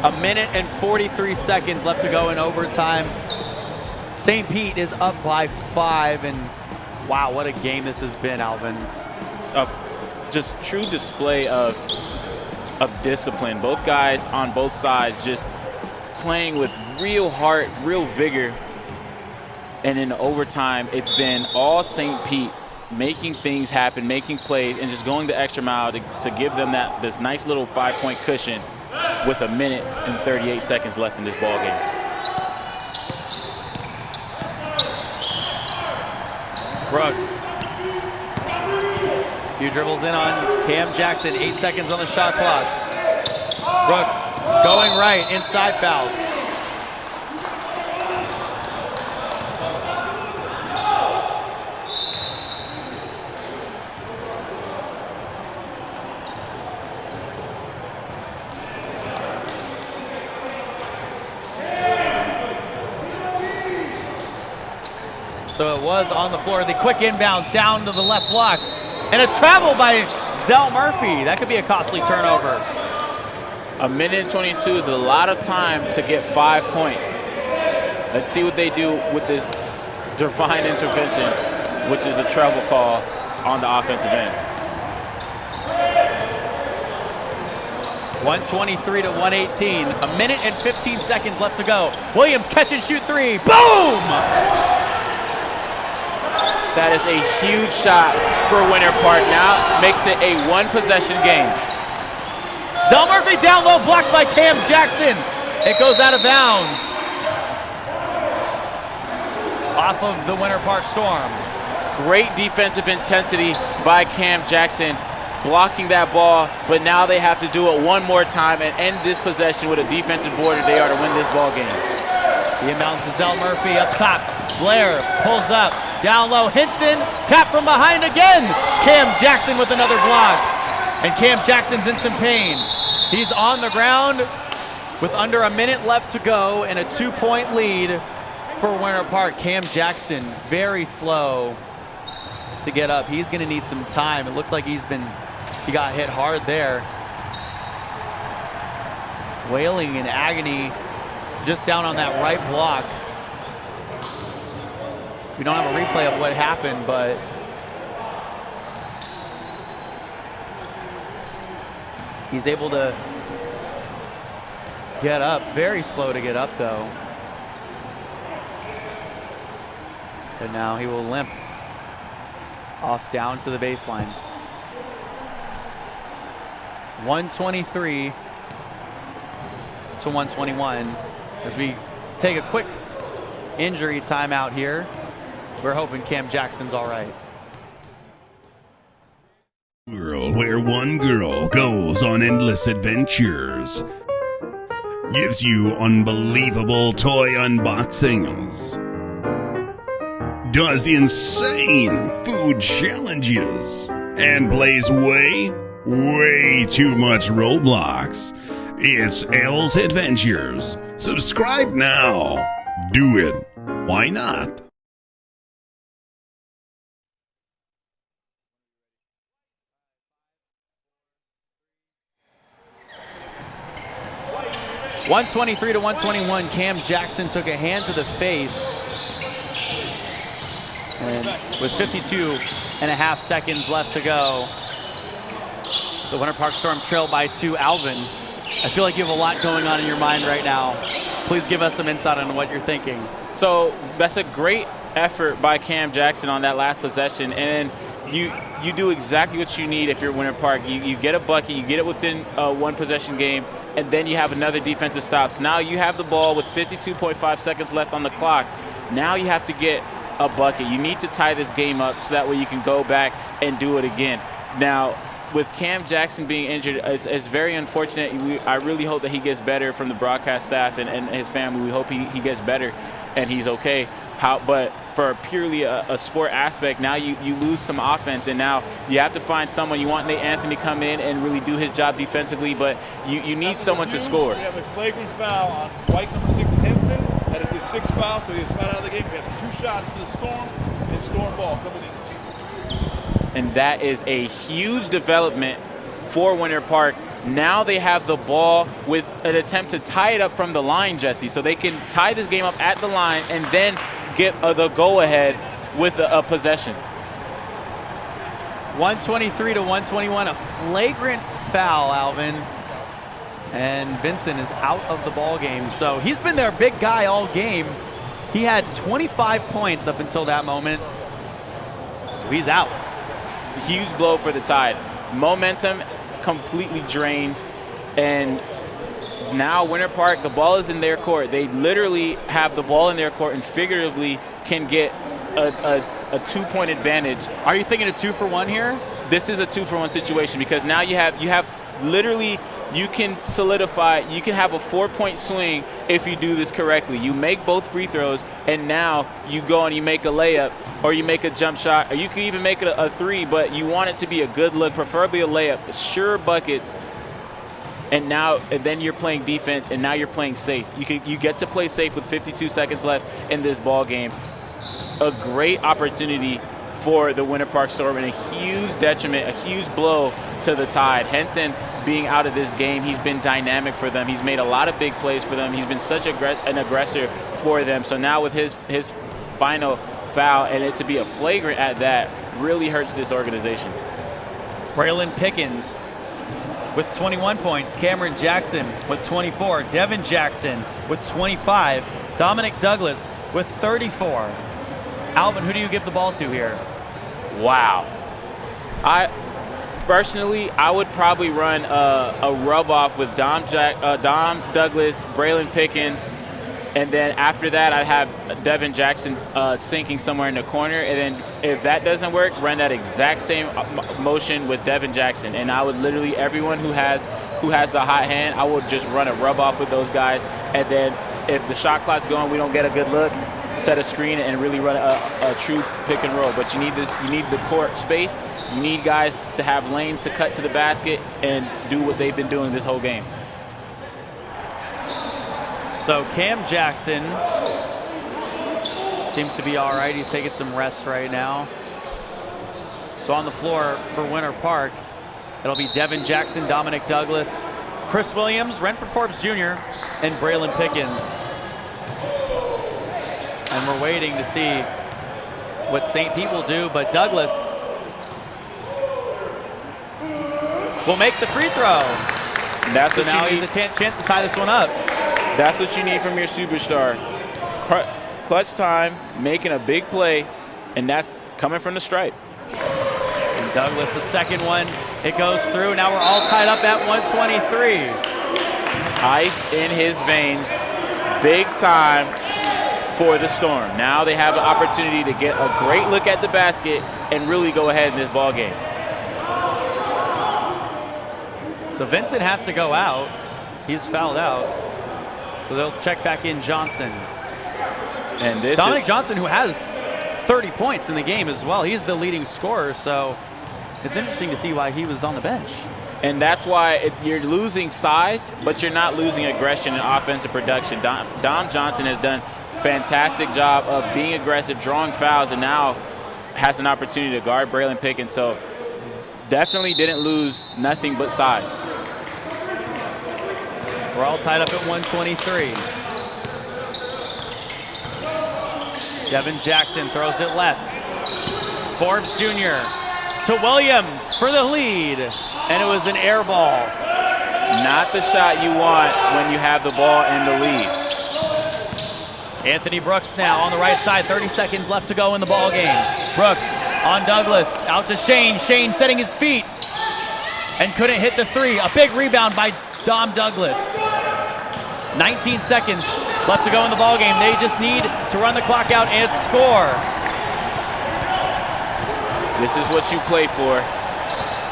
A minute and 43 seconds left to go in overtime. St. Pete is up by 5, and wow, what a game this has been, Alvin. Just true display of discipline. Both guys on both sides just playing with real heart, real vigor. And in overtime, it's been all St. Pete making things happen, making plays, and just going the extra mile to give them this nice little 5-point cushion with 1 minute and 38 seconds left in this ball game. Brooks. A few dribbles in on Cam Jackson. 8 seconds on the shot clock. Brooks going right, inside foul. So it was on the floor. The quick inbounds down to the left block. And a travel by Zell Murphy. That could be a costly turnover. 1 minute and 22 is a lot of time to get 5 points. Let's see what they do with this divine intervention, which is a travel call on the offensive end. 123 to 118. A minute and 15 seconds left to go. Williams catch and shoot three. Boom! That is a huge shot for Winter Park. Now makes it a one-possession game. Zell Murphy down low, blocked by Cam Jackson. It goes out of bounds. Off of the Winter Park Storm. Great defensive intensity by Cam Jackson, blocking that ball, but now they have to do it one more time and end this possession with a defensive board if they are to win this ball game. He inbounds to Zell Murphy up top. Blair pulls up, down low. Henson, tap from behind again. Cam Jackson with another block. And Cam Jackson's in some pain. He's on the ground with under a minute left to go and a 2-point lead for Winter Park. Cam Jackson very slow to get up. He's going to need some time. It looks like he got hit hard there. Wailing in agony just down on that right block. We don't have a replay of what happened, but he's able to get up. Very slow to get up, though. And now he will limp off down to the baseline. 123 to 121 as we take a quick injury timeout here. We're hoping Cam Jackson's all right. World where one girl goes on endless adventures, gives you unbelievable toy unboxings, does insane food challenges, and plays way too much Roblox. It's Elle's Adventures. Subscribe now. Do it. Why not? .123 to 121. Cam Jackson took a hand to the face. And with 52.5 seconds left to go, the Winter Park Storm trailed by 2. Alvin, I feel like you have a lot going on in your mind right now. Please give us some insight on what you're thinking. So that's a great effort by Cam Jackson on that last possession. And you do exactly what you need if you're Winter Park. You get a bucket, you get it within a one-possession game, and then you have another defensive stop. So now you have the ball with 52.5 seconds left on the clock. Now you have to get a bucket. You need to tie this game up so that way you can go back and do it again. Now, with Cam Jackson being injured, it's very unfortunate. I really hope that he gets better from the broadcast staff and his family. We hope he gets better and he's okay. But for purely a sport aspect, now you lose some offense, and now you have to find someone. You want Nate Anthony to come in and really do his job defensively, but you need someone to score. We have a flagrant foul on white number 6, Henson. That is his 6th foul, so he's fouled out of the game. We have 2 shots for the Storm, and Storm ball coming in. And that is a huge development for Winter Park. Now they have the ball with an attempt to tie it up from the line, Jesse, so they can tie this game up at the line and then get the go-ahead with a possession. 123 to 121, a flagrant foul, Alvin. And Vincent is out of the ball game. So he's been their big guy all game. He had 25 points up until that moment. So he's out. Huge blow for the Tide. Momentum completely drained. And now Winter Park, the ball is in their court. They literally have the ball in their court and figuratively can get a 2-point advantage. Are you thinking a 2-for-1 here? This is a 2-for-1 situation because now you have literally, you can solidify, you can have a 4-point swing if you do this correctly. You make both free throws, and now you go and you make a layup, or you make a jump shot, or you can even make it a 3, but you want it to be a good look, preferably a layup, sure buckets. And then you're playing defense, and now you're playing safe. You get to play safe with 52 seconds left in this ball game. A great opportunity for the Winter Park Storm, and a huge detriment, a huge blow to the Tide. Henson being out of this game, he's been dynamic for them. He's made a lot of big plays for them. He's been such an aggressor for them. So now with his final foul, and it to be a flagrant at that, really hurts this organization. Braylon Pickens with 21 points. Cameron Jackson with 24. Devin Jackson with 25. Dominic Douglas with 34. Alvin, who do you give the ball to here? Wow. Personally, I would probably run a rub-off with Dom Douglas, Braylon Pickens, and then after that, I'd have Devin Jackson sinking somewhere in the corner. And then if that doesn't work, run that exact same motion with Devin Jackson. And I would literally, everyone who has the hot hand, I would just run a rub-off with those guys. And then if the shot clock's going, we don't get a good look, set a screen and really run a true pick and roll. But you need the court spaced. You need guys to have lanes to cut to the basket and do what they've been doing this whole game. So Cam Jackson seems to be all right. He's taking some rest right now. So on the floor for Winter Park, it'll be Devin Jackson, Dominic Douglas, Chris Williams, Renford Forbes Jr., and Braylon Pickens. And we're waiting to see what St. Pete will do, but Douglas will make the free throw. That's so what now you he's a chance to tie this one up. That's what you need from your superstar. Clutch time, making a big play, and that's coming from the stripe. And Douglas, the second one, it goes through. Now we're all tied up at 123. Ice in his veins, big time for the Storm. Now they have the opportunity to get a great look at the basket and really go ahead in this ball game. So Vincent has to go out. He's fouled out. So they'll check back in Johnson. And this Dominic Johnson, who has 30 points in the game as well. He's the leading scorer, so it's interesting to see why he was on the bench. And that's why you're losing size, but you're not losing aggression and offensive production. Dom Johnson has done a fantastic job of being aggressive, drawing fouls, and now has an opportunity to guard Braylon Pickens. So definitely didn't lose nothing but size. We're all tied up at 123. Devin Jackson throws it left. Forbes Jr. to Williams for the lead. And it was an air ball. Not the shot you want when you have the ball in the lead. Anthony Brooks now on the right side. 30 seconds left to go in the ball game. Brooks on Douglas. Out to Shane. Shane setting his feet. And couldn't hit the three. A big rebound by Dom Douglas. 19 seconds left to go in the ball game. They just need to run the clock out and score. This is what you play for.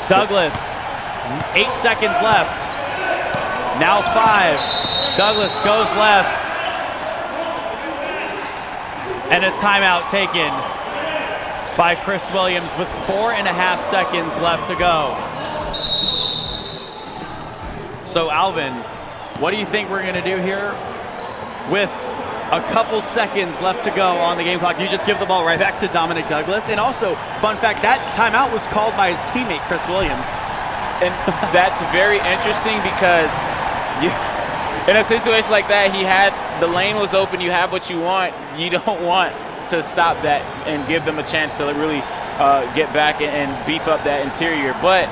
Douglas, 8 seconds left. Now 5. Douglas goes left. And a timeout taken by Chris Williams with 4.5 seconds left to go. So Alvin, what do you think we're gonna do here with a couple seconds left to go on the game clock? You just give the ball right back to Dominic Douglas. And also, fun fact, that timeout was called by his teammate, Chris Williams. And that's very interesting because in a situation like that, the lane was open, you have what you want. You don't want to stop that and give them a chance to really get back and beef up that interior. But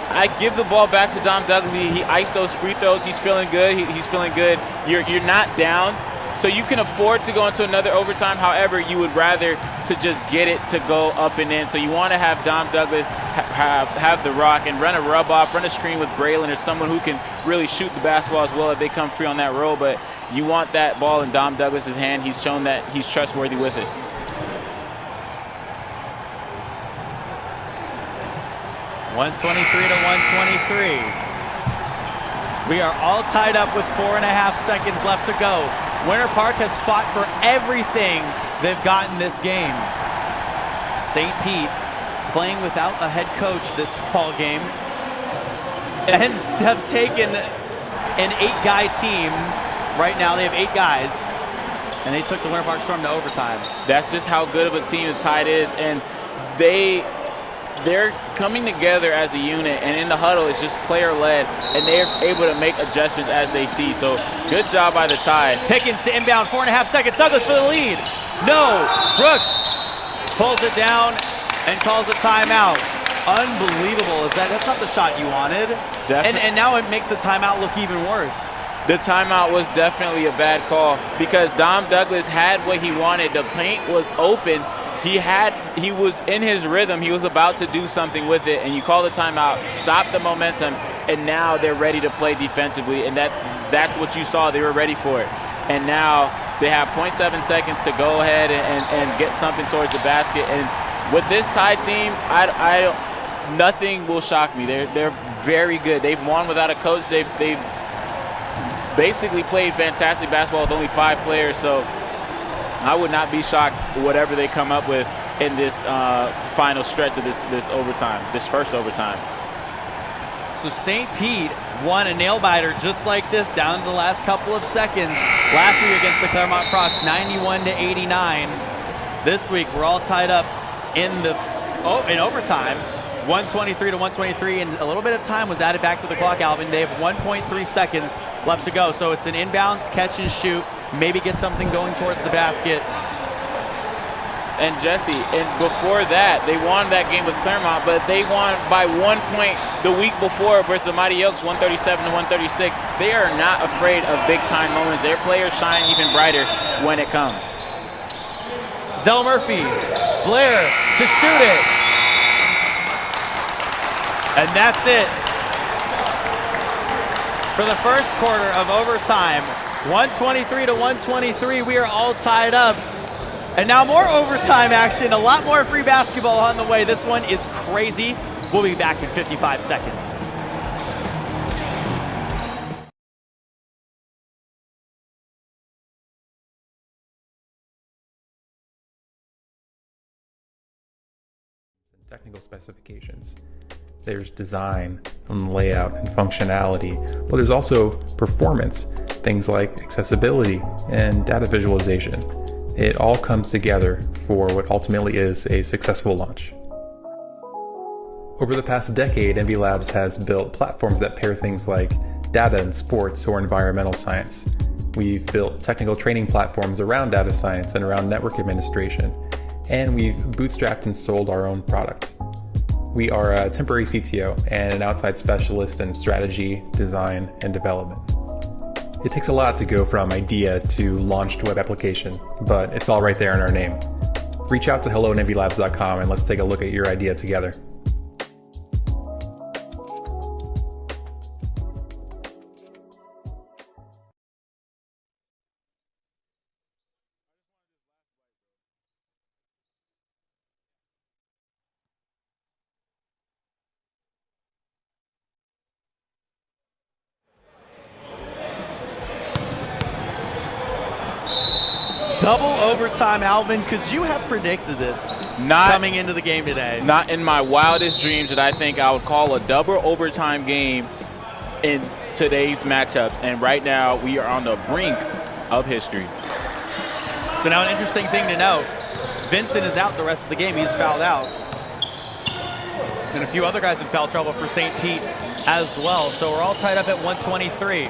I give the ball back to Dom Douglas. He iced those free throws. He's feeling good. He's feeling good. You're not down, so you can afford to go into another overtime. However, you would rather to just get it to go up and in. So you want to have Dom Douglas have the rock and run a rub off, run a screen with Braylon or someone who can really shoot the basketball as well if they come free on that roll. But you want that ball in Dom Douglas's hand. He's shown that he's trustworthy with it. .123 to 123. We are all tied up with 4.5 seconds left to go. Winter Park has fought for everything they've got in this game. St. Pete playing without a head coach this ball game and have taken an 8-guy team. Right now they have 8 guys, and they took the Winter Park Storm to overtime. That's just how good of a team the Tide is, and they're coming together as a unit, and in the huddle it's just player-led, and they're able to make adjustments as they see. So good job by the Tide. Pickens to inbound, 4.5 seconds. Douglas for the lead. No, Brooks pulls it down and calls a timeout. unbelievable is that's not the shot you wanted. And now it makes the timeout look even worse. The timeout was definitely a bad call because Dom Douglas had what he wanted. The paint was open. He was in his rhythm. He was about to do something with it, and you call the timeout, stop the momentum, and now they're ready to play defensively, and that's what you saw. They were ready for it. And now they have 0.7 seconds to go ahead and get something towards the basket. And with this Tide team, nothing will shock me. They're very good. They've won without a coach. They've basically played fantastic basketball with only 5 players. So I would not be shocked whatever they come up with in this final stretch of this overtime, this first overtime. So St. Pete won a nail-biter just like this down to the last couple of seconds. Last week against the Claremont Crocs, 91-89. This week we're all tied up in overtime, 123-123, and a little bit of time was added back to the clock, Alvin. They have 1.3 seconds left to go. So it's an inbounds, catch and shoot, maybe get something going towards the basket. And Jesse, and before that, they won that game with Claremont, but they won by 1 point the week before versus the Mighty Oaks, 137-136. They are not afraid of big-time moments. Their players shine even brighter when it comes. Zell Murphy, Blair to shoot it. And that's it. For the first quarter of overtime, 123-123, we are all tied up. And now more overtime action, a lot more free basketball on the way. This one is crazy. We'll be back in 55 seconds. Technical specifications. There's design and layout and functionality, but there's also performance, things like accessibility and data visualization. It all comes together for what ultimately is a successful launch. Over the past decade, NV Labs has built platforms that pair things like data and sports or environmental science. We've built technical training platforms around data science and around network administration, and we've bootstrapped and sold our own product. We are a temporary CTO and an outside specialist in strategy, design, and development. It takes a lot to go from idea to launched web application, but it's all right there in our name. Reach out to hello@nvlabs.com and let's take a look at your idea together. Double overtime, Alvin. Could you have predicted this coming into the game today? Not in my wildest dreams that I think I would call a double overtime game in today's matchups. And right now, we are on the brink of history. So now an interesting thing to note, Vincent is out the rest of the game. He's fouled out. And a few other guys in foul trouble for St. Pete as well. So we're all tied up at 123.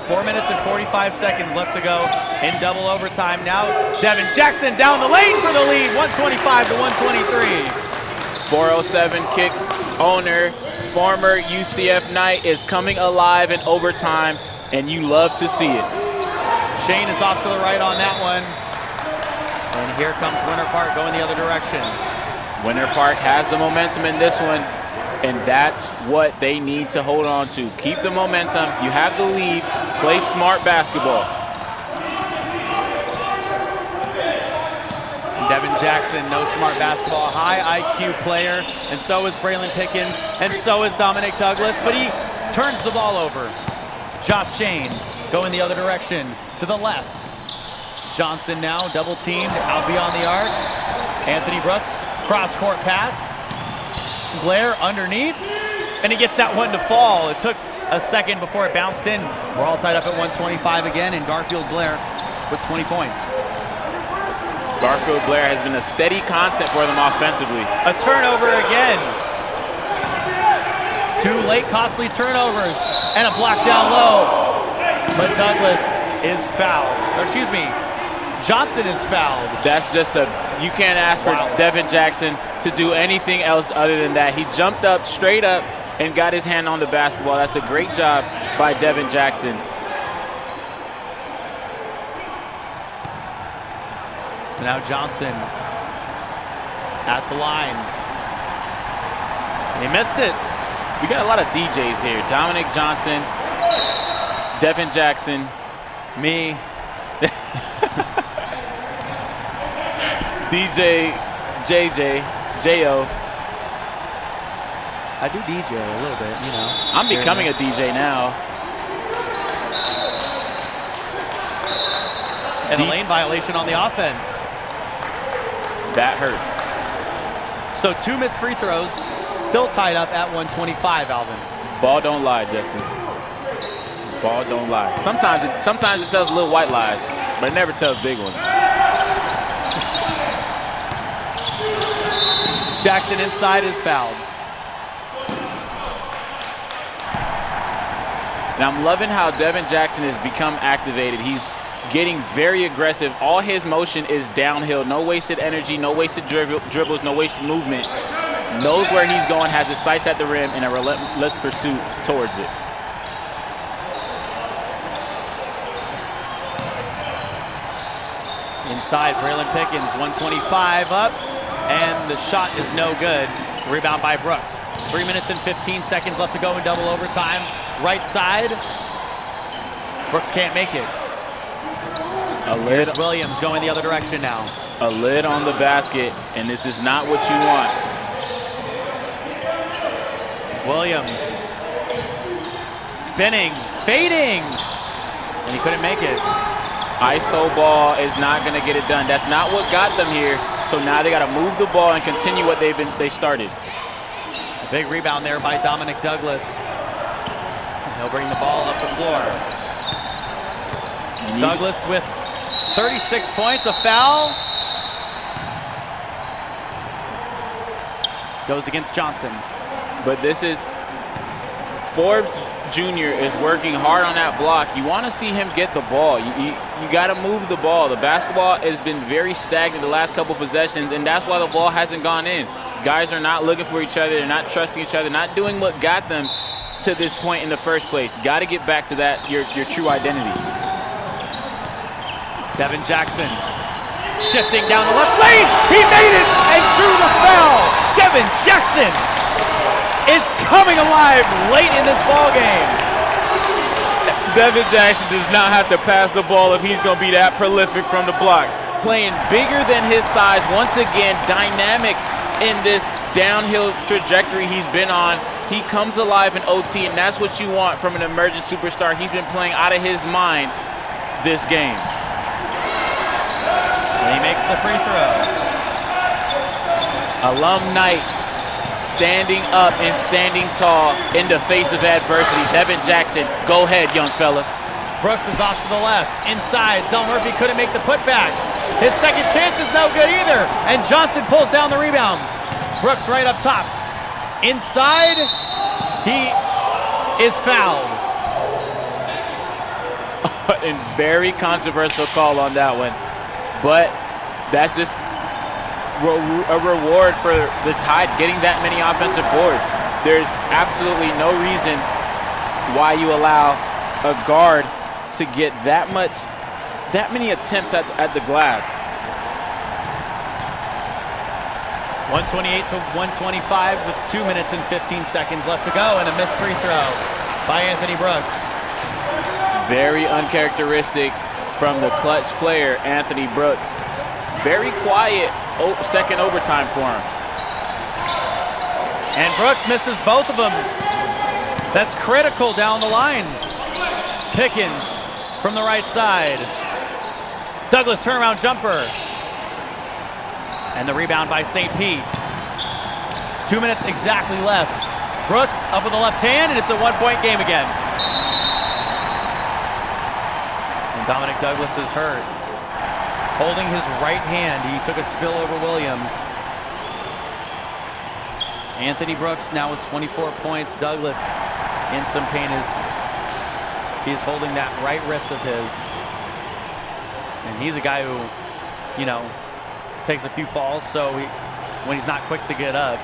4 minutes and 45 seconds left to go in double overtime. Now Devin Jackson down the lane for the lead, 125-123. 407 Kicks owner, former UCF Knight, is coming alive in overtime, and you love to see it. Shane is off to the right on that one. And here comes Winter Park going the other direction. Winter Park has the momentum in this one, and that's what they need to hold on to. Keep the momentum. You have the lead. Play smart basketball. And Devin Jackson, no smart basketball, high IQ player, and so is Braylon Pickens, and so is Dominic Douglas, but he turns the ball over. Josh Shane going the other direction to the left. Johnson now double teamed out beyond the arc. Anthony Brooks, cross court pass. Blair underneath, and he gets that one to fall. It took a second before it bounced in. We're all tied up at 125 again, and Garfield Blair with 20 points. Garfield Blair has been a steady constant for them offensively. A turnover again. 2 late costly turnovers and a block down low. But Douglas is fouled. Or excuse me, Johnson is fouled. That's just you can't ask for Devin Jackson to do anything else other than that. He jumped up, straight up, and got his hand on the basketball. That's a great job by Devin Jackson. So now Johnson at the line. He missed it. We got a lot of DJs here. Dominic Johnson, Devin Jackson, me, DJ, JJ, J.O. I do DJ a little bit, you know. I'm becoming a DJ now. And a lane violation on the offense. That hurts. So 2 missed free throws, still tied up at 125, Alvin. Ball don't lie, Jesse. Ball don't lie. Sometimes it tells little white lies, but it never tells big ones. Jackson inside is fouled. Now I'm loving how Devin Jackson has become activated. He's getting very aggressive. All his motion is downhill. No wasted energy, no wasted dribbles, no wasted movement. Knows where he's going, has his sights at the rim, and a relentless pursuit towards it. Inside, Braylon Pickens, 125 up, and the shot is no good. Rebound by Brooks. 3 minutes and 15 seconds left to go in double overtime. Right side, Brooks can't make it. Here's Williams going the other direction now. A lid on the basket, and this is not what you want. Williams spinning, fading, and he couldn't make it. ISO ball is not going to get it done. That's not what got them here. So now they got to move the ball and continue what they started. A big rebound there by Dominic Douglas. He'll bring the ball up the floor. Douglas with 36 points, a foul. Goes against Johnson. But this is, Forbes Jr. is working hard on that block. You want to see him get the ball. You got to move the ball. The basketball has been very stagnant the last couple possessions, and that's why the ball hasn't gone in. Guys are not looking for each other. They're not trusting each other, not doing what got them to this point in the first place. Got to get back to that, your true identity. Devin Jackson shifting down the left lane. He made it and drew the foul. Devin Jackson is coming alive late in this ball game. Devin Jackson does not have to pass the ball if he's going to be that prolific from the block. Playing bigger than his size, once again, dynamic in this downhill trajectory he's been on. He comes alive in OT, and that's what you want from an emerging superstar. He's been playing out of his mind this game. And he makes the free throw. Alum Knight standing up and standing tall in the face of adversity. Devin Jackson, go ahead, young fella. Brooks is off to the left. Inside, Zell Murphy couldn't make the putback. His second chance is no good either. And Johnson pulls down the rebound. Brooks right up top. Inside, he is fouled. And very controversial call on that one. But that's just a reward for the Tide getting that many offensive boards. There's absolutely no reason why you allow a guard to get that many attempts at the glass. 128 to 125 with 2 minutes and 15 seconds left to go, and a missed free throw by Anthony Brooks. Very uncharacteristic from the clutch player, Anthony Brooks. Very quiet second overtime for him. And Brooks misses both of them. That's critical down the line. Pickens from the right side. Douglas turnaround jumper. And the rebound by St. Pete. 2 minutes exactly left. Brooks up with the left hand, and it's a one-point game again. And Dominic Douglas is hurt. Holding his right hand, he took a spill over Williams. Anthony Brooks now with 24 points. Douglas in some pain. He is holding that right wrist of his. And he's a guy who, you know, takes a few falls, so when he's not quick to get up,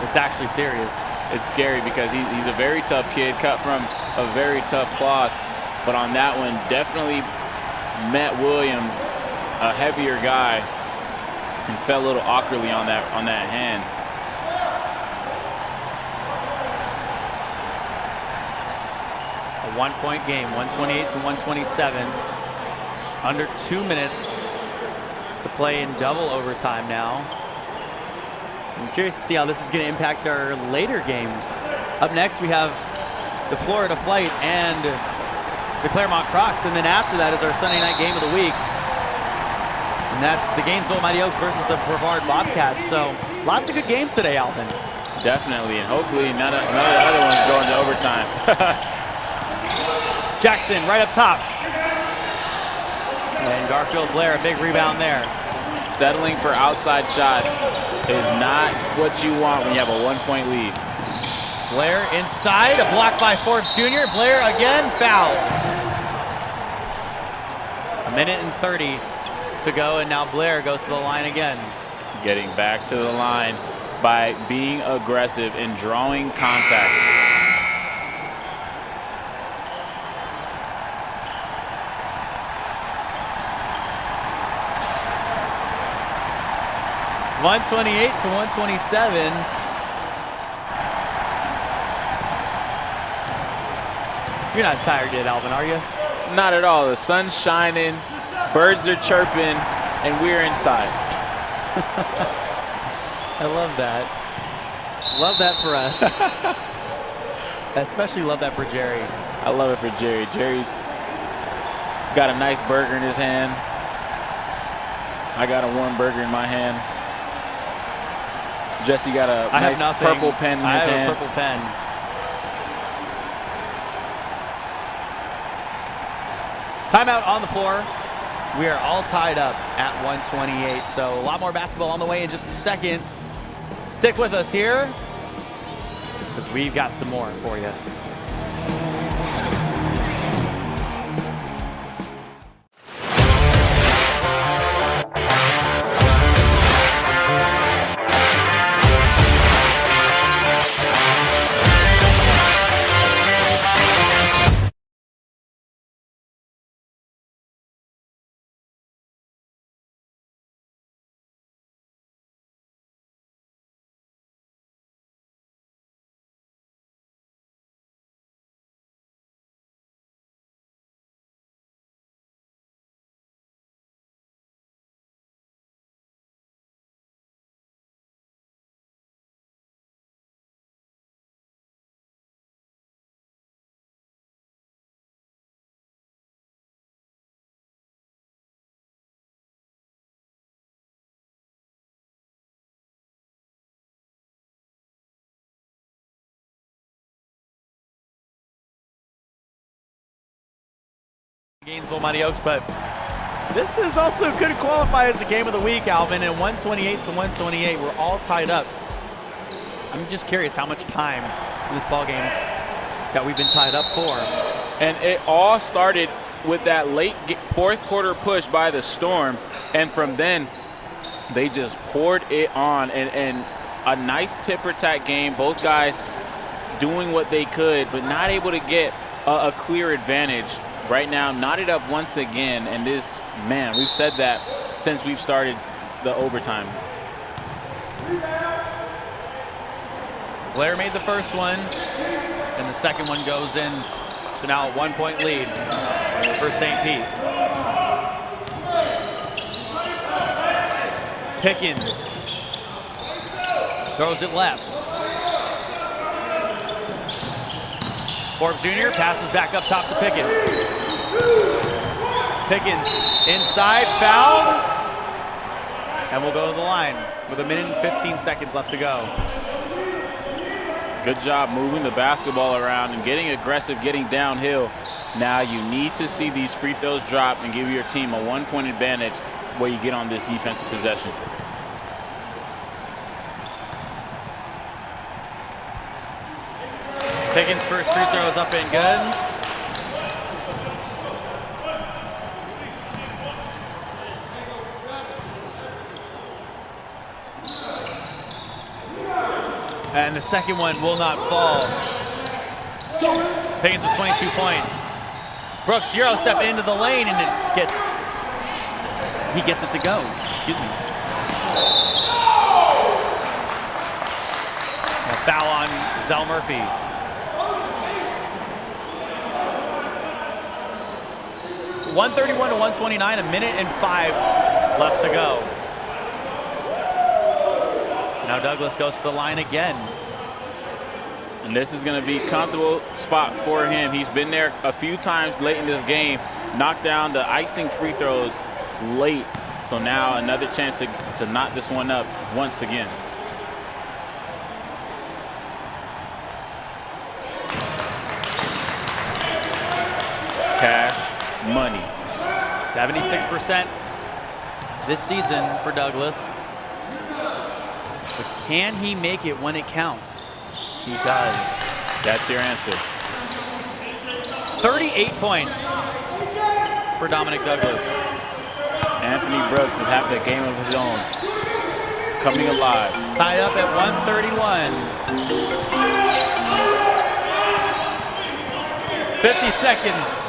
it's actually serious. It's scary because he's a very tough kid, cut from a very tough cloth. But on that one, definitely met Williams, a heavier guy, and fell a little awkwardly on that hand. A 1-point game, 128 to 127. Under 2 minutes to play in double overtime now. I'm curious to see how this is going to impact our later games. Up next, we have the Florida Flight and the Claremont Crocs, and then after that is our Sunday night game of the week. And that's the Gainesville Mighty Oaks versus the Brevard Bobcats. So lots of good games today, Alvin. Definitely, and hopefully none of the other ones go into overtime. Jackson right up top. And Garfield Blair, a big rebound there. Settling for outside shots is not what you want when you have a 1-point lead. Blair inside, a block by Forbes Jr. Blair again, fouled. 1:30 to go, and now Blair goes to the line again. Getting back to the line by being aggressive and drawing contact. .128 to 127. You're not tired yet, Alvin, are you? Not at all. The sun's shining, birds are chirping, and we're inside. I love that. Love that for us. Especially love that for Jerry. I love it for Jerry. Jerry's got a nice burger in his hand. I got a warm burger in my hand. Jesse got a nice purple pen in his hand. I have a purple pen. Timeout on the floor. We are all tied up at 128, so a lot more basketball on the way in just a second. Stick with us here, because we've got some more for you. Gainesville Mighty Oaks, but this is also could qualify as a game of the week, Alvin, and 128 to 128. We're all tied up. I'm just curious how much time in this ball game that we've been tied up for. And it all started with that late fourth quarter push by the Storm, and from then they just poured it on, and a nice tit-for-tat game. Both guys doing what they could, but not able to get a clear advantage. Right now, knotted up once again, and this, man, we've said that since we've started the overtime. Blair made the first one, and the second one goes in. So now a 1-point lead for St. Pete. Pickens throws it left. Forbes Jr. passes back up top to Pickens. Pickens inside, fouled, and we'll go to the line with 1:15 left to go. Good job moving the basketball around and getting aggressive, getting downhill. Now you need to see these free throws drop and give your team a 1-point advantage where you get on this defensive possession. Pickens' first free throw is up and good. And the second one will not fall. Pickens with 22 points. Brooks, Euro step into the lane, and he gets it to go. Excuse me. A foul on Zell Murphy. .131 to 129, 1:05 left to go. So now Douglas goes to the line again. And this is going to be a comfortable spot for him. He's been there a few times late in this game, knocked down the icing free throws late. So now another chance to knock this one up once again. Cash money. 76% this season for Douglas. But can he make it when it counts? He does. That's your answer. 38 points for Dominic Douglas. Anthony Brooks is having a game of his own. Coming alive. Tied up at 131. 50 seconds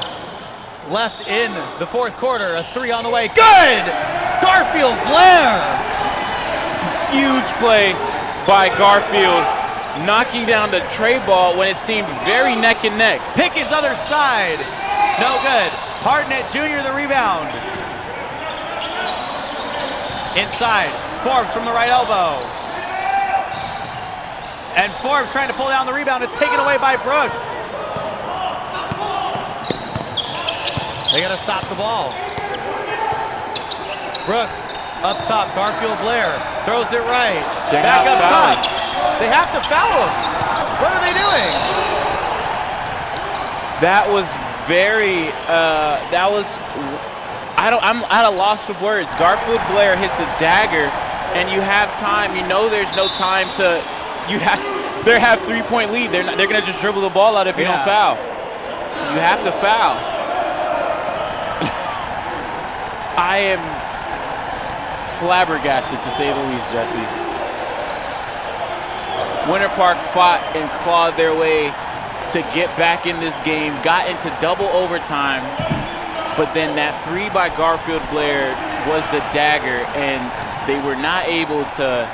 left in the fourth quarter. A three on the way. Good! Garfield Blair! Huge play by Garfield, knocking down the tray ball when it seemed very neck and neck. Pickens other side. No good. Hartnett Jr. the rebound. Inside. Forbes from the right elbow. And Forbes trying to pull down the rebound. It's taken away by Brooks. They got to stop the ball. Brooks up top. Garfield Blair throws it right. Back up top. They have to foul him. What are they doing? That was very. I'm at a loss for words. Garfield Blair hits a dagger, and you have time. You know there's no time to. They have 3-point lead. They're gonna just dribble the ball out if you don't foul. You have to foul. I am flabbergasted, to say the least, Jesse. Winter Park fought and clawed their way to get back in this game, got into double overtime, but then that three by Garfield Blair was the dagger, and they were not able to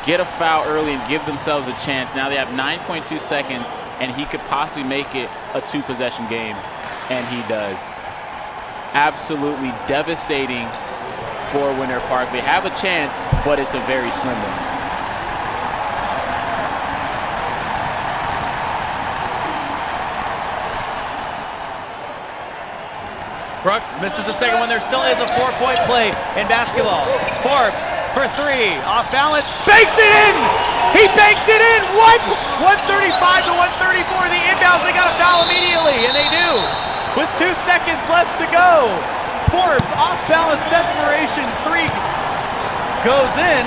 get a foul early and give themselves a chance. Now they have 9.2 seconds, and he could possibly make it a two-possession game, and he does. Absolutely devastating for Winter Park. They have a chance, but it's a very slim one. Brooks misses the second one. There still is a 4-point play in basketball. Forbes for three. Off balance. Banks it in! He banked it in! What? 135 to 134. The inbounds, they got to foul immediately, and they do. With 2 seconds left to go. Forbes off balance desperation. Three goes in.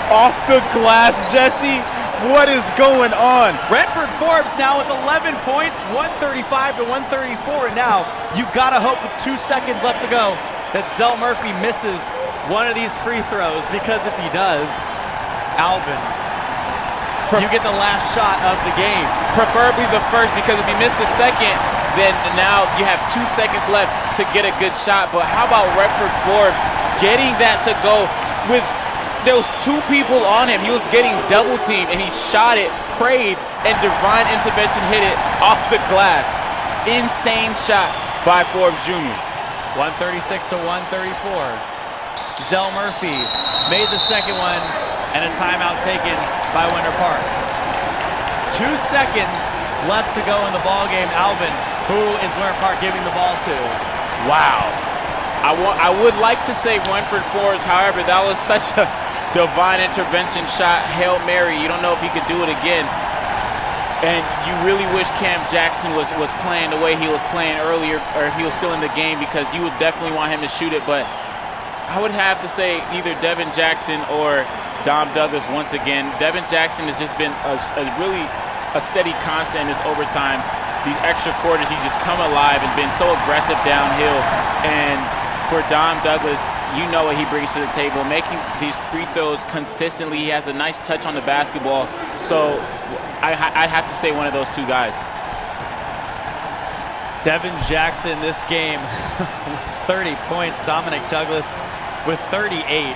Off the glass, Jesse. What is going on? Redford Forbes now with 11 points, 135 to 134. And now you gotta hope with 2 seconds left to go that Zell Murphy misses one of these free throws, because if he does, Alvin, you get the last shot of the game. Preferably the first, because if you miss the second, then now you have 2 seconds left to get a good shot. But how about Redford Forbes getting that to go with those two people on him? He was getting double teamed, and he shot it, prayed, and divine intervention hit it off the glass. Insane shot by Forbes Jr. 136 to 134. Zell Murphy made the second one, and a timeout taken by Winter Park. 2 seconds left to go in the ball game. Alvin, who is Winter Park giving the ball to? Wow. I would like to say Winford Forbes, however, that was such a divine intervention shot, Hail Mary. You don't know if he could do it again. And you really wish Cam Jackson was playing the way he was playing earlier, or if he was still in the game, because you would definitely want him to shoot it. But I would have to say either Devin Jackson or Dom Douglas once again. Devin Jackson has just been really a steady constant in this overtime. These extra quarters, he's just come alive and been so aggressive downhill. And for Dom Douglas, you know what he brings to the table, making these free throws consistently. He has a nice touch on the basketball. So I'd have to say one of those two guys. Devin Jackson this game with 30 points. Dominic Douglas with 38.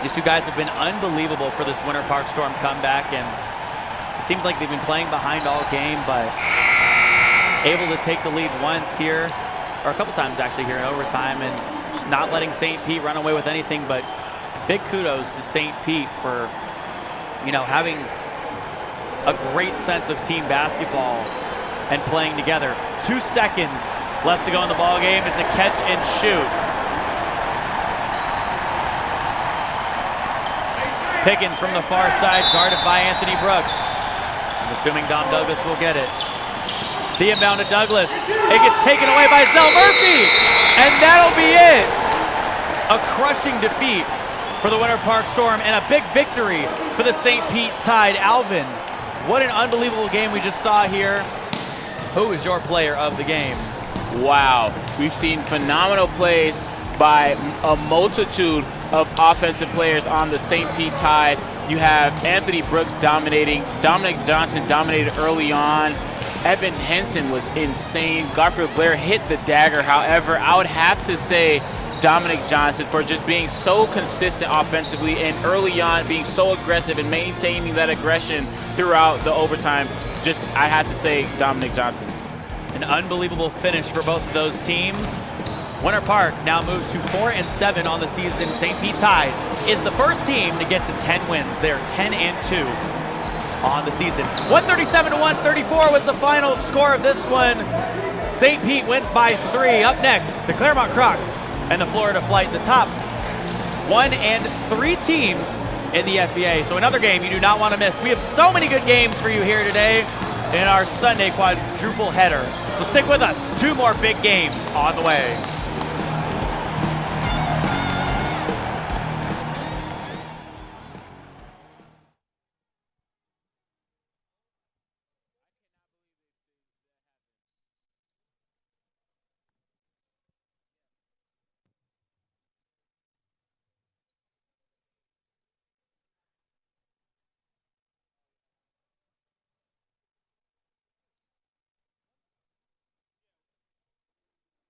These two guys have been unbelievable for this Winter Park Storm comeback, and it seems like they've been playing behind all game, but able to take the lead once here, or a couple times actually here in overtime, and just not letting St. Pete run away with anything. But big kudos to St. Pete for, you know, having a great sense of team basketball and playing together. 2 seconds left to go in the ball game. It's a catch and shoot. Pickens from the far side, guarded by Anthony Brooks. I'm assuming Dom Douglas will get it. The inbound to Douglas. It gets taken away by Zell Murphy, and that'll be it. A crushing defeat for the Winter Park Storm and a big victory for the St. Pete Tide. Alvin, what an unbelievable game we just saw here. Who is your player of the game? Wow, we've seen phenomenal plays by a multitude of offensive players on the St. Pete Tide. You have Anthony Brooks dominating, Dominic Johnson dominated early on. Evan Henson was insane. Garfield Blair hit the dagger. However, I would have to say Dominic Johnson for just being so consistent offensively and early on being so aggressive and maintaining that aggression throughout the overtime. I have to say Dominic Johnson. An unbelievable finish for both of those teams. Winter Park now moves to 4-7 on the season. St. Pete Tide is the first team to get to 10 wins. They're 10-2 on the season. 137-134 was the final score of this one. St. Pete wins by 3. Up next, the Claremont Crocs and the Florida Flight, the top 1 and 3 teams in the FBA. So another game you do not want to miss. We have so many good games for you here today in our Sunday quadruple header. So stick with us. 2 more big games on the way.